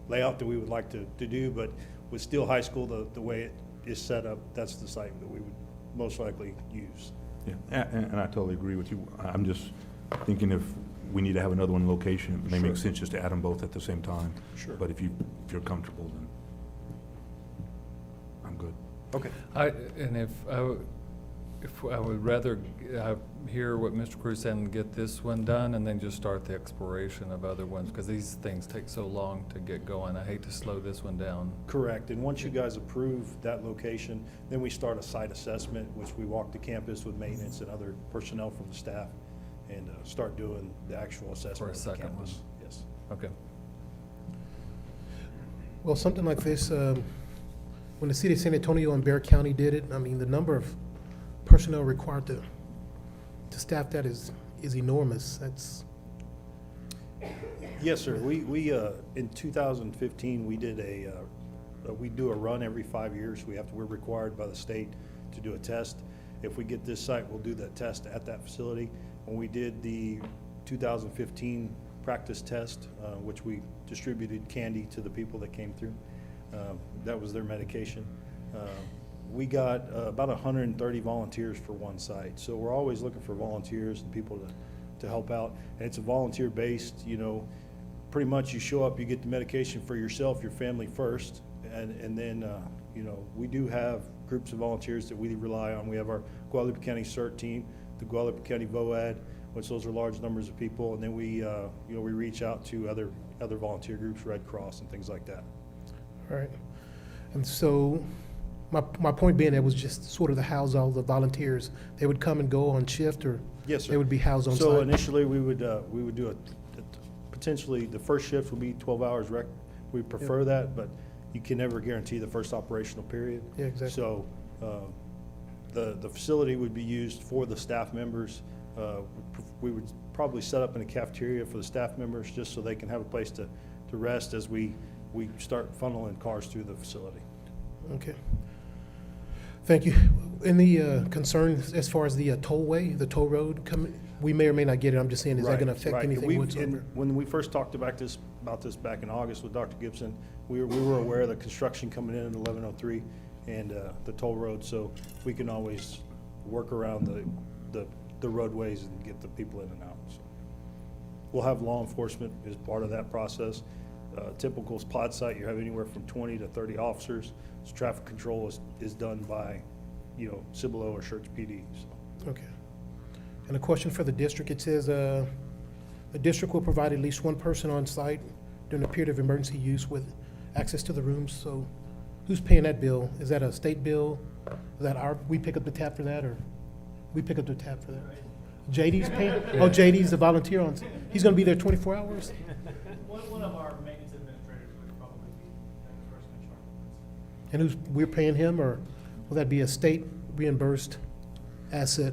layout that we would like to do. But with Steele High School, the way it is set up, that's the site that we would most likely use. Yeah, and I totally agree with you. I'm just thinking if we need to have another one location, it may make sense just to add them both at the same time. Sure. But if you're comfortable, then I'm good. Okay. If I would rather hear what Mr. Cruz said and get this one done and then just start the exploration of other ones, because these things take so long to get going. I hate to slow this one down. Correct, and once you guys approve that location, then we start a site assessment, which we walk the campus with maintenance and other personnel from the staff and start doing the actual assessment For a of the second campus. one. Yes. Okay. Well, something like this, when the city of San Antonio and Bear County did it, I mean, the number of personnel required to staff that is enormous. That's. Yes, sir. We in 2015, we did we do a run every 5 years. We're required by the state to do a test. If we get this site, we'll do that test at that facility. When we did the 2015 practice test, which we distributed candy to the people that came through, that was their medication. We got about 130 volunteers for one site. So we're always looking for volunteers and people to help out. And it's a volunteer-based, pretty much you show up, you get the medication for yourself, your family first, and then, we do have groups of volunteers that we rely on. We have our Guadalupe County CERT team, the Guadalupe County VOAD, which those are large numbers of people, and then we reach out to other volunteer groups, Red Cross and things like that. All right. And so my point being, it was just sort of to house all the volunteers. They would come and go on shift, or Yes, sir. they would be housed on site? So initially, we would do potentially the first shift would be 12 hours. We prefer that, but you can never guarantee the first operational period. Yeah, exactly. So the facility would be used for the staff members. We would probably set up in a cafeteria for the staff members just so they can have a place to rest as we start funneling cars through the facility. Okay. Thank you. Any concern as far as the tollway, the toll road coming? We may or may not get it. I'm just saying, is that going to affect Right. anything whatsoever? When we first talked about this back in August with Dr. Gibson, we were aware of the construction coming in at 1103 and the toll road, so we can always work around the roadways and get the people in and out. So we'll have law enforcement as part of that process. Typical pod site, you have anywhere from 20 to 30 officers. So traffic control is done by, Cibolo or Schertz PD. So. Okay. And a question for the district. It says the district will provide at least one person on site during a period of emergency use with access to the rooms. So who's paying that bill? Is that a state bill? Is that we pick up the tab for that, or we pick up the tab for that? JD's paying? Oh, JD's the volunteer on, he's going to be there 24 hours? One of our maintenance administrators would probably be the person in charge. And we're paying him, or will that be a state reimbursed asset?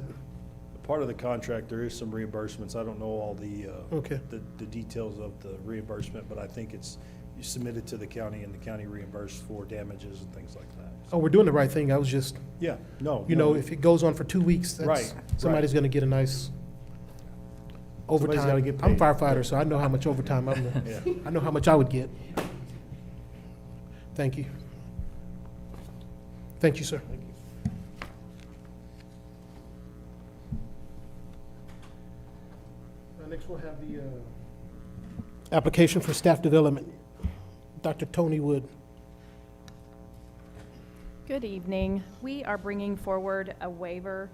Part of the contract, there is some reimbursements. I don't know all the Okay. the details of the reimbursement, but I think you submit it to the county and the county reimbursed for damages and things like that. Oh, we're doing the right thing. I was just, Yeah, no. if it goes on for 2 weeks, Right, somebody's going to get a nice Somebody's gotta overtime. get I'm a paid. firefighter, so I know how much overtime Yeah. I know how much I would get. Thank you. Thank you, sir. Thank you. Next, we'll have the Application for staff development. Dr. Tony Wood. Good evening. We are bringing forward a waiver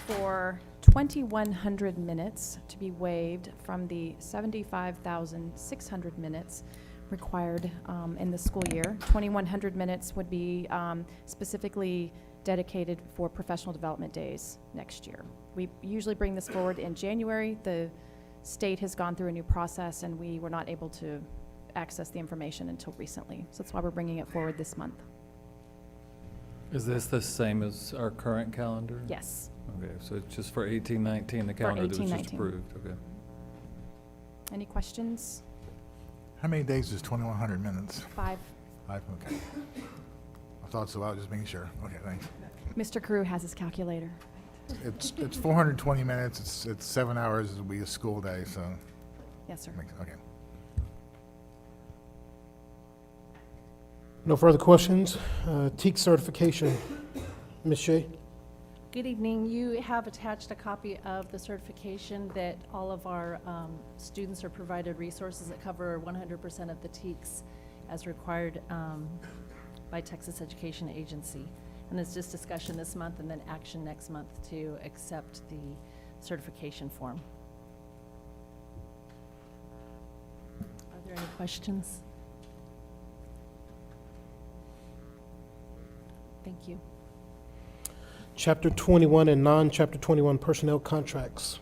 for 2,100 minutes to be waived from the 75,600 minutes required in the school year. 2,100 minutes would be specifically dedicated for professional development days next year. We usually bring this forward in January. The state has gone through a new process and we were not able to access the information until recently. So that's why we're bringing it forward this month. Is this the same as our current calendar? Yes. Okay, so it's just for 18-19, the calendar that was just approved, okay. Any questions? How many days is 2,100 minutes? 5. 5, okay. I thought so, I was just making sure. Okay, thanks. Mr. Carew has his calculator. It's 420 minutes, it's 7 hours, it'll be a school day, so. Yes, sir. Okay. No further questions. TEAC certification. Ms. Shea? Good evening. You have attached a copy of the certification that all of our students are provided resources that cover 100% of the TEACs as required by Texas Education Agency. And it's just discussion this month and then action next month to accept the certification form. Are there any questions? Thank you. Chapter 21 and non-Chapter 21 personnel contracts.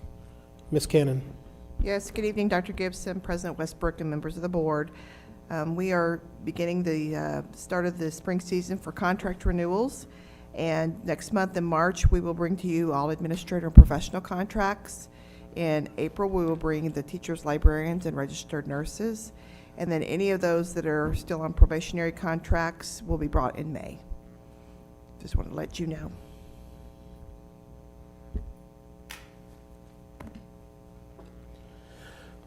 Ms. Cannon. Yes, good evening, Dr. Gibson, President Westbrook, and members of the board. We are beginning the start of the spring season for contract renewals. And next month in March, we will bring to you all administrator and professional contracts. In April, we will bring the teachers, librarians, and registered nurses. And then any of those that are still on probationary contracts will be brought in May. Just want to let you know.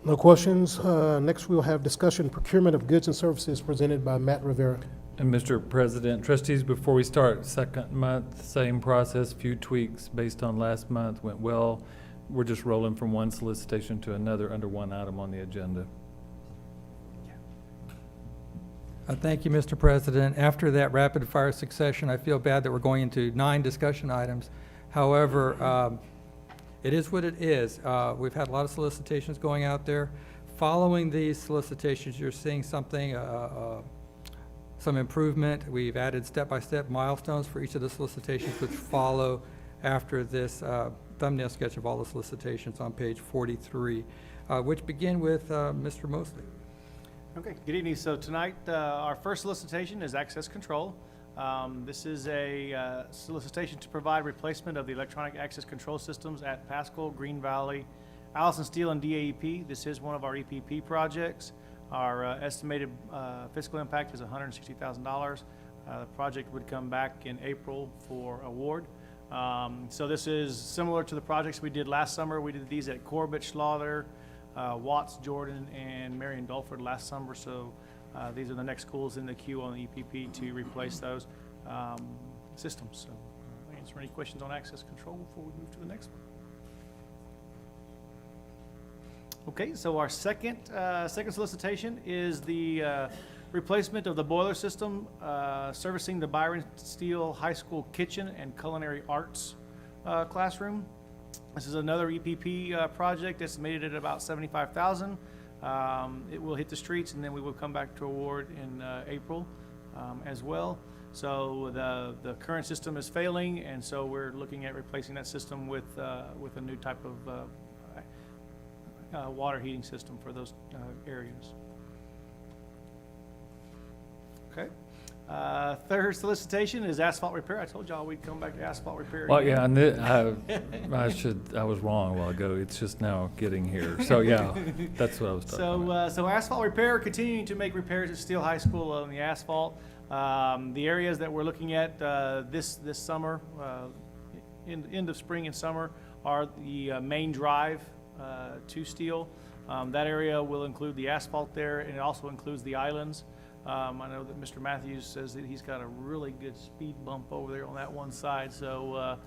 No questions. Next, we'll have discussion procurement of goods and services presented by Matt Rivera. And Mr. President, trustees, before we start, second month, same process, few tweaks based on last month, went well. We're just rolling from one solicitation to another under one item on the agenda. Thank you, Mr. President. After that rapid-fire succession, I feel bad that we're going into 9 discussion items. However, it is what it is. We've had a lot of solicitations going out there. Following these solicitations, you're seeing something, some improvement. We've added step-by-step milestones for each of the solicitations which follow after this thumbnail sketch of all the solicitations on page 43, which begin with Mr. Mosley. Okay, good evening. So tonight, our first solicitation is access control. This is a solicitation to provide replacement of the electronic access control systems at Pascal, Green Valley, Allison Steel, and DAEP. This is one of our EPP projects. Our estimated fiscal impact is $160,000. The project would come back in April for award. So this is similar to the projects we did last summer. We did these at Corbett, Slaughter, Watts, Jordan, and Marion Dulford last summer. So these are the next schools in the queue on the EPP to replace those systems. So answer any questions on access control before we move to the next one. Okay, so our second solicitation is the replacement of the boiler system servicing the Byron Steel High School kitchen and culinary arts classroom. This is another EPP project estimated at about $75,000. It will hit the streets, and then we will come back to award in April as well. So the current system is failing, and so we're looking at replacing that system with a new type of water heating system for those areas. Okay. Third solicitation is asphalt repair. I told y'all we'd come back to asphalt repair. Well, again. yeah, and I was wrong a while ago. It's just now getting here. So yeah, that's what I was talking about. So asphalt repair, continuing to make repairs at Steele High School on the asphalt. The areas that we're looking at this summer, end of spring and summer, are the main drive to Steele. That area will include the asphalt there, and it also includes the islands. I know that Mr. Matthews says that he's got a really good speed bump over there on that one side. So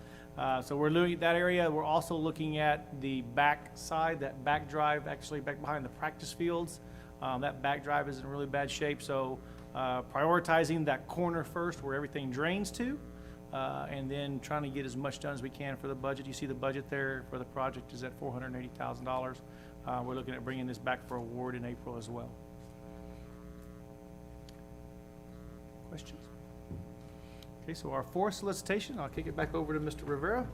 so we're looking at that area. We're also looking at the back side, that back drive, actually back behind the practice fields. That back drive is in really bad shape. So prioritizing that corner first where everything drains to, and then trying to get as much done as we can for the budget. You see the budget there for the project is at $480,000. We're looking at bringing this back for award in April as well. Questions? Okay, so our fourth solicitation, I'll kick it back over to Mr. Rivera,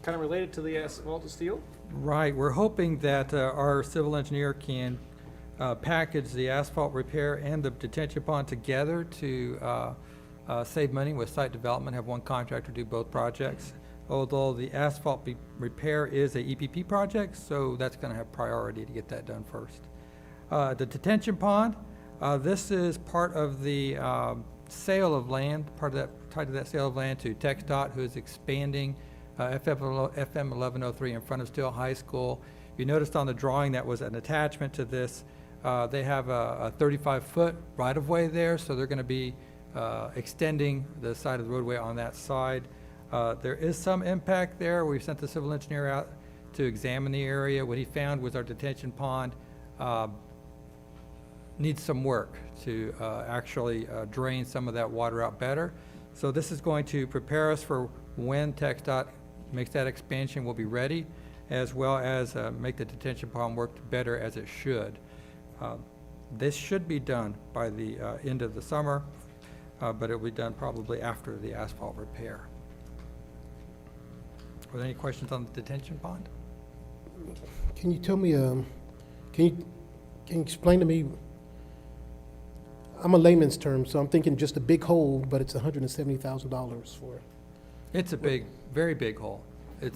kind of related to the asphalt to steel. Right, we're hoping that our civil engineer can package the asphalt repair and the detention pond together to save money with site development, have one contractor do both projects. Although the asphalt repair is a EPP project, so that's going to have priority to get that done first. The detention pond, this is part of the sale of land, part of that, tied to that sale of land to TxDOT, who is expanding FM 1103 in front of Steele High School. You noticed on the drawing that was an attachment to this, they have a 35-foot right-of-way there, so they're going to be extending the side of the roadway on that side. There is some impact there. We sent the civil engineer out to examine the area. What he found was our detention pond needs some work to actually drain some of that water out better. So this is going to prepare us for when TxDOT makes that expansion, we'll be ready, as well as make the detention pond work better as it should. This should be done by the end of the summer, but it will be done probably after the asphalt repair. Are there any questions on the detention pond? Can you tell me, can you explain to me, I'm a layman's term, so I'm thinking just a big hole, but it's $170,000 for it. It's a big, very big hole. I'm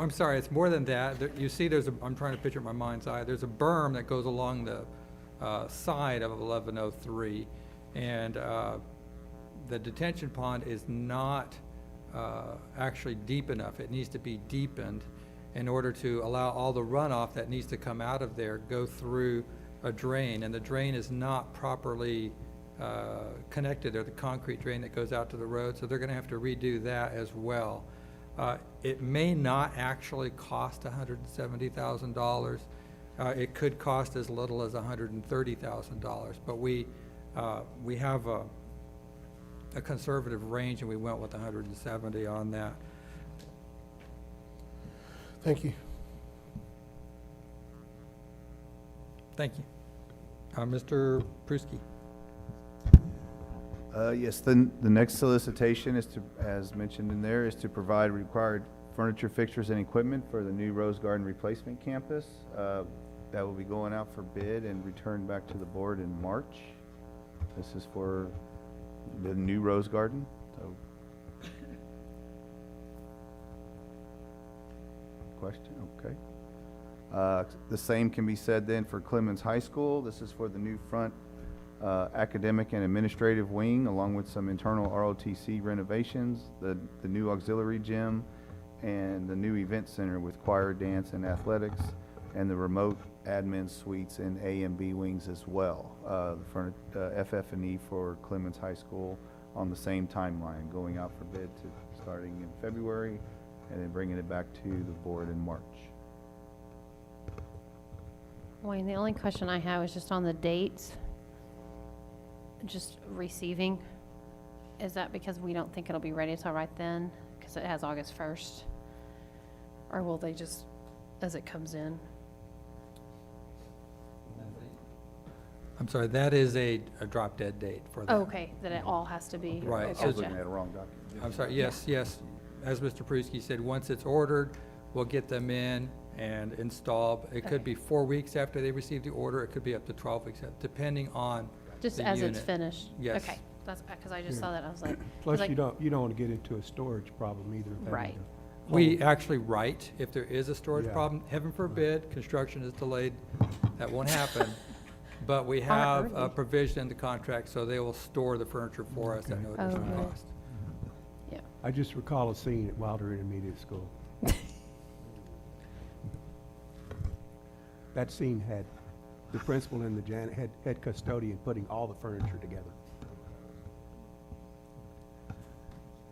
sorry, it's more than that. You see I'm trying to picture it in my mind's eye. There's a berm that goes along the side of 1103, and the detention pond is not actually deep enough. It needs to be deepened in order to allow all the runoff that needs to come out of there go through a drain, and the drain is not properly connected, or the concrete drain that goes out to the road, so they're going to have to redo that as well. It may not actually cost $170,000. It could cost as little as $130,000, but we have a conservative range, and we went with 170 on that. Thank you. Thank you. Mr. Pruski. Yes, the next solicitation is to, as mentioned in there, is to provide required furniture, fixtures, and equipment for the new Rose Garden replacement campus. That will be going out for bid and returned back to the board in March. This is for the new Rose Garden. So, question? Okay. The same can be said then for Clemens High School. This is for the new front academic and administrative wing, along with some internal ROTC renovations, the new auxiliary gym, and the new event center with choir, dance, and athletics, and the remote admin suites in A and B wings as well. The FF&E for Clemens High School on the same timeline, going out for bid to starting in February, and then bringing it back to the board in March. Wayne, the only question I have is just on the dates, just receiving. Is that because we don't think it'll be ready until right then? Because it has August 1st? Or will they just, as it comes in? I'm sorry, that is a drop dead date for that. Oh, okay, then it all has to be. Right. Okay, I was gotcha. looking at a wrong document. I'm sorry, yes. As Mr. Pruski said, once it's ordered, we'll get them in and installed. It could be 4 weeks after they receive the order. It could be up to 12 weeks, depending on Just the as unit. it's finished? Yes. Okay, that's, because I just saw that, I was like. Plus, like- you don't want to get into a storage problem either. of having Right. to We hold. actually write if there is a storage Yeah. problem. Heaven forbid, construction is delayed. That won't happen. But we Aren't have a already. provision in the contract, so they will store the furniture for us at no Okay. additional Oh, good. cost. Yeah. I just recall a scene at Wilder Intermediate School. That scene had the principal and the head custodian putting all the furniture together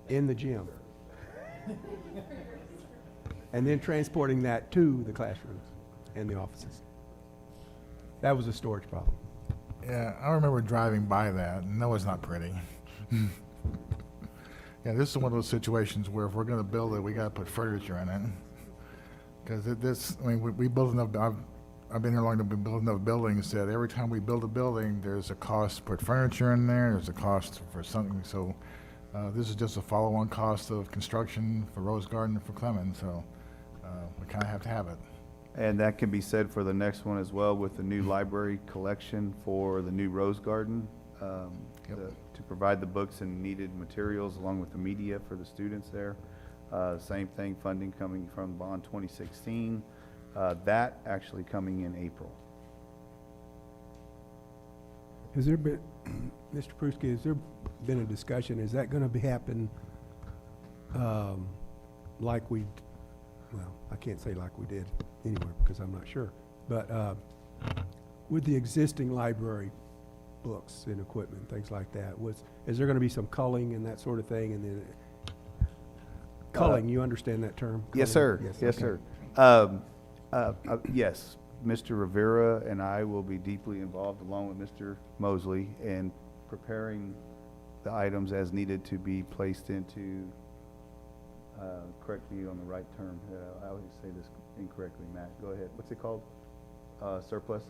in the gym, and then transporting that to the classrooms and the offices. That was a storage problem. Yeah, I remember driving by that, and that was not pretty. Yeah, this is one of those situations where if we're gonna build it, we gotta put furniture in it. Because we build enough, I've been here long enough to build enough buildings that every time we build a building, there's a cost to put furniture in there, there's a cost for something, so this is just a follow-on cost of construction for Rose Garden and for Clemens, so we kinda have to have it. And that can be said for the next one as well, with the new library collection for the new Rose Garden, to provide the books and needed materials along with the media for the students there. Same thing, funding coming from Bond 2016. That actually coming in April. Has there been, Mr. Pruski, has there been a discussion, is that gonna be happen, like we, well, I can't say like we did anywhere because I'm not sure, but, with the existing library books and equipment, things like that, is there gonna be some culling and that sort of thing, and then, culling, you understand that term? Yes, Culling? sir. Yes, okay. sir. Yes, Mr. Rivera and I will be deeply involved, along with Mr. Mosley, in preparing the items as needed to be placed into, correct me on the right term, I always say this incorrectly, Matt, go ahead. What's it called? Surplus?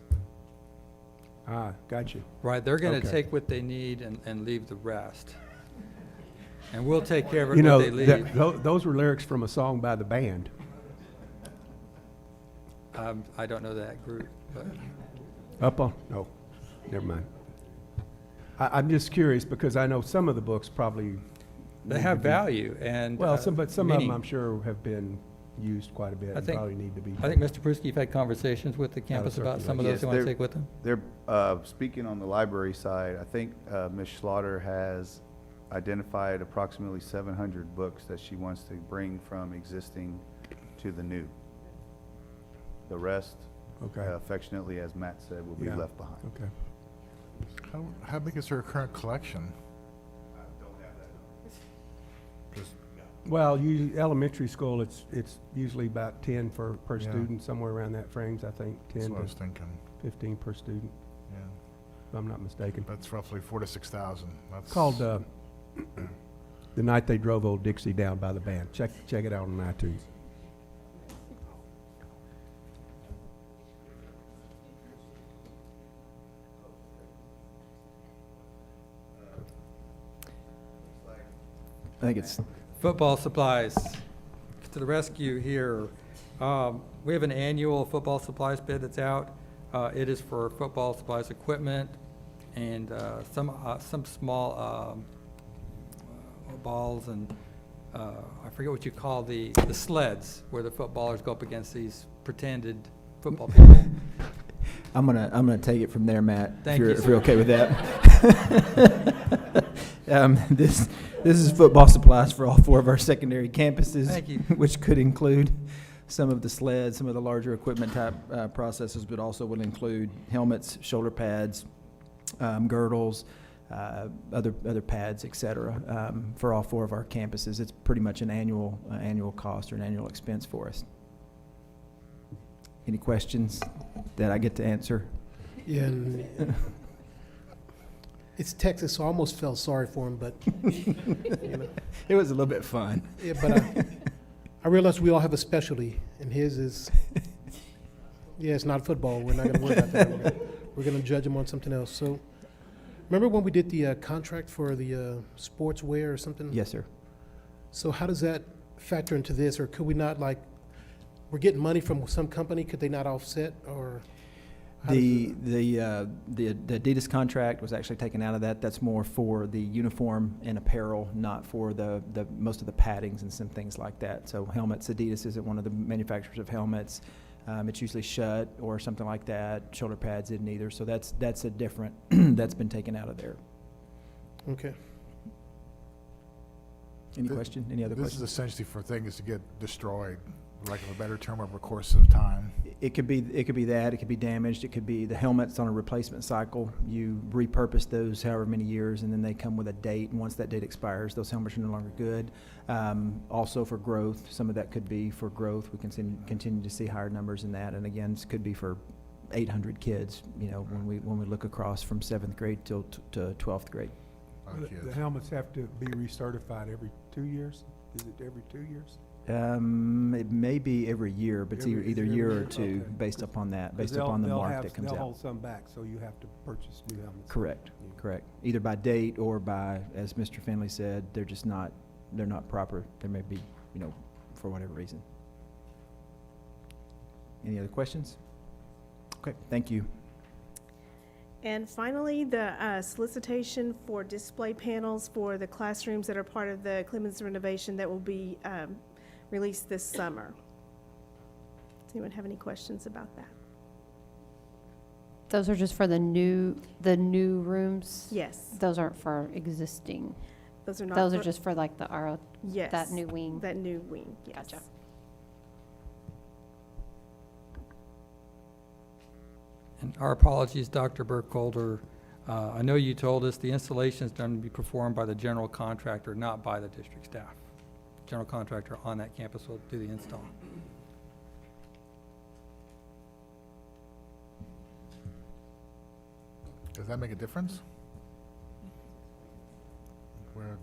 Ah, got you. Right, they're gonna Okay. take what they need and leave the rest. And we'll take care of it You when know, they leave. those were lyrics from a song by the band. I don't know that group, but. Up on, no, never mind. I'm just curious because I know some of the books probably. They need have to be- value and. Well, but some of them meaning. I'm sure have been used quite a bit I and think- probably need to be. I think, Mr. Pruski, you've had conversations with the campus about some of those you want to take with them? They're, speaking on the library side, I think Ms. Slaughter has identified approximately 700 books that she wants to bring from existing to the new. The rest, Okay. affectionately, as Matt said, will be Yeah. left behind. Okay. How big is her current collection? Well, elementary school, it's usually about 10 per Yeah. student, somewhere around that frames, I think, That's 10 what I was to thinking. 15 per student, Yeah, if I'm not mistaken. that's roughly 4,000 to 6,000. That's Called, The Night They Drove Old Dixie Down by the band. Check it out on iTunes. I think it's, Football supplies. To the rescue here. We have an annual football supplies bid that's out. It is for football supplies equipment and some small balls and I forget what you call the sleds where the footballers go up against these pretended football people. I'm gonna take it from there, Matt. Thank you, If you're sir. okay with that. This is football supplies for all 4 of our secondary campuses. Thank you. Which could include some of the sleds, some of the larger equipment type processes, but also will include helmets, shoulder pads, girdles, other pads, et cetera, for all 4 of our campuses. It's pretty much an annual cost or an annual expense for us. Any questions that I get to answer? Yeah, and it's Texas, so I almost felt sorry for him, but, you know. It was a little bit fun. Yeah, but I realize we all have a specialty, and his is, yeah, it's not football. We're not gonna worry about that. We're gonna judge him on something else. So, remember when we did the contract for the sportswear or something? Yes, sir. So how does that factor into this, or could we not, like, we're getting money from some company, could they not offset, or? how does The Adidas contract was actually taken out of that. That's more for the uniform and apparel, not for the most of the paddings and some things like that. So helmets, Adidas isn't one of the manufacturers of helmets. It's usually Schutt or something like that. Shoulder pads isn't either. So that's a different, that's been taken out of there. Okay. Any question? Any other This questions? is essentially for things to get destroyed, for lack of a better term, over a course of time. It could be that, it could be damaged, it could be the helmet's on a replacement cycle. You repurpose those however many years, and then they come with a date, and once that date expires, those helmets are no longer good. Also for growth, some of that could be for growth. We can continue to see higher numbers in that, and again, this could be for 800 kids, you know, when we look across from 7th grade to 12th grade. The helmets have to be recertified every 2 years? Is it every 2 years? It may be every year, but it's either every year or year? two, Okay. based upon that, 'Cause based upon the they'll mark have- that comes They'll out. hold some back, so you have to purchase new helmets. Correct, correct. Either by date or by, as Mr. Finley said, they're not proper. There may be, you know, for whatever reason. Any other questions? Okay, thank you. And finally, the solicitation for display panels for the classrooms that are part of the Clemens renovation that will be released this summer. Does anyone have any questions about that? Those are just for the new rooms? Yes. Those aren't for existing? Those are not. Those are just for like the RO, Yes. that new wing? That new wing, yes. Gotcha. And our apologies, Dr. Burkholder. I know you told us the installation is done to be performed by the general contractor, not by the district staff. General contractor on that campus will do the install. Does that make a difference? Where,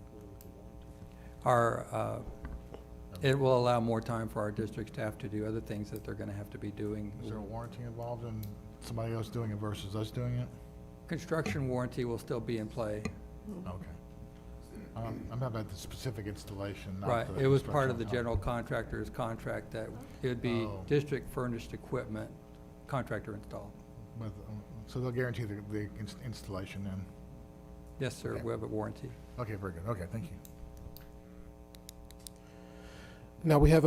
It will allow more time for our district staff to do other things that they're going to have to be doing. is there a warranty involved in somebody else doing it versus us doing it? Construction warranty will still be in play. Okay. I'm talking about the specific installation, not Right, the it was part of the instructional general contractor's contract that it would be Oh. district furnished equipment, contractor installed. help. So they'll guarantee the installation then? Yes, sir, Okay. we have a warranty. Okay, very good. Okay, thank you. Now, we have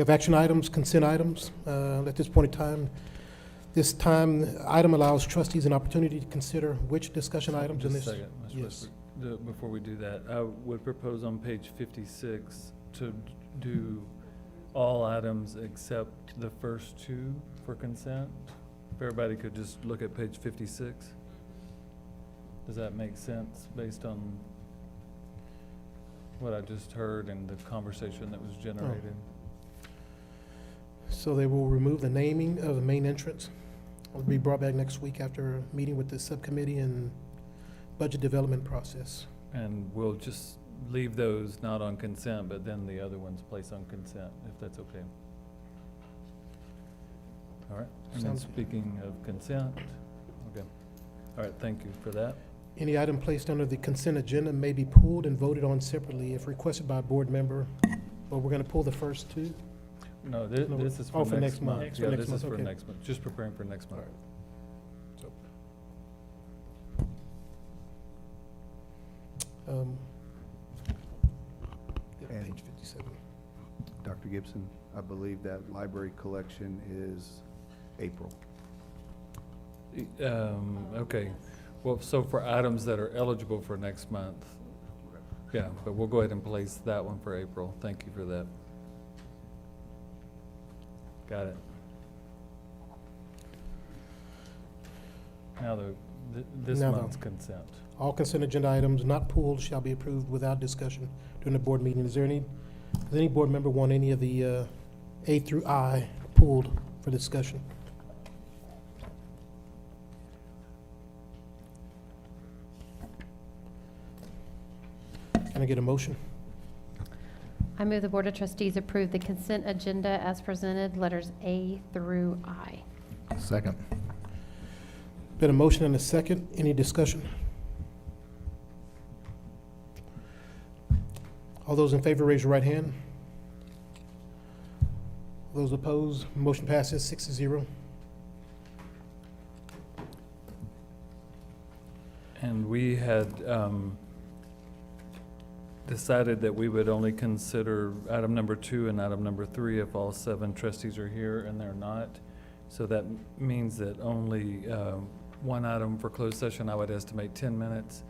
action items, consent items. At this point in time, the item allows trustees an opportunity to consider which discussion items in this. Just a second, Mr. Yes. Westbrook. Before we do that, I would propose on page 56 to do all items except the first two for consent. If everybody could just look at page 56. Does that make sense based on what I just heard and the conversation that was generated? So they will remove the naming of the main entrance. It'll be brought back next week after a meeting with the subcommittee and budget development process. And we'll just leave those not on consent, but then the other ones place on consent, if that's okay. All right, and then Sounds- speaking of consent, okay. All right, thank you for that. Any item placed under the consent agenda may be pulled and voted on separately if requested by a board member. But we're going to pull the first two. No, No, this is oh, for next month. For Yeah, next this is month, for okay. next month, just preparing for next month. Um, yeah, And- page 57. Dr. Gibson, I believe that library collection is April. Okay, well, so for items that are eligible for next month, yeah, but we'll go ahead and place that one for April. Thank you for that. Got it. Now this Now month's consent. All consent agenda items not pulled shall be approved without discussion during the board meeting. Does any board member want any of the A through I pulled for discussion? Can I get a motion? I move the Board of Trustees approve the consent agenda as presented, letters A through I. Second. Been a motion and a second. Any discussion? All those in favor, raise your right hand. Those opposed, motion passes 6-0. And we had decided that we would only consider item number 2 and item number 3 if all 7 trustees are here, and they're not. So that means that only one item for closed session, I would estimate 10 minutes.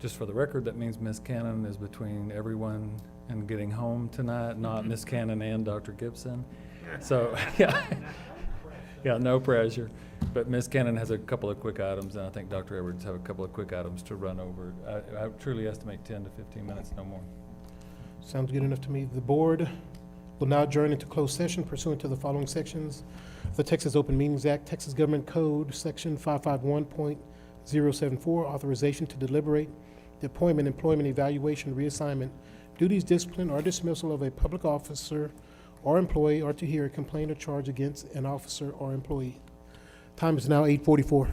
Just for the record, that means Ms. Cannon is between everyone and getting home tonight, not Ms. Cannon and Dr. Gibson. So, yeah, yeah, no pressure. But Ms. Cannon has a couple of quick items, and I think Dr. Edwards have a couple of quick items to run over. I truly estimate 10 to 15 minutes, no more. Sounds good enough to me. The board Will now adjourn into closed session pursuant to the following sections of the Texas Open Meetings Act, Texas Government Code, Section 551.074, authorization to deliberate the appointment, employment, evaluation, reassignment, duties, discipline, or dismissal of a public officer or employee, or to hear a complaint or charge against an officer or employee. Time is now 8:44.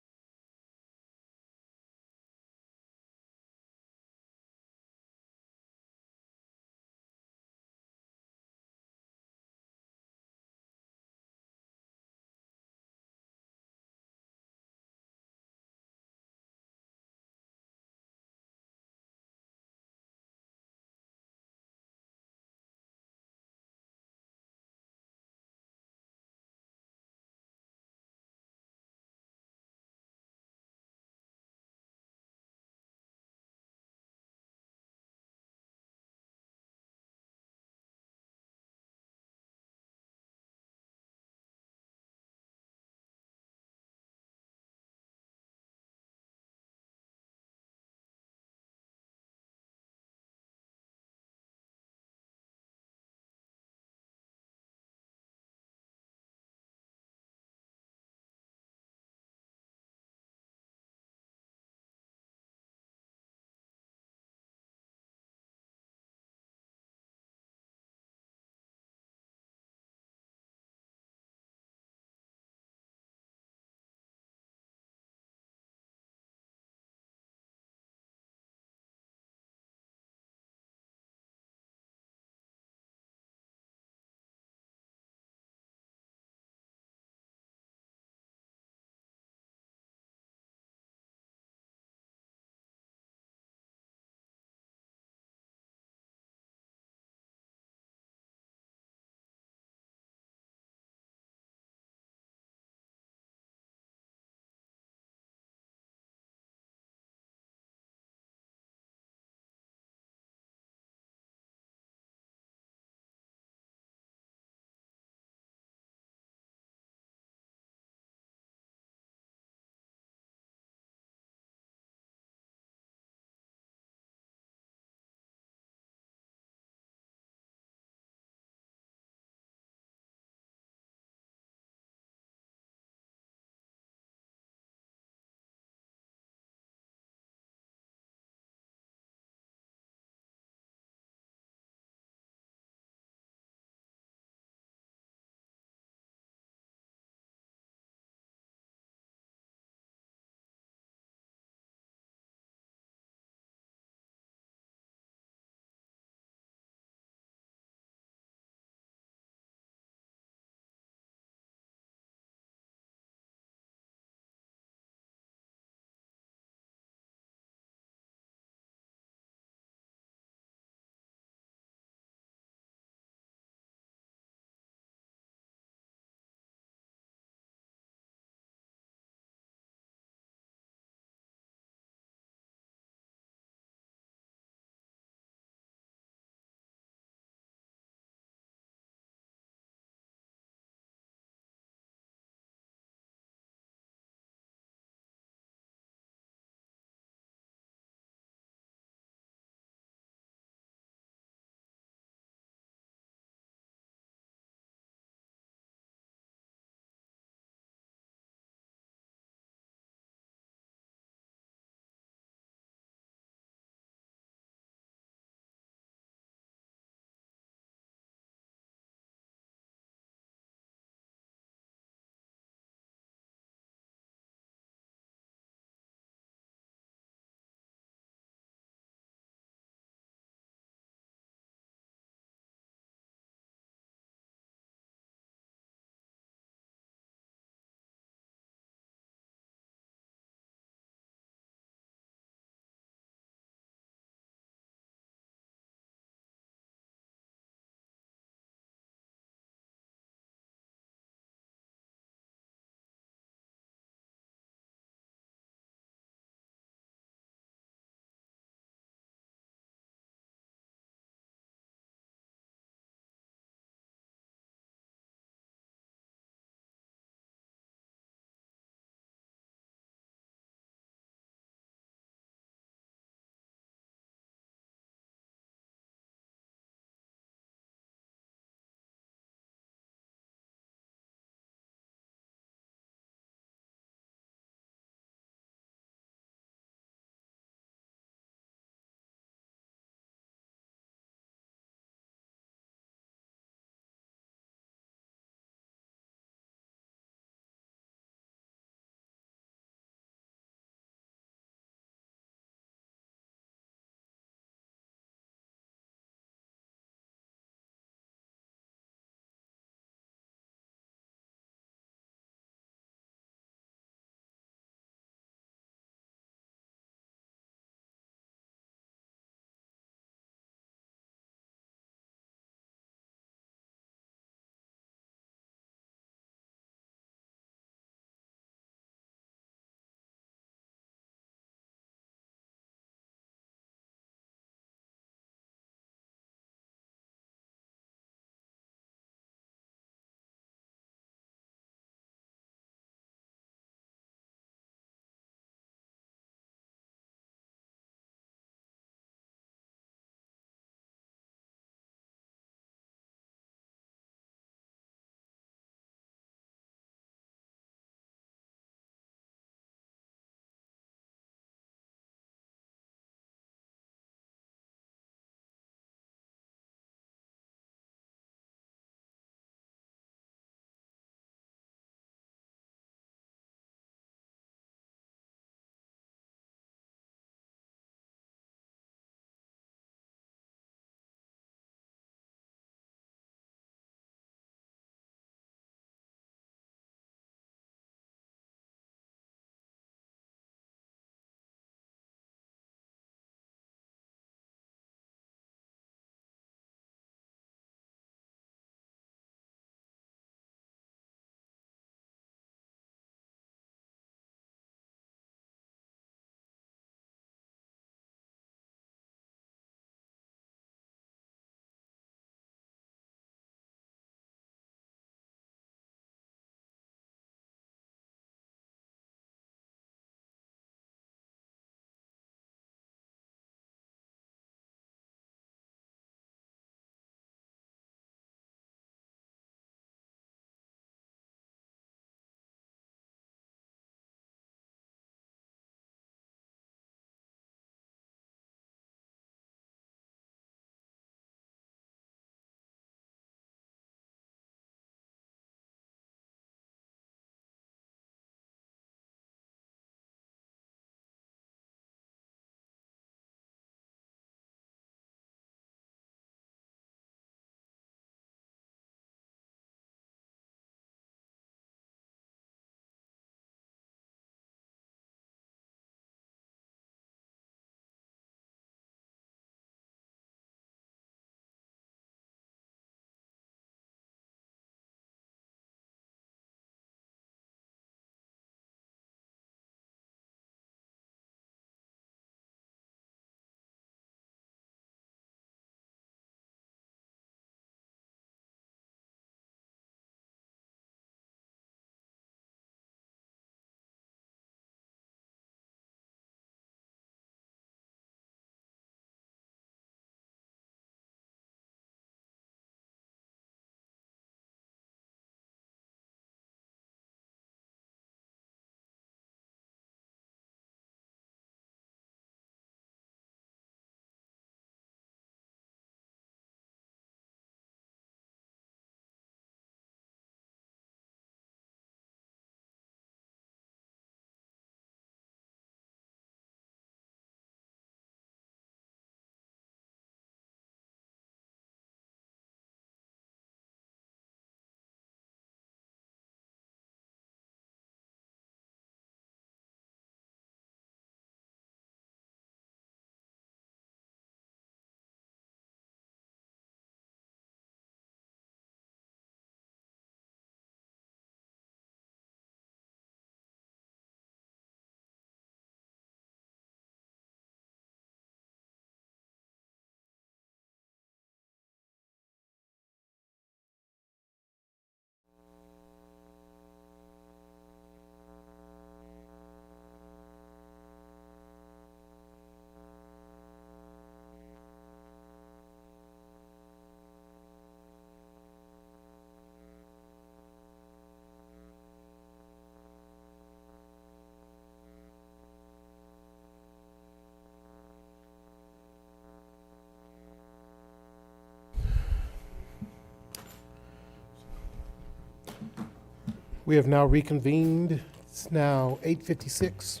We have now reconvened. It's now 8:56.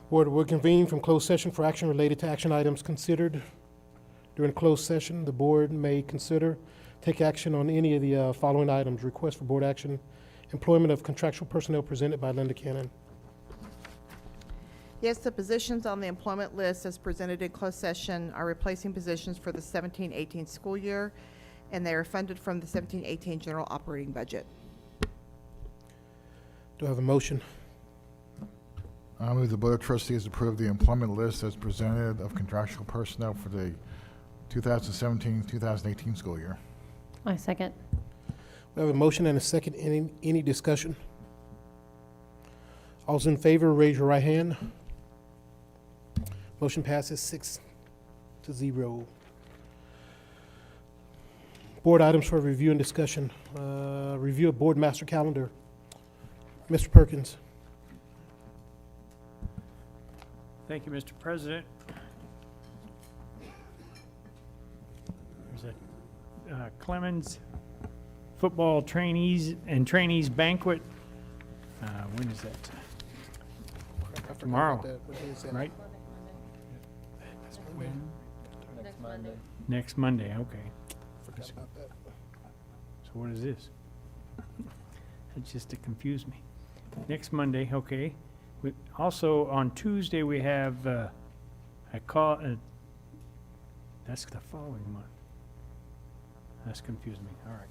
Board will convene from closed session for action related to action items considered. During closed session, the board may consider, take action on any of the following items. Request for board action, employment of contractual personnel presented by Linda Cannon. Yes, the positions on the employment list as presented in closed session are replacing positions for the 17-18 school year, and they are funded from the 17-18 general operating budget. Do I have a motion? I move the Board of Trustees approve the employment list as presented of contractual personnel for the 2017-2018 school year. I second. We have a motion and a second. Any discussion? All's in favor, raise your right hand. Motion passes 6-0. Board items for review and discussion. Review of board master calendar. Mr. Perkins. Thank you, Mr. President. There's a Clemens football trainees banquet. When is that? Tomorrow, right? Next Monday. Next Monday, okay. Forgot about that. So what is this? It's just to confuse me. Next Monday, okay. Also, on Tuesday, we have that's the following month. That's confused me, all right.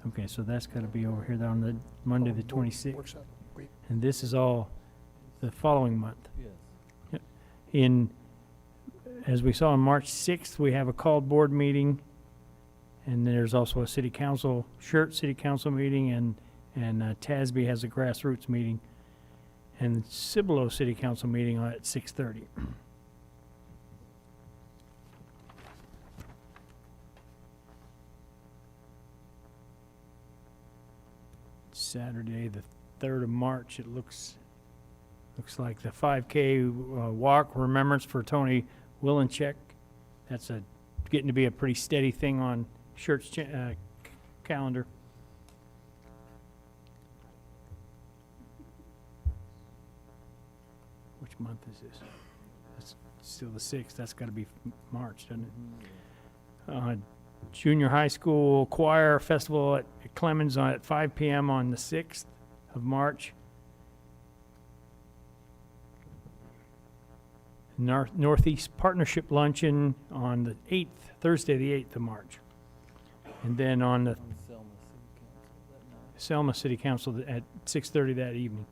Okay, so that's got to be over here on the Monday, the 26th. Workshop. Great. And this is all the following month. Yes. As we saw on March 6th, we have a called board meeting, and there's also a city council, Schertz City Council meeting, and TASB has a grassroots meeting, and Cibolo City Council meeting at 6:30. Saturday, the 3rd of March, it looks like the 5K walk remembrance for Tony Willencheck. That's getting to be a pretty steady thing on Schertz calendar. Which month is this? That's still the 6th. That's got to be March, doesn't it? Junior high school choir festival at Clemens at 5 p.m. on the 6th of March. Northeast Partnership Luncheon on the 8th, Thursday the 8th of March. And then on the Selma City Council at 6:30 that evening.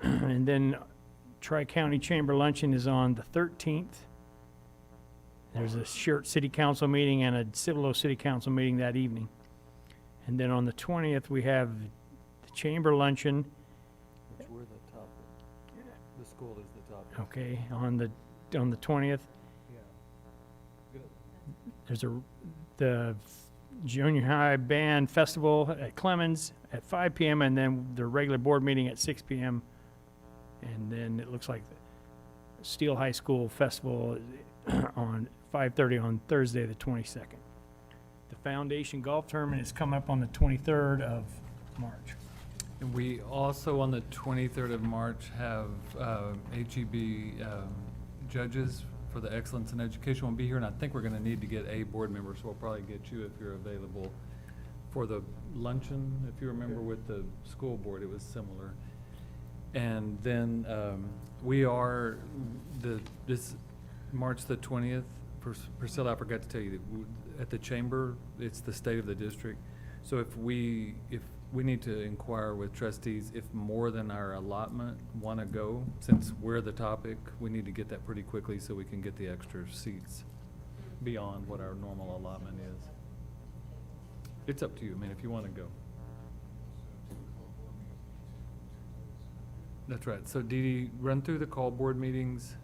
And then Tri-County Chamber Luncheon is on the 13th. There's a Schertz City Council meeting and a Cibolo City Council meeting that evening. And then on the 20th, we have the Chamber Luncheon. Which we're the topic. The school is the topic. Okay, on the 20th. Yeah. Good. There's the Junior High Band Festival at Clemens at 5 p.m. and then the regular board meeting at 6 p.m. And then it looks like the Steele High School Festival on 5:30 on Thursday the 22nd. The Foundation Golf Tournament is coming up on the 23rd of March. And we also, on the 23rd of March, have HEB judges for the Excellence in Education will be here, and I think we're going to need to get a board member, so we'll probably get you if you're available for the luncheon. If you remember with the school board, it was similar. And then we are, this March the 20th, Priscilla, I forgot to tell you, that at the chamber, it's the state of the district. So if we need to inquire with trustees, if more than our allotment want to go, since we're the topic, we need to get that pretty quickly so we can get the extra seats beyond what our normal allotment is. It's up to you, I mean, if you want to go. That's right. So Dee Dee, run through the call board meetings.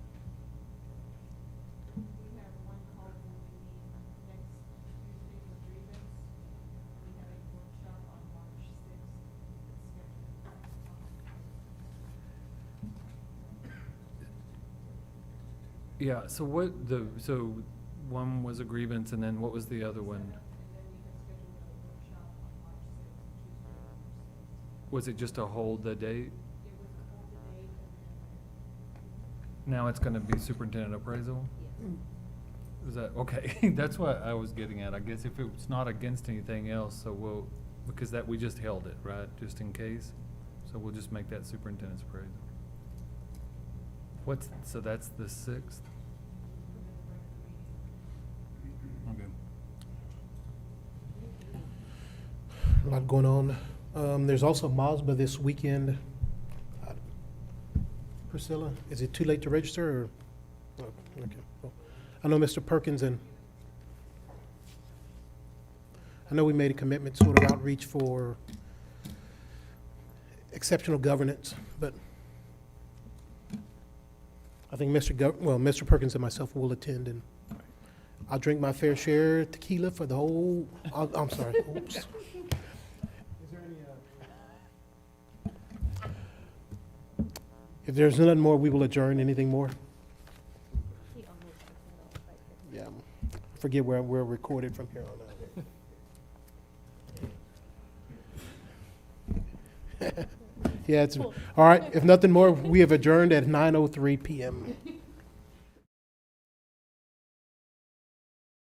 Yeah, so so one was a grievance, and then what was the other one? Was it just to hold the date? Now it's gonna be superintendent appraisal? Is that, okay, that's what I was getting at. I guess if it's not against anything else, so we'll, because that, we just held it, right, just in case? So we'll just make that superintendent's appraisal. So that's the 6th? Okay. A lot going on. There's also MOSBA this weekend. Priscilla, is it too late to register, or? Oh, okay. Well, I know Mr. Perkins and I know we made a commitment sort of outreach for exceptional governance, but I think Mr. Perkins and myself will attend, and I'll drink my fair share of tequila for the whole, I'm sorry. Oops. Is there any, if there's nothing more, we will adjourn. Anything more? Yeah, I forget where we're recorded from here on out. Yeah, it's, all right, if nothing more, we have adjourned at 9:03 PM.